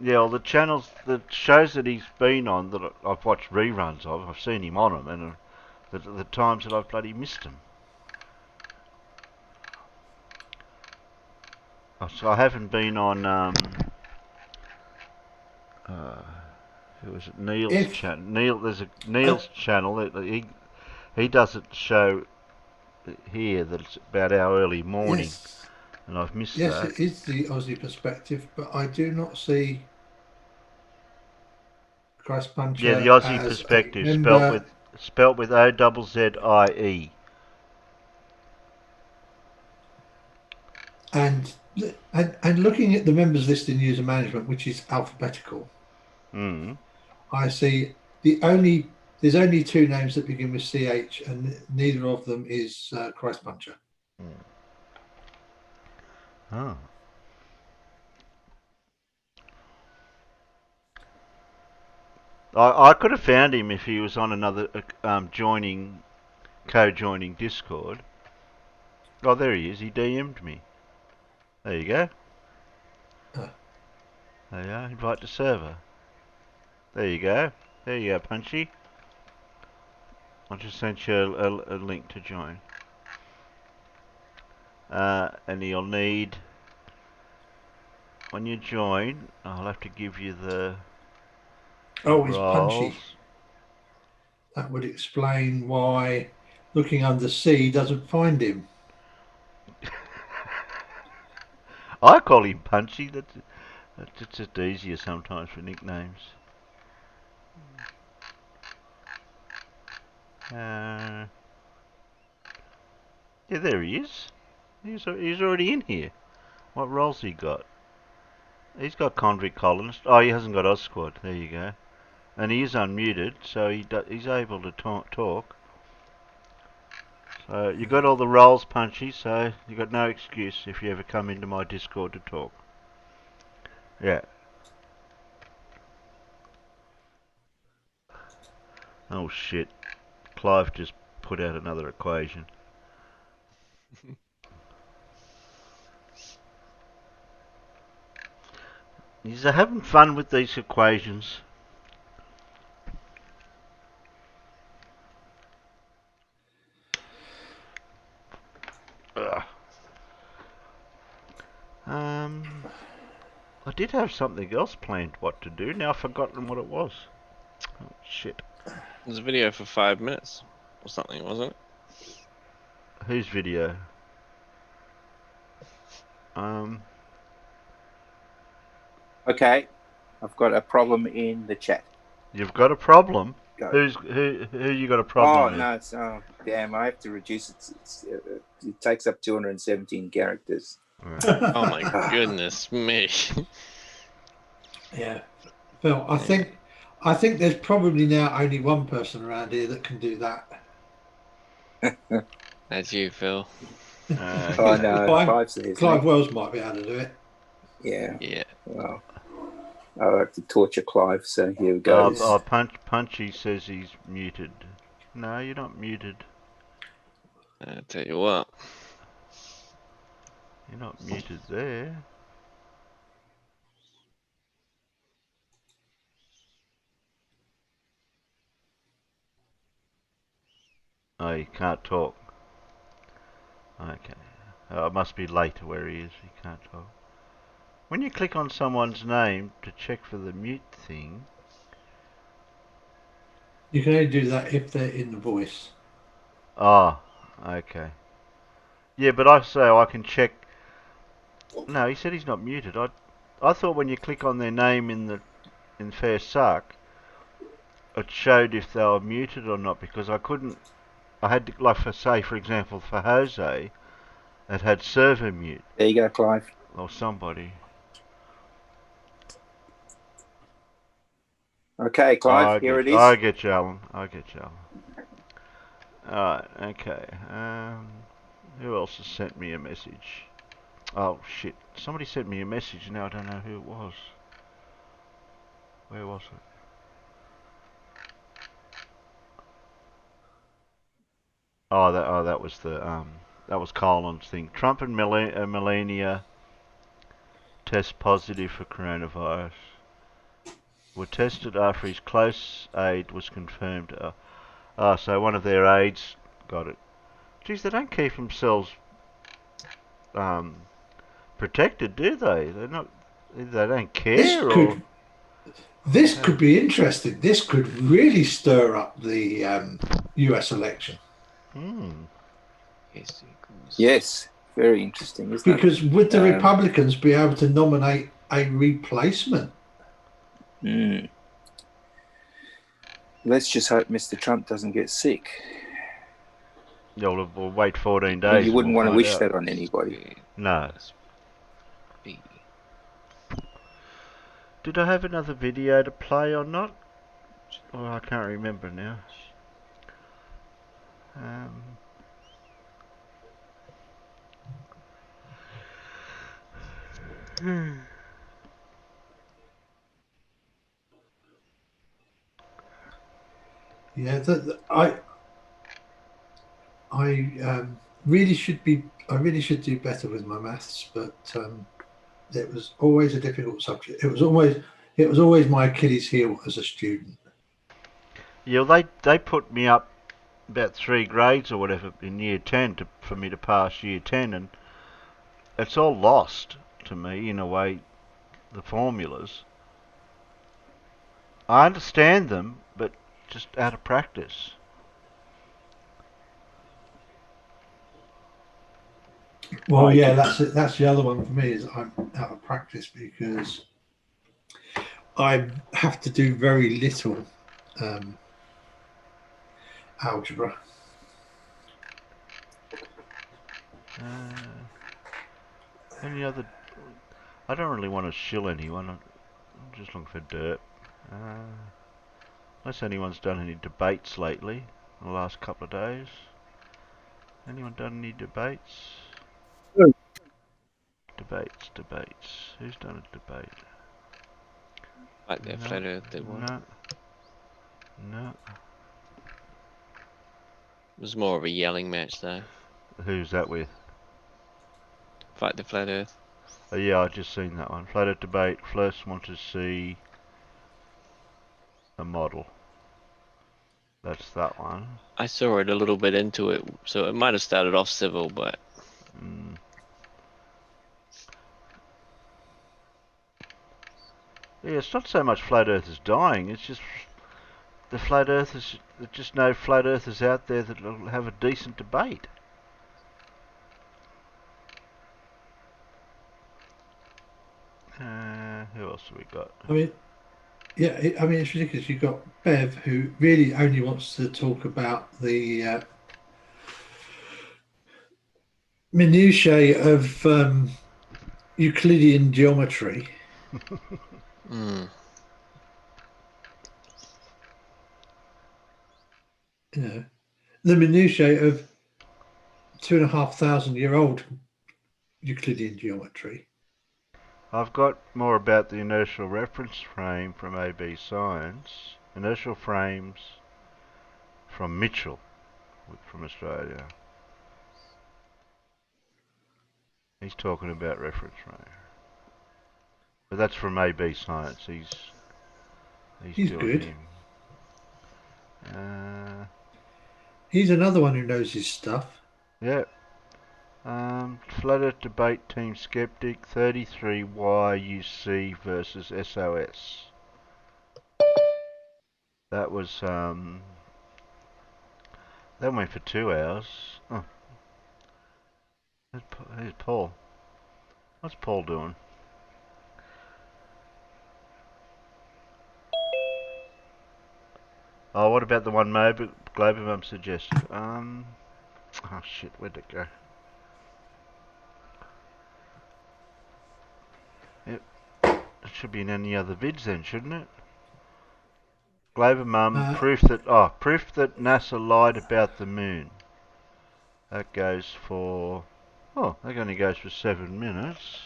Yeah, well, the channels, the shows that he's been on that I've watched reruns of, I've seen him on them, and the times that I've bloody missed him. So I haven't been on, who was it? Neil's channel. There's a Neil's channel that he doesn't show here that it's about our early morning, Yes, and I've missed yes, that. it is the Aussie Perspective, but I do not see Christ Yeah, the Puncher Aussie as a Perspective, member. spelt with OZZIE. And looking at the members list in user management, which is alphabetical, I see there's only two names that begin with CH, and neither of them is Christ Puncher. Oh. I could have found him if he was on another co-joining Discord. Oh, there he is. He DM'd me. There you go. There you are. Invite to server. There you go. There you go, Punchy. I just sent you a link to join. And you'll need, when you join, I'll have to give you the Oh, it's roles. Punchy. That would explain why looking under C doesn't find him. I call him Punchy. That's just easier sometimes for nicknames. Yeah, there he is. He's already in here. What roles he got? He's got convict colonist. Oh, he hasn't got Oz Squad. There you go. And he is unmuted, so he's able to talk. So you got all the roles, Punchy. So you got no excuse if you ever come into my Discord to talk. Yeah. Oh shit. Clive just put out another equation. He's having fun with these equations. Ugh. I did have something else planned what to do. Now I've forgotten what it was. Oh shit. There's a video for 5 minutes or something, wasn't it? Whose video? Okay, I've got a problem in the chat. You've got a problem? Go. Who you got a problem with? No, it's damn! I have to reduce it. It takes up 217 characters. Oh my goodness me! Yeah, Phil. I think there's probably now only one person around here that can do that. That's you, Phil. Oh no, Clive Wells might be able to do it. Yeah. Yeah. Well, I'll have to torture Clive. So here we go. Punchy says he's muted. No, you're not muted. I tell you what. You're not muted there. Oh, you can't talk. Okay. It must be later where he is. He can't talk. When you click on someone's name to check for the mute thing... You can only do that if they're in the voice. Ah, okay. Yeah, but I can check... No, he said he's not muted. I thought when you click on their name in Fair Suck, it showed if they were muted or not, because I couldn't... I had to, like, for example, for Jose, it had server mute. There you go, Clive. Or somebody. Okay, Clive, here it is. I get you, Alan. Alright, okay. Who else has sent me a message? Oh, shit. Somebody sent me a message and now I don't know who it was. Where was it? that was that was Colin's thing. Trump and Melania test positive for coronavirus. Were tested after his close aide was confirmed. So one of their aides got it. Geez, they don't keep themselves protected, do they? They're not. They don't care, This could be interesting. This could really stir up the U.S. election. Yes, very interesting, isn't it? Because would the Republicans be able to nominate a replacement? Let's just hope Mr. Trump doesn't get sick. We'll wait 14 days. You wouldn't want to wish that on anybody. No. Did I have another video to play or not? Oh, I can't remember now. Yeah, I really should do better with my maths, but it was always a difficult subject. It was always my Achilles heel as a student. Yeah, they put me up about 3 grades or whatever in year 10 for me to pass year 10, and it's all lost to me in a way. The formulas, I understand them, but just out of practice. Well, yeah, that's the other one for me, is I'm out of practice because I have to do very little algebra. Any other? I don't really want to shill anyone. I'm just looking for dirt. Unless anyone's done any debates lately in the last couple of days. Anyone done any debates? No. Debates. Who's done a debate? Like that flat earth did one. No. It was more of a yelling match though. Who's that with? Fight the flat earth. Oh, yeah, I just seen that one. Flat earth debate. First want to see a model. That's that one. I saw it a little bit into it, so it might have started off civil, but yeah, it's not so much flat earthers dying, it's just the flat earthers, there's just no flat earthers out there that will have a decent debate. Who else have we got? I mean, yeah, it's ridiculous. You've got Bev, who really only wants to talk about the minutiae of Euclidean geometry. You know, the minutiae of 2,500-year-old Euclidean geometry. I've got more about the inertial reference frame from AB Science. Inertial frames from Mitchell from Australia. He's talking about reference frame. But that's from AB Science. He's doing good. him. He's another one who knows his stuff. Yeah. Flat Earth Debate Team Skeptic 33YUC versus SOS. That was that went for 2 hours. Oh. Here's Paul. What's Paul doing? Oh, what about the one Global suggested? Oh shit, where'd it go? Yep. It should be in any other vids then, shouldn't it? Global proof that NASA lied about the moon. That goes for that only goes for 7 minutes.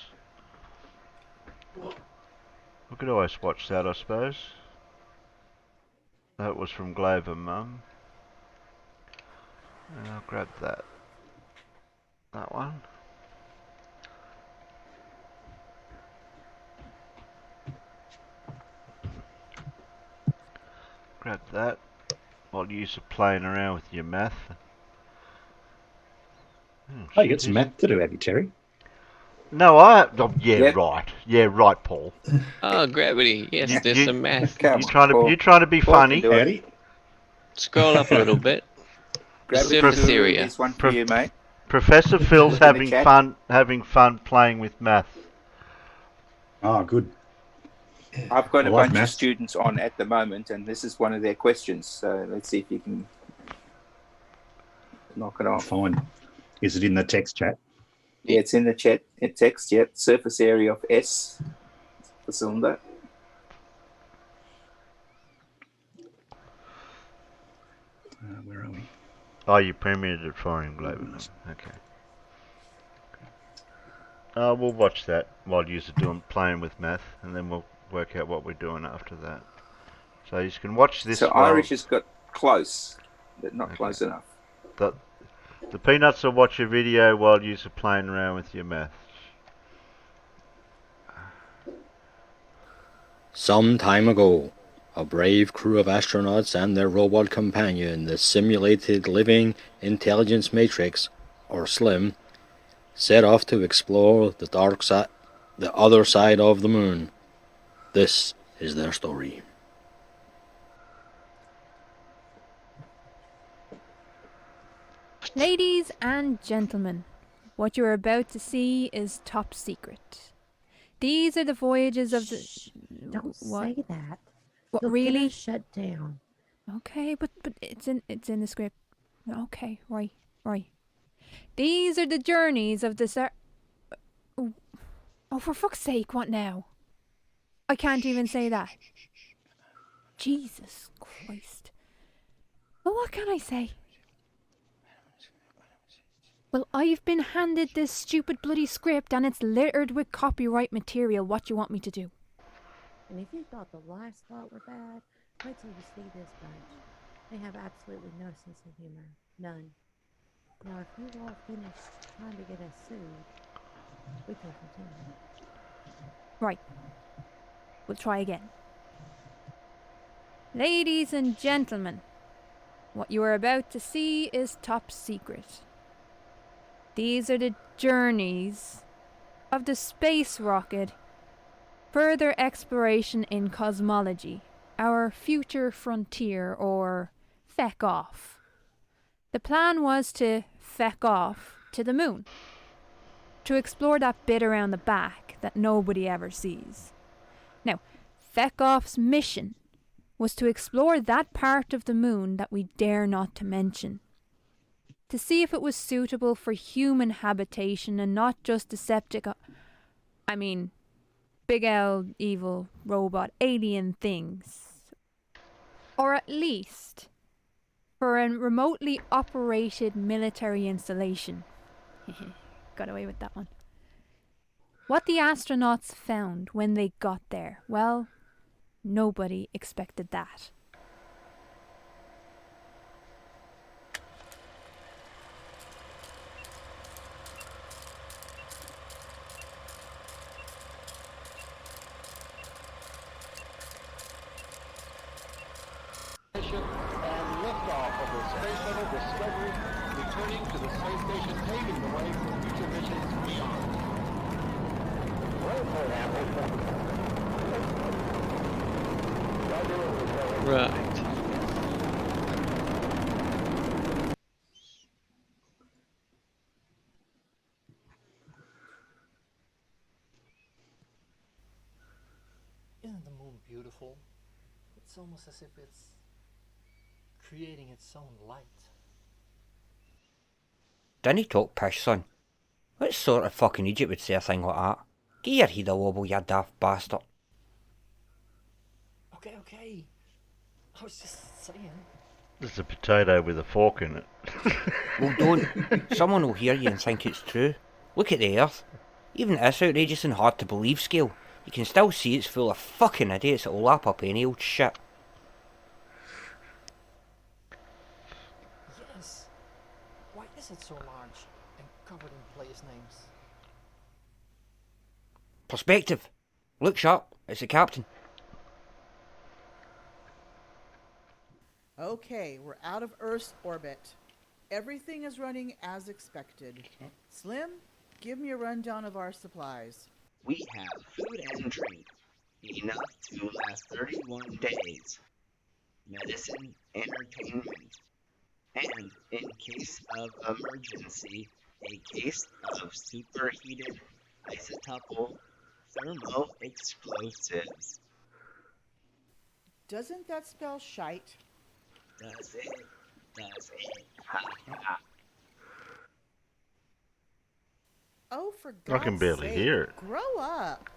We could always watch that, I suppose. That was from Glover Mum. And I'll grab that. That one. Grab that while you're playing around with your math. Oh, you got some math to do, have you, Terry? No, oh, yeah, Yep. right. Yeah, right, Paul. Oh, gravity. Yes, there's some math. Come You're on, Paul. you're trying to be Paul can funny. do it. Howdy. Scroll up a little bit. The Gravity surface Guru, area. there's one for you, mate. Professor Phil's Look in the having chat. fun playing with math. Oh, good. I've got I a like bunch of maths. students on at the moment, and this is one of their questions. So let's see if you can knock it off. Fine. Is it in the text chat? Yeah, it's in the chat. In text, yep. Surface area of S, the cylinder. Where are we? Oh, you premiered it for him, Glover. Okay. We'll watch that while you're playing with math, and then we'll work out what we're doing after that. So you can watch this. So while Irish has got close, but not close enough. The peanuts will watch a video while you're playing around with your math. Some time ago, a brave crew of astronauts and their robot companion, the Simulated Living Intelligence Matrix, or SLIM, set off to explore the other side of the moon. This is their story. Ladies and gentlemen, what you are about to see is top secret. These are the voyages of the... Don't say that. What, You'll really? get us shut down. Okay, but it's in the script. Okay, right. These are the journeys of the Oh, for fuck's sake, what now? I can't even say that. Jesus Christ. Well, what can I say? Well, I've been handed this stupid bloody script and it's littered with copyright material. What do you want me to do? And if you thought the last lot were bad, wait till you see this bunch. They have absolutely no sense of humor. None. Now, if you all finish trying to get us sued, we can continue. Right. We'll try again. Ladies and gentlemen, what you are about to see is top secret. These are the journeys of the space rocket. Further exploration in cosmology, our future frontier, or feck off. The plan was to feck off to the moon, to explore that bit around the back that nobody ever sees. Now, feck off's mission was to explore that part of the moon that we dare not to mention, to see if it was suitable for human habitation and not just big L, evil, robot, alien things. Or at least for a remotely operated military installation. Got away with that one. What the astronauts found when they got there, well, nobody expected that. And liftoff of the Space Shuttle Discovery, returning to the space station, paving the way for future missions beyond. Right. Isn't the moon beautiful? It's almost as if it's creating its own light. Dinna talk pish, son. What sort of fucking Egypt would say a thing like that? Get your head a wobble, you daft bastard. Okay. I was just saying. There's a potato with a fork in it. Well, don't. Someone will hear you and think it's true. Look at the Earth. Even at this outrageous and hard to believe scale, you can still see it's full of fucking idiots that'll lap up any old shit. Yes. is it so large and covered in place names? Perspective. Look sharp. It's the captain. Okay, we're out of Earth's orbit. Everything is running as expected. Slim, give me a rundown of our supplies. We have food and drink, enough to last 31 days. Medicine, entertainment, and in case of emergency, a case of superheated isotopal thermo explosives. Doesn't that spell shite? Does it? Does it? Ha ha. Oh, for I God's can barely sake, hear it. grow up.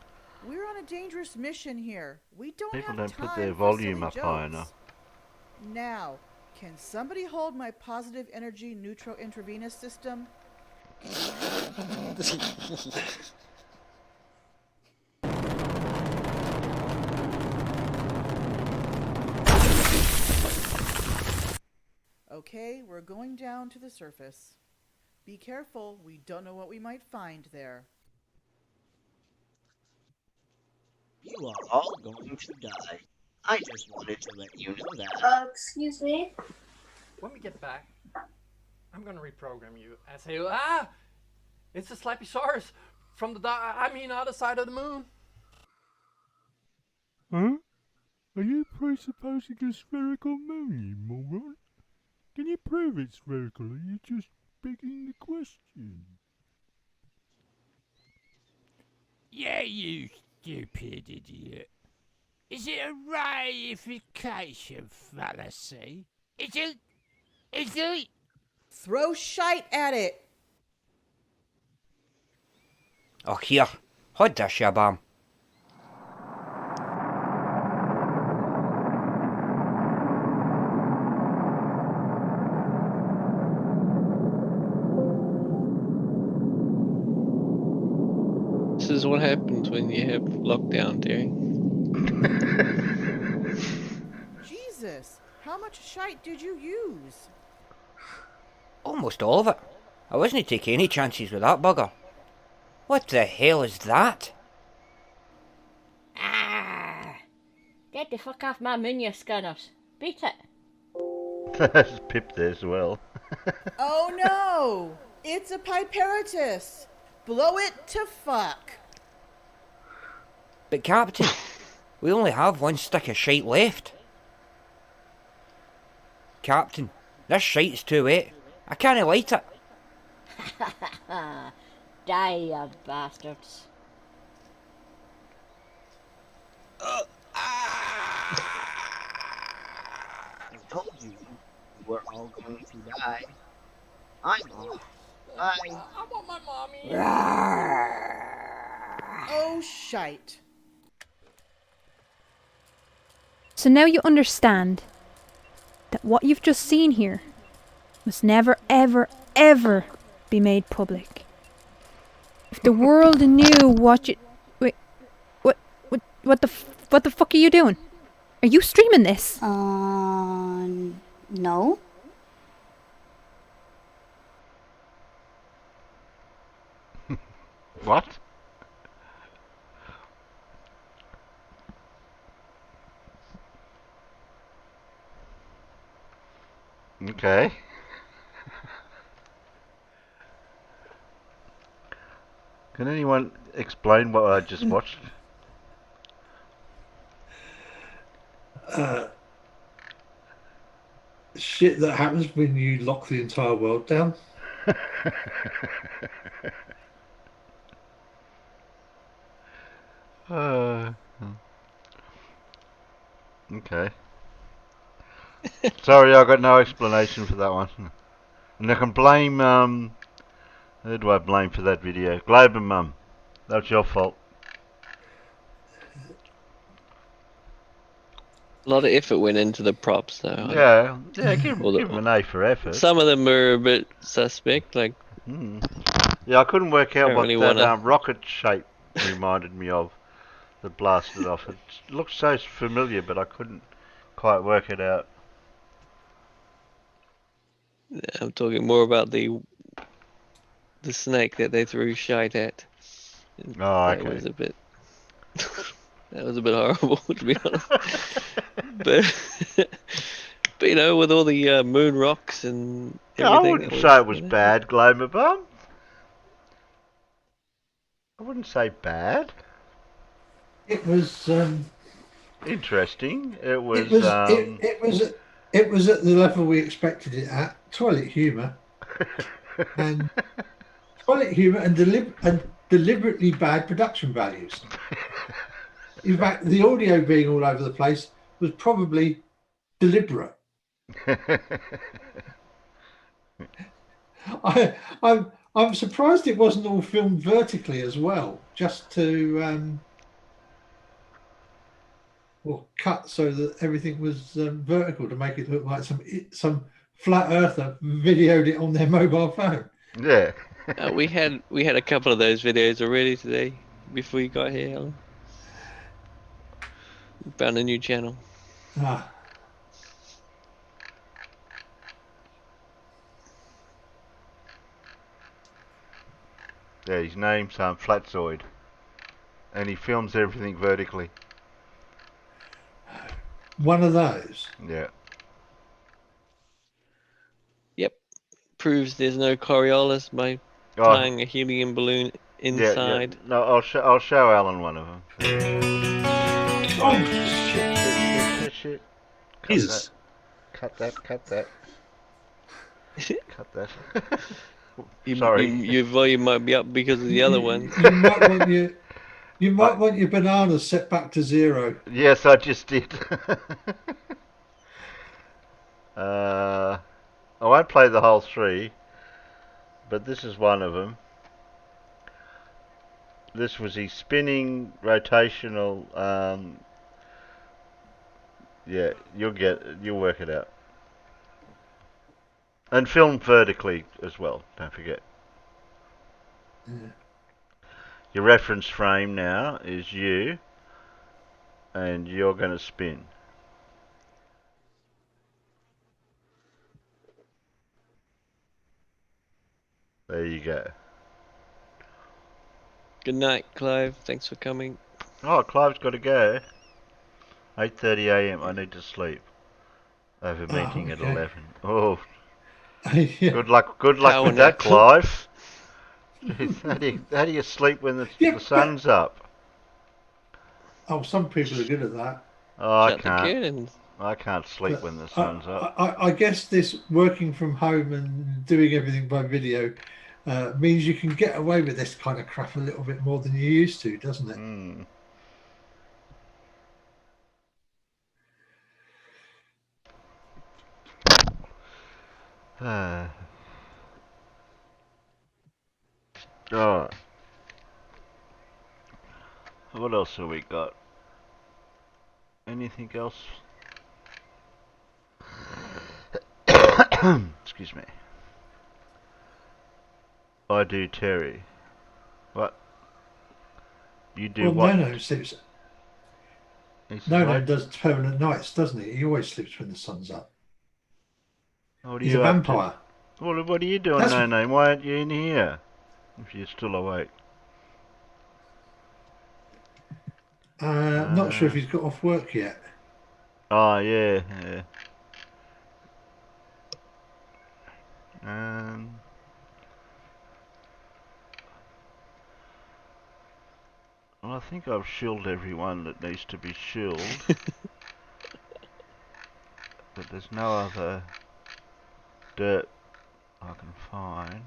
We're on a dangerous mission here. We don't People have don't time put their for volume silly up high jokes. enough. Now, can somebody hold my positive energy neutral intravenous system? Okay, we're going down to the surface. Be careful, we don't know what we might find there. You are all going to die. I just wanted to let you know that. Excuse me? When we get back, I'm gonna reprogram you and say, ah, it's the Slappysaurus from the other side of the moon. Huh? Are you presupposing a spherical moon, you moron? Can you prove it's spherical, or are you just begging the question? Yeah, you stupid idiot. Is it a reification fallacy? Is it? Throw shite at it! Oh, here. Hold this, ya bam. This is what happens when you have lockdown, Terry. Jesus, how much shite did you use? Almost all of it. I wasn't taking any chances with that bugger. What the hell is that? Ah! Get the fuck off my moon, you scanners. Beat it. There's Pip there as well. Oh no! It's a Piperatus! Blow it to fuck! But Captain, we only have one stick of shite left. Captain, this shite's too wet. I can't light it. Die, you bastards. I told you we're all going to die. I'm off. Bye. I want my mommy. Oh, shite. So now you understand that what you've just seen here must never, ever, ever be made public. If the world knew what you... Wait, what the fuck are you doing? Are you streaming this? No. What? Okay. Can anyone explain what I just watched? Shit that happens when you lock the entire world down. Okay. Sorry, I got no explanation for that one. And I can blame, who do I blame for that video? Globe and Mum. That's your fault. A lot of effort went into the props, though. Yeah, give them an A for effort. Some of them are a bit suspect, like. Yeah, I couldn't work out Don't what really that wanna- rocket shape reminded me of that blasted off. It looked so familiar, but I couldn't quite work it out. I'm talking more about the the snake that they threw shite at. Oh, That okay. was a bit. That was a bit horrible, to be honest. but but you know, with all the moon rocks and Yeah, I everything, wouldn't say it was bad, Glomer Bum. I wouldn't say bad. It was. Interesting. It was. It was at the level we expected it at. Toilet humour and deliberately bad production values. In fact, the audio being all over the place was probably deliberate. I'm surprised it wasn't all filmed vertically as well, just to cut so that everything was vertical to make it look like some flat earther videoed it on their mobile phone. Yeah. we had a couple of those videos already today before you got here, Alan. Found a new channel. Ah. Yeah, his name's Flatzoid, and he films everything vertically. One of those. Yeah. Yep. Proves there's no Coriolis by tying a helium balloon inside. Yeah. No, I'll show Alan one of them. Oh shit! Shit. Jesus. Cut that. Cut that. Sorry. Your volume might be up because of the other ones. You might want your bananas set back to 0. Yes, I just did. I won't play the whole 3, but this is one of them. This was his spinning rotational. Yeah, you'll work it out. And filmed vertically as well. Don't forget. Yeah. Your reference frame now is you, and you're going to spin. There you go. Good night, Clive. Thanks for coming. Oh, Clive's got to go. 8:30 a.m. I need to sleep. I have a meeting at 11. Oh. Yeah. Good luck with that, Clive. How do you sleep when the sun's up? Oh, some people are good at that. Oh, I can't. I can't sleep when the sun's up. I guess this working from home and doing everything by video means you can get away with this kind of crap a little bit more than you used to, doesn't it? Mm. Alright. What else have we got? Anything else? Excuse me. I do Terry. What? You do what? No sleeps. No does permanent nights, doesn't he? He always sleeps when the sun's up. He's a vampire. Well, what are you doing, No? Why aren't you in here? If you're still awake. Not sure if he's got off work yet. Oh, yeah. Well, I think I've shilled everyone that needs to be shilled. But there's no other dirt I can find.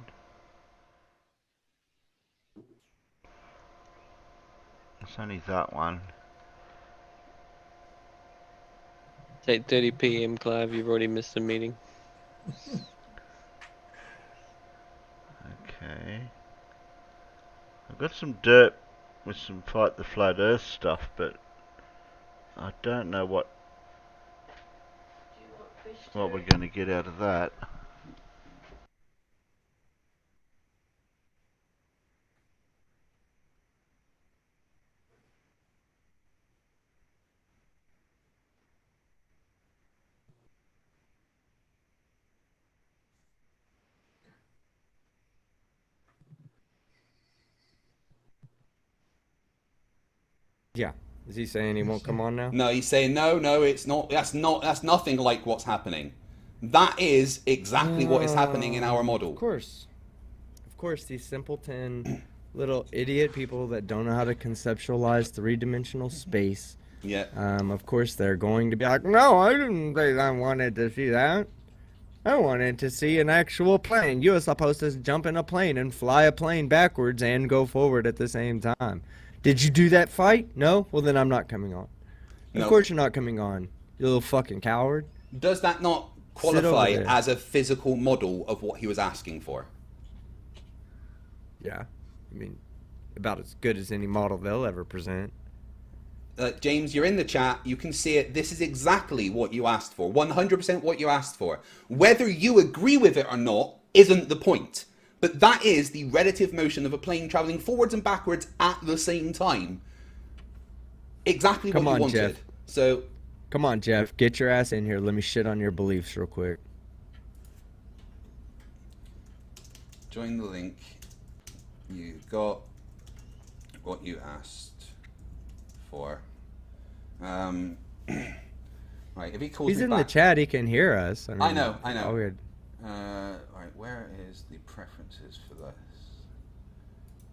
It's only that one. It's 8:30 p.m., Clive. You've already missed the meeting. Okay. I've got some dirt with some Fight the Flat Earth stuff, but I don't know what we're going to get out of that. Yeah. Is he saying he won't come on now? No, he's saying no, it's not. That's nothing like what's happening. That is exactly what is happening in our model. Of course, these simpleton little idiot people that don't know how to conceptualize three-dimensional space. Yeah. Of course, they're going to be like, no, I didn't say I wanted to see that. I wanted to see an actual plane. You were supposed to jump in a plane and fly a plane backwards and go forward at the same time. Did you do that fight? No? Well, then I'm not coming on. No. Of course you're not coming on, you little fucking coward. Does that not qualify as a physical model of what he was asking for? Yeah. I mean, about as good as any model they'll ever present. James, you're in the chat. You can see it. This is exactly what you asked for. 100% what you asked for. Whether you agree with it or not isn't the point. But that is the relative motion of a plane traveling forwards and backwards at the same time. Exactly what you wanted. Jeff. So, come on, Jeff. Get your ass in here. Let me shit on your beliefs real quick. Join the link. You got what you asked for. Right, if he calls He's me in back, the chat. He can hear us. I know. Oh, weird. Alright, where is the preferences for this?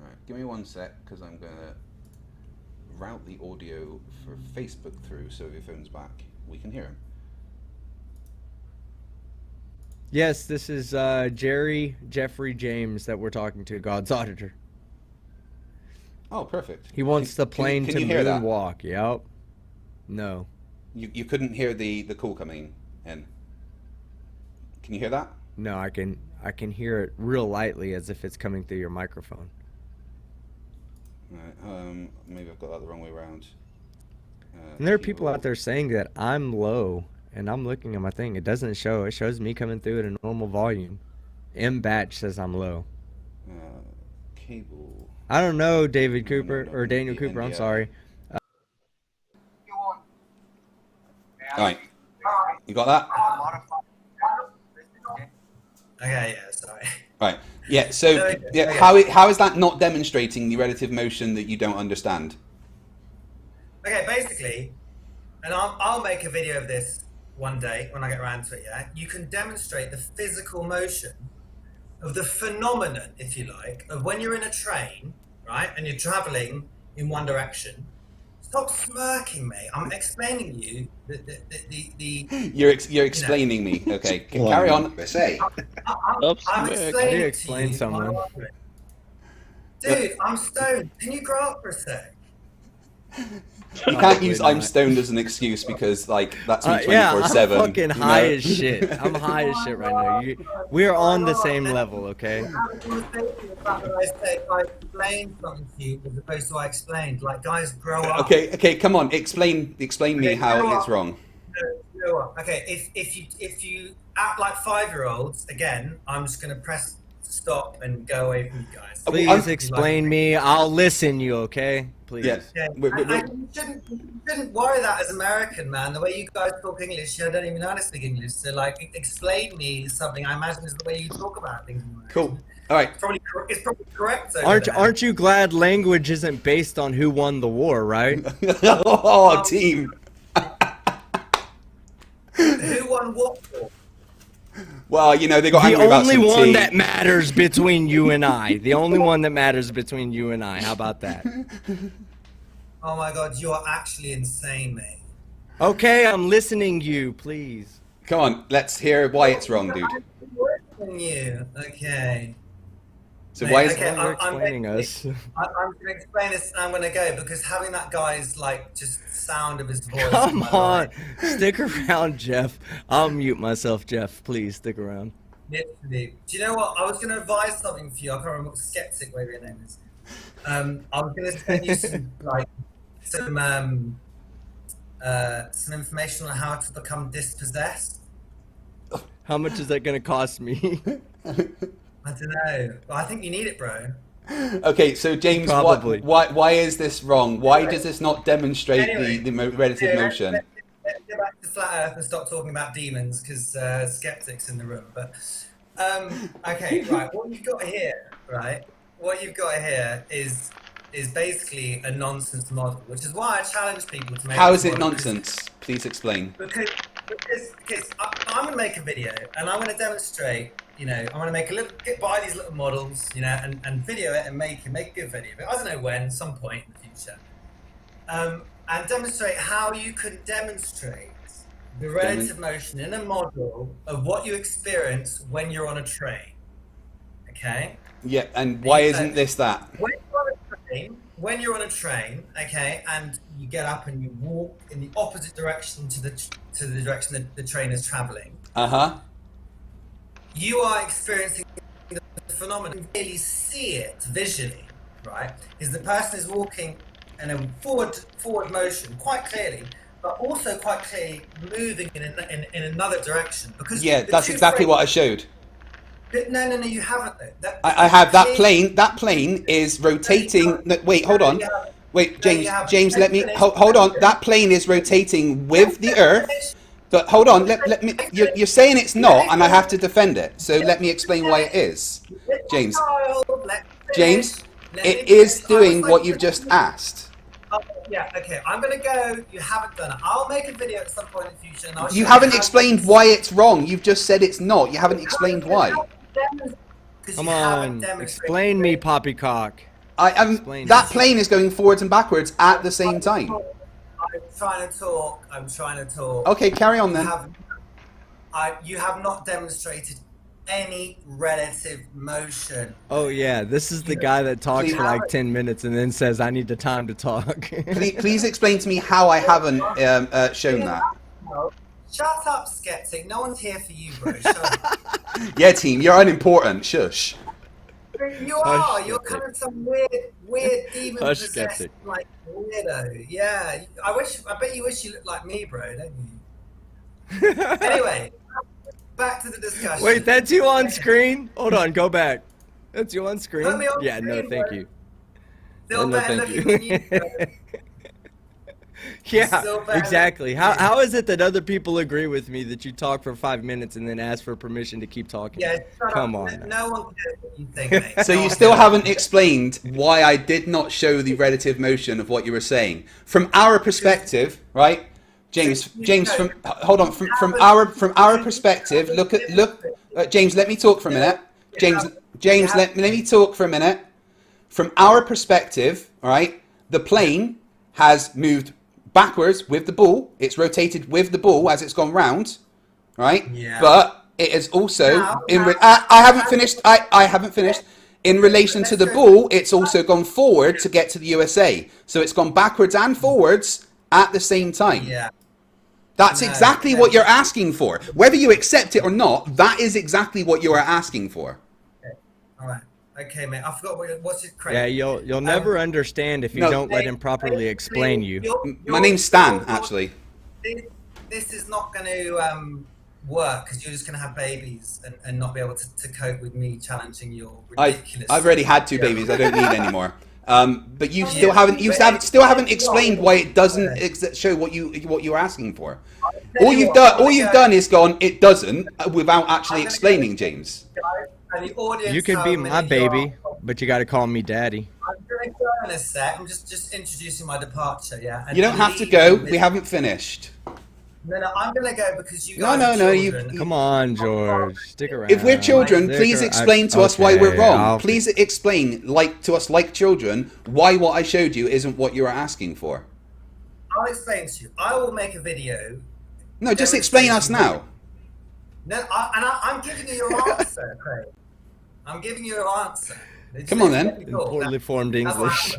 Alright, give me 1 sec, because I'm going to route the audio for Facebook through, so if your phone's back, we can hear him. Yes, this is Jeffrey James that we're talking to, God's auditor. Oh, perfect. He wants the plane to moonwalk. Yep. No. You couldn't hear the call coming in. Can you hear that? No, I can hear it real lightly as if it's coming through your microphone. Right, maybe I've got that the wrong way around. And there are people out there saying that I'm low, and I'm looking at my thing. It doesn't show. It shows me coming through at a normal volume. M-Batch says I'm low. Cable. I don't know, David Cooper, or Daniel Cooper, I'm sorry. Alright. You got that? Okay, yeah, sorry. Right. Yeah, so yeah, how is that not demonstrating the relative motion that you don't understand? Okay, basically, and I'll make a video of this one day when I get around to it, yeah? You can demonstrate the physical motion of the phenomenon, if you like, of when you're in a train, right, and you're traveling in one direction. Stop smirking, mate. I'm explaining you the You're explaining me. Okay, carry on. I'm explaining explain someone. Dude, I'm stoned. Can you grow up for a sec? You can't use "I'm stoned" as an excuse because, like, that's me 24/7. Yeah, I'm fucking high as shit. I'm high as shit right now. We're on the same level, okay? I explained something to you as opposed to I explained. Like, guys, grow up. Okay, come on, explain me how it's wrong. Okay, if you act like 5-year-olds, again, I'm just gonna press stop and go away from you guys. Please explain me. I'll listen you, okay? Please. Yes. You shouldn't worry that as American, man. The way you guys talk English, I don't even know how to speak English. So, like, explain me something I imagine is the way you talk about things. Cool. All right. It's probably correct. Aren't you glad language isn't based on who won the war, right? Oh, team. Who won what war? Well, you know, they got angry about some The only one tea. that matters between you and I. The only one that matters between you and I. How about that? Oh my God, you are actually insane, mate. Okay, I'm listening you, please. Come on, let's hear why it's wrong, dude. You okay? So Mate, why is okay, You're explaining us? I'm going to explain this and I'm going to go because having that guy's like just sound of his voice. Come on, stick around, Jeff. I'll mute myself, Jeff. Please stick around. Literally. Do you know what? I was going to advise something for you. I can't remember what Skeptic, whatever your name is. I was going to send you some information on how to become dispossessed. How much is that going to cost me? I don't know. But I think you need it, bro. Okay, so James, Probably. why is this wrong? Why does this not demonstrate the relative motion? Let's go back to Flat Earth and stop talking about demons because Skeptic's in the room. But okay, right. What you've got here, right? What you've got here is is basically a nonsense model, which is why I challenge people to make. How this is it model, nonsense? Please explain. Because I'm going to make a video and I'm going to demonstrate. You know, I'm going to make buy these little models, you know, and video it and make a good video. But I don't know when, some point in the future, and demonstrate how you can demonstrate the relative motion in a model of what you experience when you're on a train. Okay. Yeah, and why isn't this that? When you're on a train, okay, and you get up and you walk in the opposite direction to the direction that the train is traveling. You are experiencing the phenomenon. You really see it visually, right? Is the person is walking in a forward motion quite clearly, but also quite clearly moving in another direction. Because that's exactly what I showed. No, you haven't. I have that plane. That plane is rotating. No, wait, hold on. Wait, James, let me hold on. That plane is rotating with the Earth. But hold on. Let me. You're saying it's not, and I have to defend it. So let me explain why it is, James. James, it is doing what you've just asked. Yeah. Okay. I'm gonna go. You haven't done it. I'll make a video at some point in the future. And You haven't explained why it's wrong. You've just said it's not. You haven't explained why. Come on, explain me, poppycock. That plane is going forwards and backwards at the same time. I'm trying to talk. Okay, carry on then. You have not demonstrated any relative motion. Oh yeah, this is the guy that talks for like 10 minutes and then says, "I need the time to talk." Please explain to me how I haven't shown that. Shut up, skeptic. No one's here for you, bro. Shut up. Yeah, team, you're unimportant. Shush. You are. You're kind of some weird demon possessed like weirdo. Yeah. I bet you wish you looked like me, bro, don't you? Anyway, back to the discussion. Wait, that's you on screen? Hold on, go back. That's you on screen? Put me on yeah, screen, no, thank bro. you. Still no, better thank looking you. than you, bro. Yeah, exactly. How is it that other people agree with me that you talk for 5 minutes and then ask for permission to keep talking? Yeah, come on. No one cares what you think, mate. So you still haven't explained why I did not show the relative motion of what you were saying. From our perspective, right? James, from hold on, from our perspective, look, James, let me talk for a minute. James, let me talk for a minute. From our perspective, all right, the plane has moved backwards with the ball. It's rotated with the ball as it's gone round, right? Yeah. But it is also I haven't finished. I haven't finished. In relation to the ball, it's also gone forward to get to the USA. So it's gone backwards and forwards at the same time. Yeah. That's exactly what you're asking for. Whether you accept it or not, that is exactly what you are asking for. Okay. All right. Okay, mate. I forgot what's it, Craig? Yeah, you'll never understand if you don't let him properly explain you. My name's Stan, actually. This is not going to work because you're just going to have babies and not be able to cope with me challenging your ridiculous. I've already had 2 babies. I don't need any more. But you still haven't explained why it doesn't show what you're asking for. All you've done is gone. It doesn't without actually explaining, James. You can be my baby, but you got to call me daddy. I'm going to go in a sec. I'm just introducing my departure, yeah? And You don't have to go. We haven't finished. No, I'm going to go because you guys No. Come on, George. Stick around. If we're children, please explain to us why we're wrong. Please explain to us like children why what I showed you isn't what you are asking for. I'll explain to you. I will make a video. No, just explain us now. No, I'm giving you your answer, Craig. I'm giving you your answer. Come on then. In poorly formed English.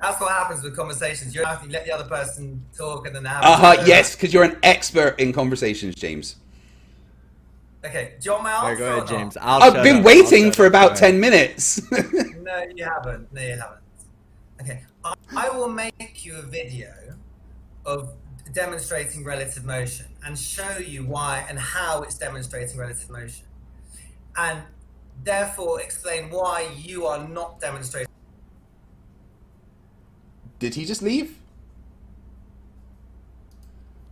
That's what happens with conversations. You have to let the other person talk and then have. Yes, because you're an expert in conversations, James. Okay, do you want my answer? Go ahead, James. I've been waiting for about 10 minutes. No, you haven't. Okay, I will make you a video of demonstrating relative motion and show you why and how it's demonstrating relative motion, and therefore explain why you are not demonstrating. Did he just leave?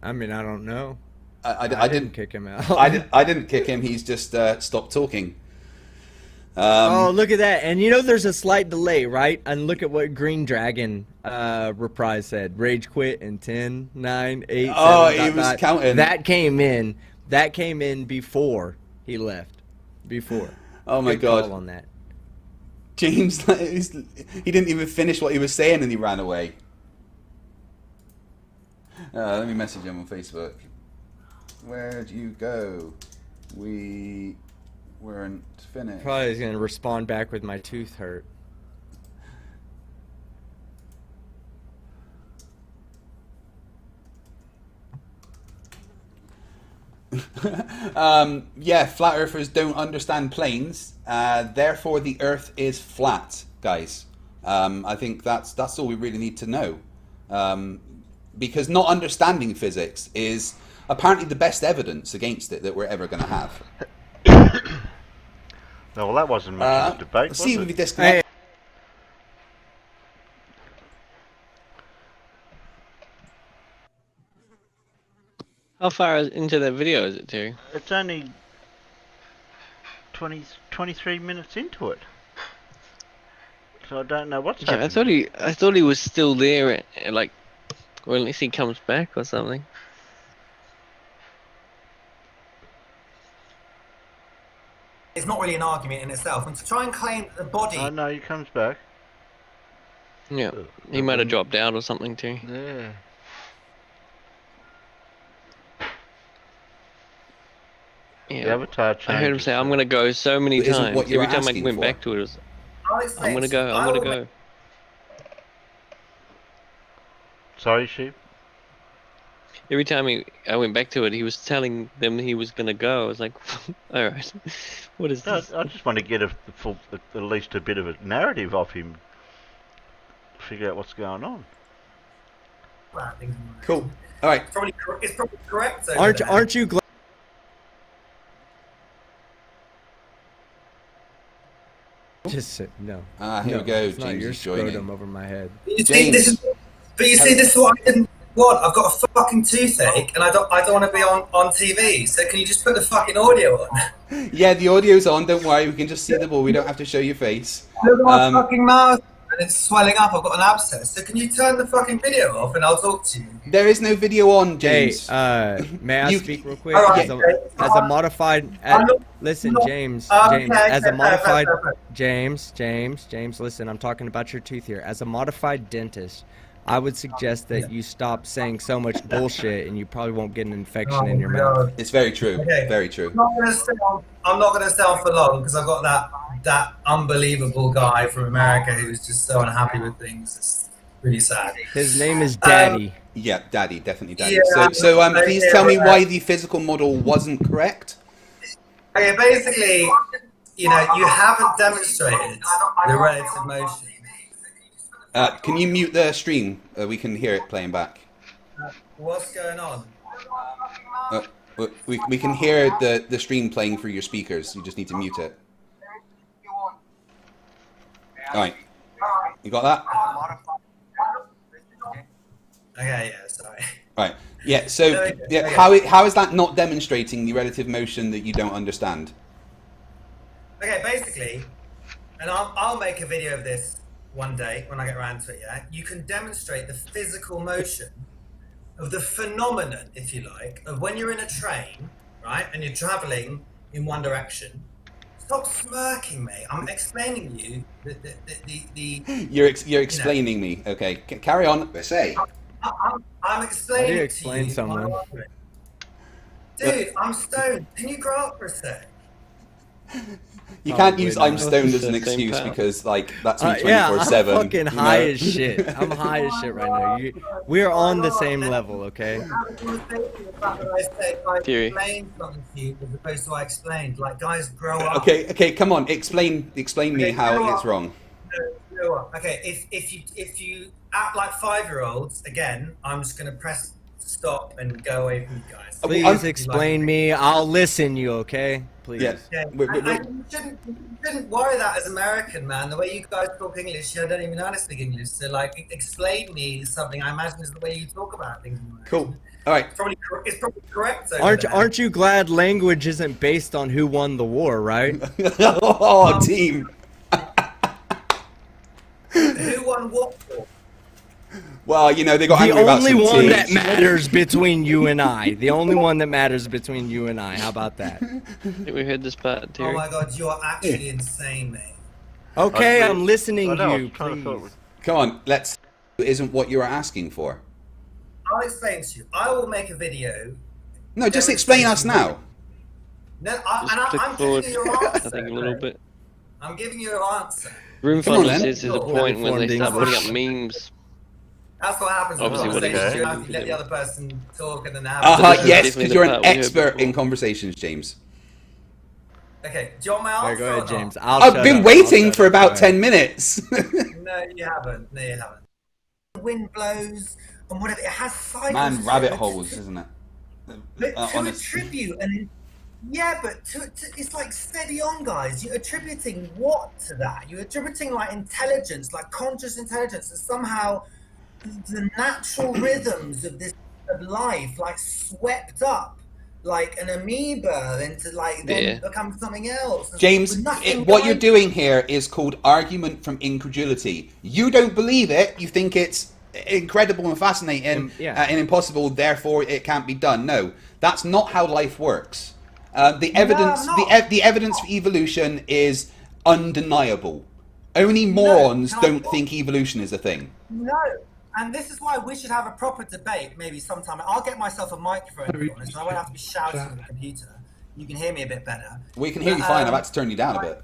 I mean, I don't know. I didn't kick him out. I didn't kick him. He's just stopped talking. Oh, look at that. And you know there's a slight delay, right? And look at what Green Dragon Reprise said. Rage quit in 10, 9, 8, Oh, 7, he was counting. That came in before he left. Before. Oh my Good God. call on that. James, he didn't even finish what he was saying and he ran away. Let me message him on Facebook. Where'd you go? We weren't finished. Probably going to respond back with my tooth hurt. Yeah, flat earthers don't understand planes, therefore the earth is flat, guys. I think that's all we really need to know. Because not understanding physics is apparently the best evidence against it that we're ever going to have. No, well, that wasn't much of a debate, was see, it? we disconnect. How far into that video is it, Terry? It's only 23 minutes into it. So I don't know what's happening. I thought he was still there, like, or at least he comes back or something. It's not really an argument in itself, and to try and claim that the body. Oh no, he comes back. Yeah, he might have dropped out or something too. Yeah. Yeah, The avatar I heard him changes. say, "I'm gonna go" so many But isn't times. what you're Every time I asking went for. back to it, it was, I'll explain "I'm gonna to you. go, I'm gonna go." Sorry, Sheep. Every time I went back to it, he was telling them he was gonna go. I was like, "All right, what is No, this?" I just want to get at least a bit of a narrative of him. Figure out what's going on. Cool. All right. It's probably correct. Over there. Aren't you glad? Just sit. No. Here we go. It's not James your is joining. scrotum over my head. You see, this is what I didn't want. I've got a fucking toothache, and I don't want to be on TV. So can you just put the fucking audio on? Yeah, the audio's on. Don't worry, we can just see the ball. We don't have to show your face. Look at my fucking mouth, and it's swelling up. I've got an abscess. So can you turn the fucking video off, and I'll talk to you. There is no video on, James. Hey, may I speak real quick? Alright, As a modified, listen, James, as a modified, James, listen, I'm talking about your tooth here. As a modified dentist, I would suggest that you stop saying so much bullshit, and you probably won't get an infection in your mouth. It's very true. Okay. Very true. I'm not going to stay on for long because I've got that unbelievable guy from America who's just so unhappy with things. It's really sad. His name is Daddy. Yeah, Daddy, definitely Daddy. Yeah, Please tell me why the physical model wasn't correct. Okay, basically, you haven't demonstrated the relative motion. Can you mute the stream? We can hear it playing back. What's going on? We can hear the stream playing through your speakers. You just need to mute it. All right. You got that? Okay, yeah, sorry. Right. Yeah. So, how is that not demonstrating the relative motion that you don't understand? Okay, basically, and I'll make a video of this one day when I get around to it. Yeah, you can demonstrate the physical motion of the phenomenon, if you like, of when you're in a train, right, and you're traveling in one direction. Stop smirking, mate. I'm explaining you the You're explaining me. Okay. Carry on. Say. I'm explaining. How do you explain to you someone? Dude, I'm stoned. Can you grow up for a sec? You can't use "I'm stoned" as an excuse because, like, that's me 24/7. Yeah, I'm fucking high as shit. I'm high as shit right now. We're on the same level, okay? Theory. Explain something to you as opposed to I explained. Like, guys, grow up. Okay, come on. Explain me how it's wrong. Okay, if you act like 5-year-olds, again, I'm just going to press stop and go away from you guys. Please explain me. I'll listen you, okay? Please. Yeah. You shouldn't worry that as American, man. The way you guys talk English, I don't even know how to speak English. So, like, explain me something I imagine is the way you talk about things. Cool. All right. It's probably correct. Over there. Aren't you glad language isn't based on who won the war, right? Oh, team. Who won what war? Well, you know, they got the angry about only some one tea. that matters between you and I. The only one that matters between you and I. How about that? I think we heard this part, Terry. Oh my God, you're actually insane, mate. Okay, I'm listening to you, please. Come on, let's. Isn't what you were asking for. I'll explain to you. I will make a video. No, just explain us now. No, Click I'm forward, giving you your answer. I think a little bit. I'm giving you your answer. Room Come on, Finder then. says there's a point when they start putting up memes. That's what happens. Obviously, what You exactly? let the other person talk and then have. this is Yes, definitely because the you're part an we heard expert before. in conversations, James. Okay, do you want my answer? Alright, go ahead, or not? James. I've been waiting for about 10 minutes. No, you haven't. No, you haven't. The wind blows and whatever. It has cycles. Man, rabbit holes, isn't it? But to Honest. attribute and yeah, but it's like steady on, guys. You're attributing what to that? You're attributing like intelligence, like conscious intelligence, and somehow the natural rhythms of this of life, like swept up like an amoeba into like then become something else. James, what you're doing here is called argument from incredulity. You don't believe it. You think it's incredible and fascinating and impossible, therefore it can't be done. No, that's not how life works. The evidence, the evidence for evolution is undeniable. Only morons don't think evolution is a thing. No, and this is why we should have a proper debate maybe sometime. I'll get myself a microphone, to be honest, so I won't have to be shouting at the computer. You can hear me a bit better. We can hear you fine. I've had to turn you down a bit.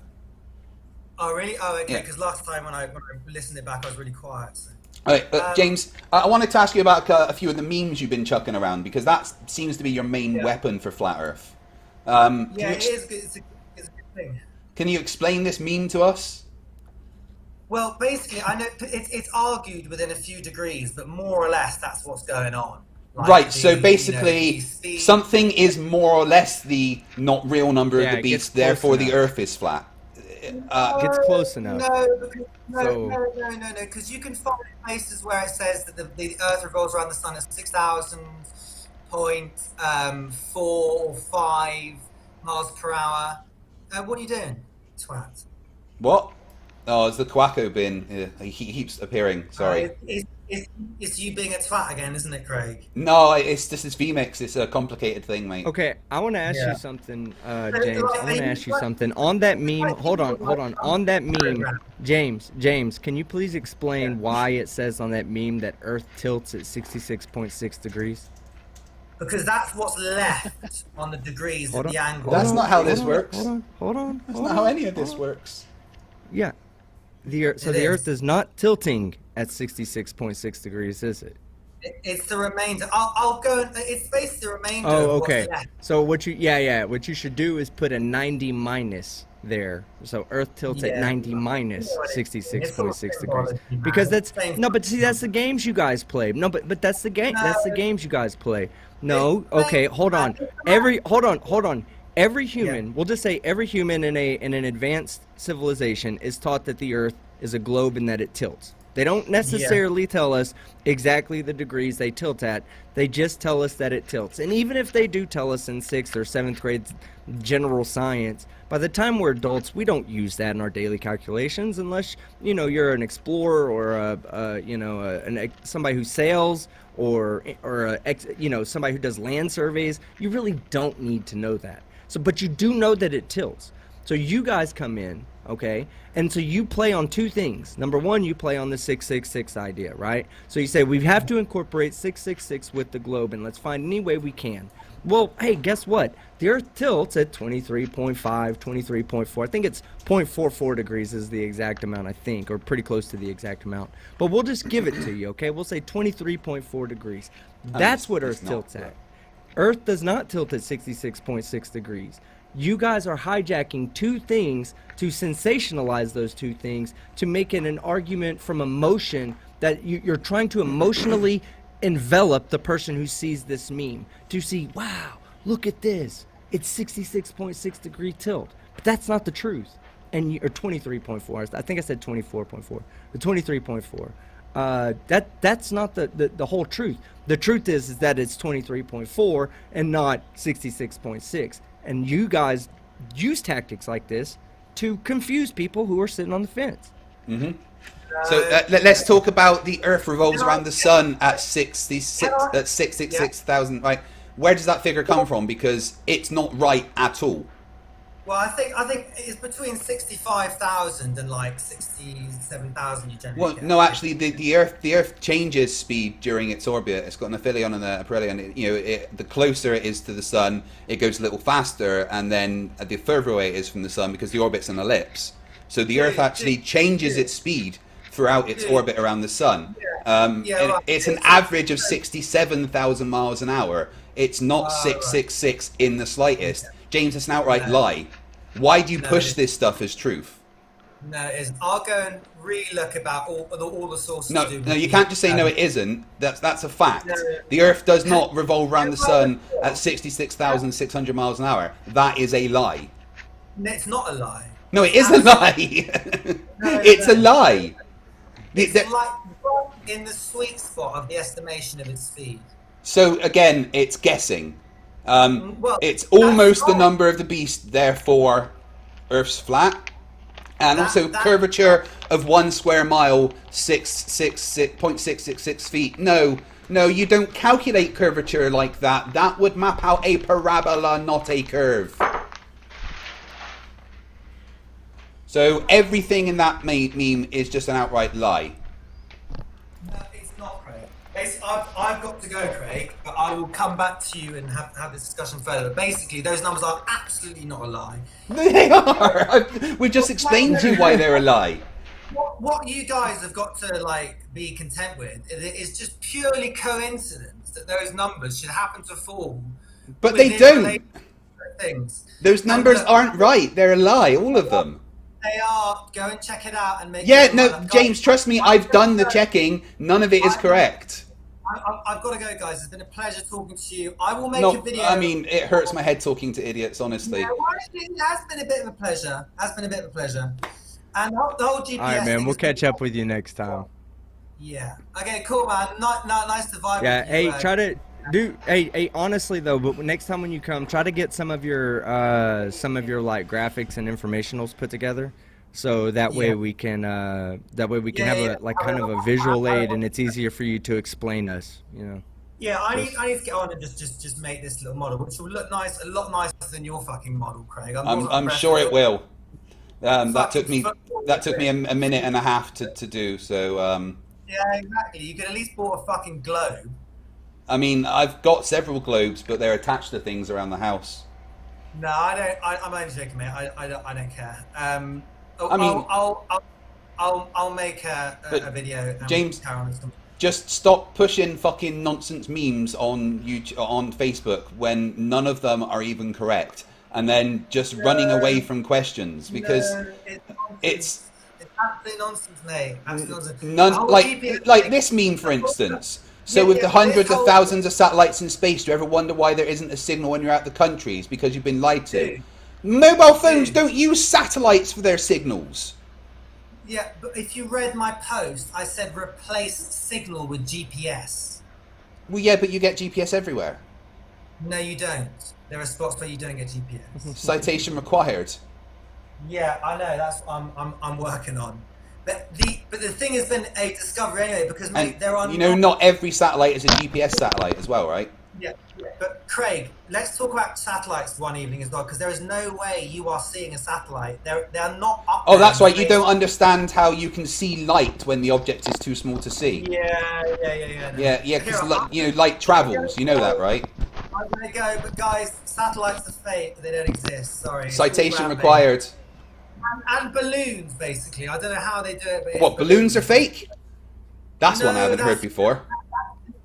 Oh, really? Oh, okay, because last time when I listened it back, I was really quiet. So. All right, James, I wanted to ask you about a few of the memes you've been chucking around, because that seems to be your main weapon for Flat Earth. It is good. It's a good thing. Can you explain this meme to us? Well, basically, I know it's argued within a few degrees, but more or less that's what's going on. Like Right, so basically, something is more or less the not real number of the beast, therefore the Earth is flat. Gets close enough. No, because you can find places where it says that the Earth revolves around the sun at 6,000.4 or 5 miles per hour. What are you doing, twat? What? Oh, it's the Quacko bin. He keeps appearing. Sorry. It's you being a twat again, isn't it, Craig? No, it's just this VMix. It's a complicated thing, mate. Okay, I want to ask you something, James. I want to ask you something. On that meme, hold on. On that meme, James, can you please explain why it says on that meme that Earth tilts at 66.6 degrees? Because that's what's left on the degrees of the angle. That's not how this works. Hold on. That's not how any of this works. Yeah. The Earth is not tilting at 66.6 degrees, is it? It's the remainder. I'll go. It's basically the remainder. Oh, of what's okay. left. So what you should do is put a 90 minus there. So Earth tilts at 90 minus 66.6 degrees. Because that's but see, that's the games you guys play. No, but that's the game. That's the games you guys play. No, okay, hold on. Hold on. Every human, we'll just say every human in an advanced civilization is taught that the Earth is a globe and that it tilts. They don't necessarily tell us exactly the degrees they tilt at. They just tell us that it tilts. And even if they do tell us in 6th or 7th grade general science, by the time we're adults, we don't use that in our daily calculations unless, you're an explorer or somebody who sails or somebody who does land surveys. You really don't need to know that. But you do know that it tilts. So you guys come in, okay? And so you play on two things. Number one, you play on the 666 idea, right? So you say, we have to incorporate 666 with the globe, and let's find any way we can. Well, hey, guess what? The Earth tilts at 23.5, 23.4. I think it's 0.44 degrees is the exact amount, I think, or pretty close to the exact amount. But we'll just give it to you, okay? We'll say 23.4 degrees. That's what Earth tilts at. Earth does not tilt at 66.6 degrees. You guys are hijacking two things to sensationalize those two things to make it an argument from emotion that you're trying to emotionally envelop the person who sees this meme to see, wow, look at this. It's 66.6 degree tilt. But that's not the truth. And or 23.4. I think I said 24.4. The 23.4. That's not the whole truth. The truth is that it's 23.4 and not 66.6. And you guys use tactics like this to confuse people who are sitting on the fence. Mm-hmm. So let's talk about the Earth revolves around the sun at 666,000. Right? Where does that figure come from? Because it's not right at all. Well, I think it's between 65,000 and like 67,000. You generally get. No, actually, the Earth changes speed during its orbit. It's got an aphelion and a perihelion. The closer it is to the sun, it goes a little faster, and then the further away it is from the sun, because the orbit's an ellipse. So the Earth actually changes its speed throughout its orbit around the sun. It's an average of 67,000 miles an hour. It's not 666 in the slightest. James, it's an outright lie. Why do you push this stuff as truth? No, it isn't. I'll go and re-look about all the sources. No, you can't just say no, it isn't. That's a fact. The Earth does not revolve around the sun at 66,600 miles an hour. That is a lie. No, it's not a lie. No, it is a lie. It's a lie. It's like in the sweet spot of the estimation of its speed. So again, it's guessing. It's almost the number of the beast, therefore Earth's flat. And also curvature of 1 square mile, 0.666 feet. No, you don't calculate curvature like that. That would map out a parabola, not a curve. So everything in that meme is just an outright lie. No, it's not, Craig. Basically, I've got to go, Craig, but I will come back to you and have this discussion further. But basically, those numbers are absolutely not a lie. They are! We just explained to you why they're a lie. What you guys have got to be content with is just purely coincidence that those numbers should happen to fall. But they don't. Those numbers aren't right. They're a lie, all of them. They are. Go and check it out and make. Yeah, no, James, trust me, I've done the checking. None of it is correct. I've got to go, guys. It's been a pleasure talking to you. I will make a video. I mean, it hurts my head talking to idiots, honestly. Yeah, well, it has been a bit of a pleasure. And the whole GPS. All right, man. We'll catch up with you next time. Yeah. Okay. Cool, man. Nice to vibe. Yeah. With Hey, you, try to do. Hey. Honestly, though, but next time when you come, try to get some of your like graphics and informationals put together, so that way we can have a kind of a visual aid, and it's easier for you to explain us. Yeah, I need to get on and just make this little model, which will look nice, a lot nicer than your fucking model, Craig. I'm sure it will. That took me a minute and a half to do. So. Yeah, exactly. You could at least bought a fucking globe. I mean, I've got several globes, but they're attached to things around the house. No, I don't. I'm only joking, mate. I don't care. I'll make a video. And James, just stop pushing fucking nonsense memes on YouTube, on Facebook, when none of them are even correct, and then just running away from questions, because it's absolute nonsense, mate. Absolute nonsense. None, like this meme, for instance. So with the hundreds of thousands of satellites in space, do you ever wonder why there isn't a signal when you're out the country? It's because you've been lied to. Mobile phones don't use satellites for their signals. Yeah, but if you read my post, I said replace signal with GPS. Well, yeah, but you get GPS everywhere. No, you don't. There are spots where you don't get GPS. Citation required. Yeah, I know. That's what I'm working on. But the thing has been a discovery anyway, because mate, there are not every satellite is a GPS satellite as well, right? Yeah, but Craig, let's talk about satellites one evening as well, because there is no way you are seeing a satellite. They're not up. Oh, that's right. You don't understand how you can see light when the object is too small to see. Yeah. Because light travels. You know that, right? I'm gonna go, but guys, satellites are fake. They don't exist. Sorry. Citation required. And balloons, basically. I don't know how they do it. But what, balloons are fake? That's one I haven't heard before.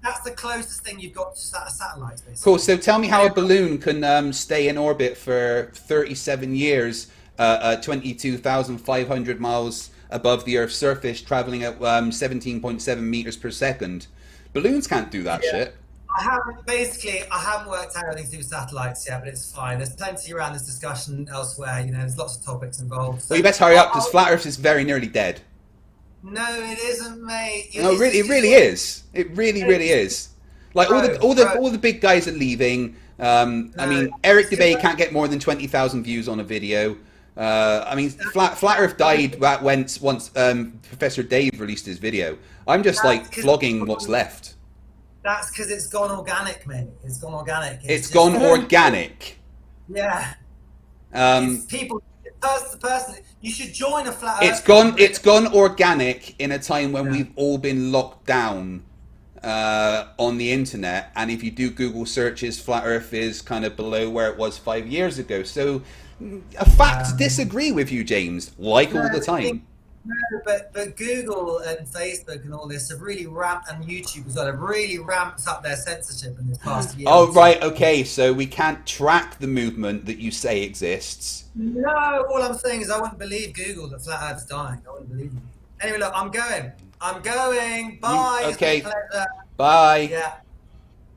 That's the closest thing you've got to satellites, basically. Cool. So tell me how a balloon can stay in orbit for 37 years, 22,500 miles above the Earth's surface, traveling at 17.7 meters per second. Balloons can't do that shit. I haven't worked out anything to do with satellites yet, but it's fine. There's plenty around this discussion elsewhere. You know, there's lots of topics involved. Well, you better hurry up because Flat Earth is very nearly dead. No, it isn't, mate. No, really, it really is. It really, really is. Like all the big guys are leaving. I mean, Eric Debay can't get more than 20,000 views on a video. I mean, Flat Earth died once Professor Dave released his video. I'm just like flogging what's left. That's because it's gone organic, mate. It's gone organic. It's gone organic. Yeah. It's people, person to person. You should join a Flat Earth. It's gone organic in a time when we've all been locked down on the internet, and if you do Google searches, Flat Earth is kind of below where it was 5 years ago. So, facts disagree with you, James, like all the time. No, but Google and Facebook and all this have really ramped, and YouTube as well, have really ramped up their censorship in this past year. Oh, right, okay, so we can't track the movement that you say exists. No, all I'm saying is I wouldn't believe Google that Flat Earth's dying. I wouldn't believe them. Anyway, look, I'm going. Bye. Okay. It's been a pleasure. Bye. Yeah.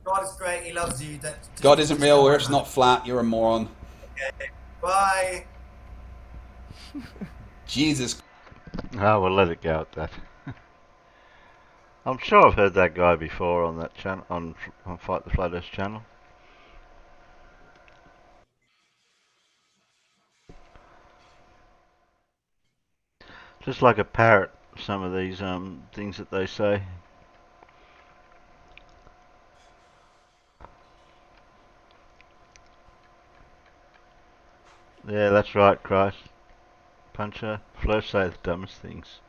God is great. He loves you. God isn't real. Earth's not flat. You're a moron. Okay. Bye. Jesus. Oh, we'll let it go at that. I'm sure I've heard that guy before on that channel, on Fight the Flat Earth channel. Just like a parrot, some of these things that they say. Yeah, that's right, Christ. Puncher. Fleur say the dumbest things.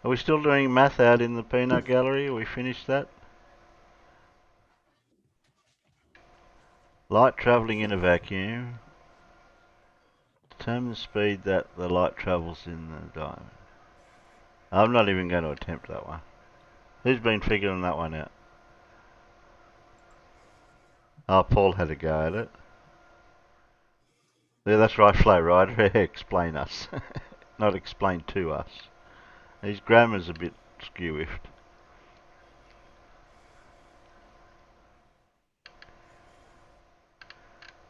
Are we still doing math out in the peanut gallery? Are we finished that? Light travelling in a vacuum. Determine the speed that the light travels in the diamond. I'm not even going to attempt that one. Who's been figuring that one out? Oh, Paul had a go at it. Yeah, that's right, Flow Rider. Explain us. Not explain to us. His grammar's a bit skewiffed.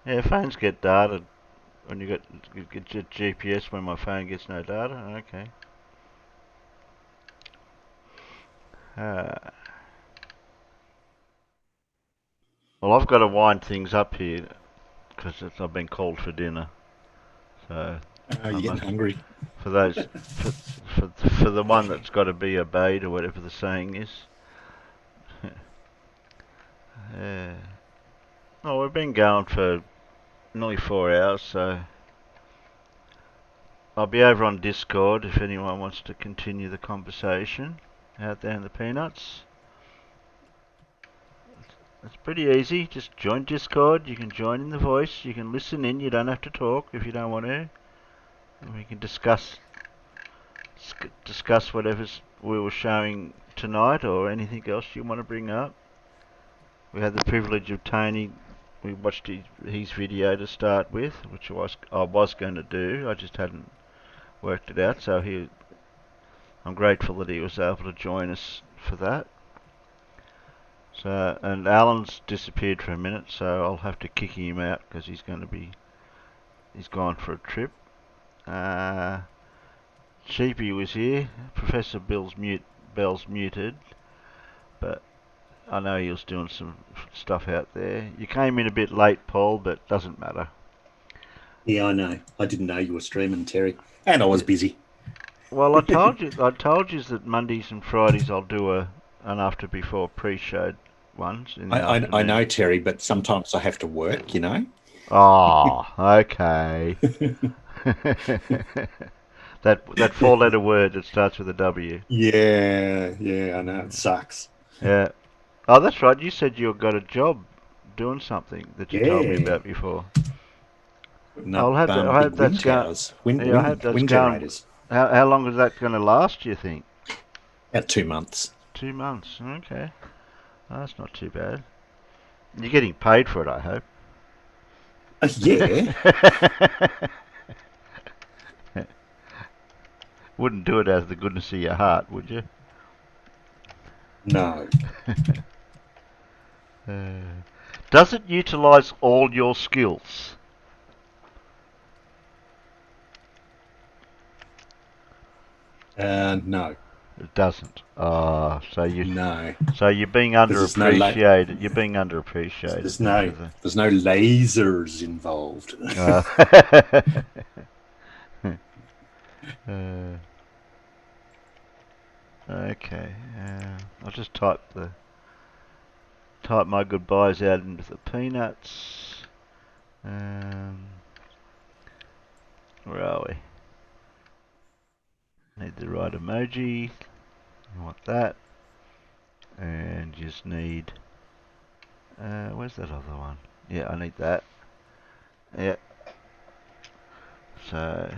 Yeah, phones get data when you get GPS when my phone gets no data. Okay. Well, I've got to wind things up here because I've been called for dinner. So you're getting hungry. For those, for the one that's got to be obeyed or whatever the saying is. Yeah. Oh, we've been going for nearly 4 hours, so I'll be over on Discord if anyone wants to continue the conversation out there in the peanuts. It's pretty easy. Just join Discord. You can join in the voice. You can listen in. You don't have to talk if you don't want to. And we can discuss whatever we were showing tonight or anything else you want to bring up. We had the privilege of Tony. We watched his video to start with, which I was going to do. I just hadn't worked it out. So I'm grateful that he was able to join us for that. So, and Alan's disappeared for a minute, so I'll have to kick him out because he's gone for a trip. Sheepy was here. Professor Bell's muted, but I know he was doing some stuff out there. You came in a bit late, Paul, but doesn't matter. Yeah, I know. I didn't know you were streaming, Terry, and I was busy. Well, I told you that Mondays and Fridays I'll do an after before pre-show ones. In the I know, Terry, but sometimes I have to work, you know. Oh, okay. that four-letter word that starts with a W. Yeah, I know, it sucks. Yeah. Oh, that's right. You said you got a job doing something that you told me about before. No, I hope that's going. Wind generators. How long is that going to last, do you think? About 2 months. 2 months. Okay. Oh, that's not too bad. You're getting paid for it, I hope. Yeah. Wouldn't do it out of the goodness of your heart, would you? No. Does it utilise all your skills? No. It doesn't. So you. No. So you're being underappreciated. You're being underappreciated. There's no lasers involved. Okay. I'll just type my goodbyes out into the peanuts. Where are we? Need the right emoji. I want that. And just need. Where's that other one? Yeah, I need that. Yeah. So.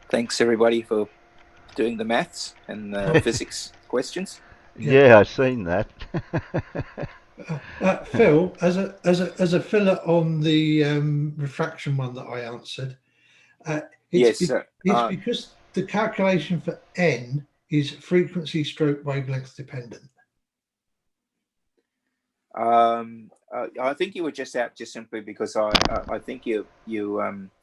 Thanks everybody for doing the maths and the physics questions. Yeah, I've seen that. Phil, as a filler on the refraction one that I answered, it's because the calculation for n is frequency stroke wavelength dependent. I think you were just out just simply because I think you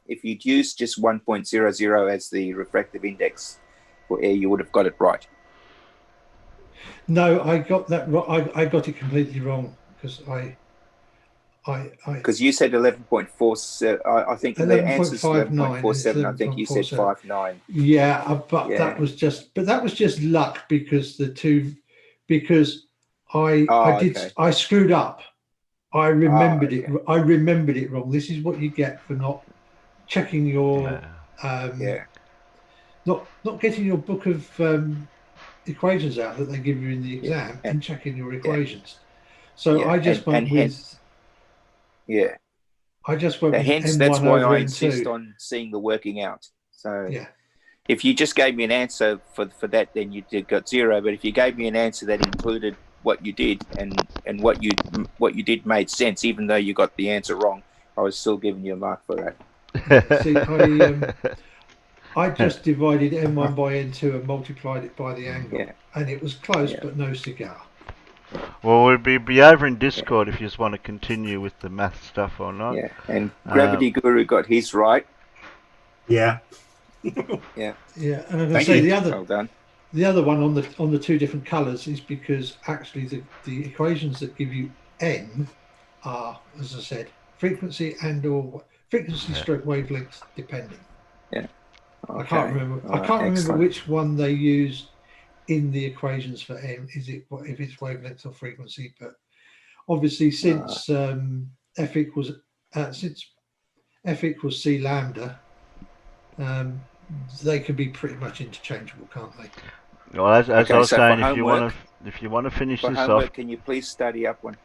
if you'd used just 1.00 as the refractive index for air, you would have got it right. No, I got that wrong. I got it completely wrong because because you said 11.47. I think the answer is 11.47. I think you said 5.9. Yeah, but that was just luck because I screwed up. I remembered it. I remembered it wrong. This is what you get for not checking your not getting your book of equations out that they give you in the exam and checking your equations. So I just went with. I just went with hence M1 that's why over I M2. insist on seeing the working out. So if you just gave me an answer for that, then you got 0. But if you gave me an answer that included what you did and what you did made sense, even though you got the answer wrong, I was still giving you a mark for that. See, I just divided M1 by N2 and multiplied it by the angle, and it was close, but no cigar. Well, we'll be over in Discord if you just want to continue with the math stuff or not. Yeah, and Gravity Guru got his right. Yeah. Yeah. Yeah, and I'm going to say well done. The other one on the two different colours is because actually the equations that give you n are, as I said, frequency or frequency stroke wavelengths dependent. Yeah. Okay. I can't remember. I can't remember which one they used in the equations for n. Is it if it's wavelength or frequency? But obviously, since f equals c lambda, they can be pretty much interchangeable, can't they? Well, as I was saying, if you want to finish this off, can you please study up one?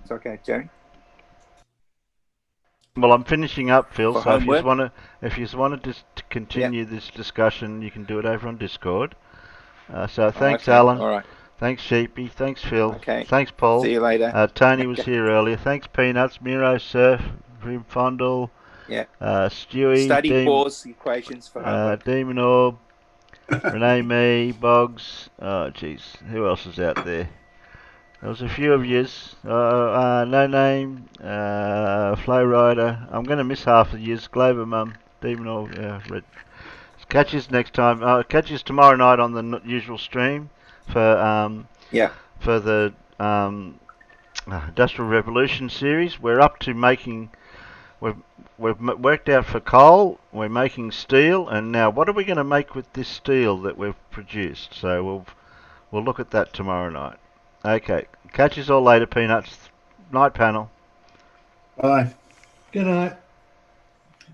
It's okay, Jerry. Well, I'm finishing up, Phil. For so homework? if you want to continue this discussion, you can do it over on Discord. So thanks, Alan. All right. Thanks, Sheepy. Thanks, Phil. Okay. Thanks, Paul. See you later. Tony was here earlier. Thanks, Peanuts, Miro, Surf, Grim Fondle. Yeah. Stewie. Study pause equations for homework. Demon Orb. Renee, me, Boggs. Oh, jeez. Who else is out there? There was a few of yous. No Name. Flow Rider. I'm going to miss half of yous. Glover Mum. Demon Orb. Red. Catch us next time. Catch us tomorrow night on the usual stream for the Industrial Revolution series. We're up to making. We've worked out for coal. We're making steel, and now what are we going to make with this steel that we've produced? So we'll look at that tomorrow night. Okay. Catch us all later, Peanuts. Night panel. Bye. Good night.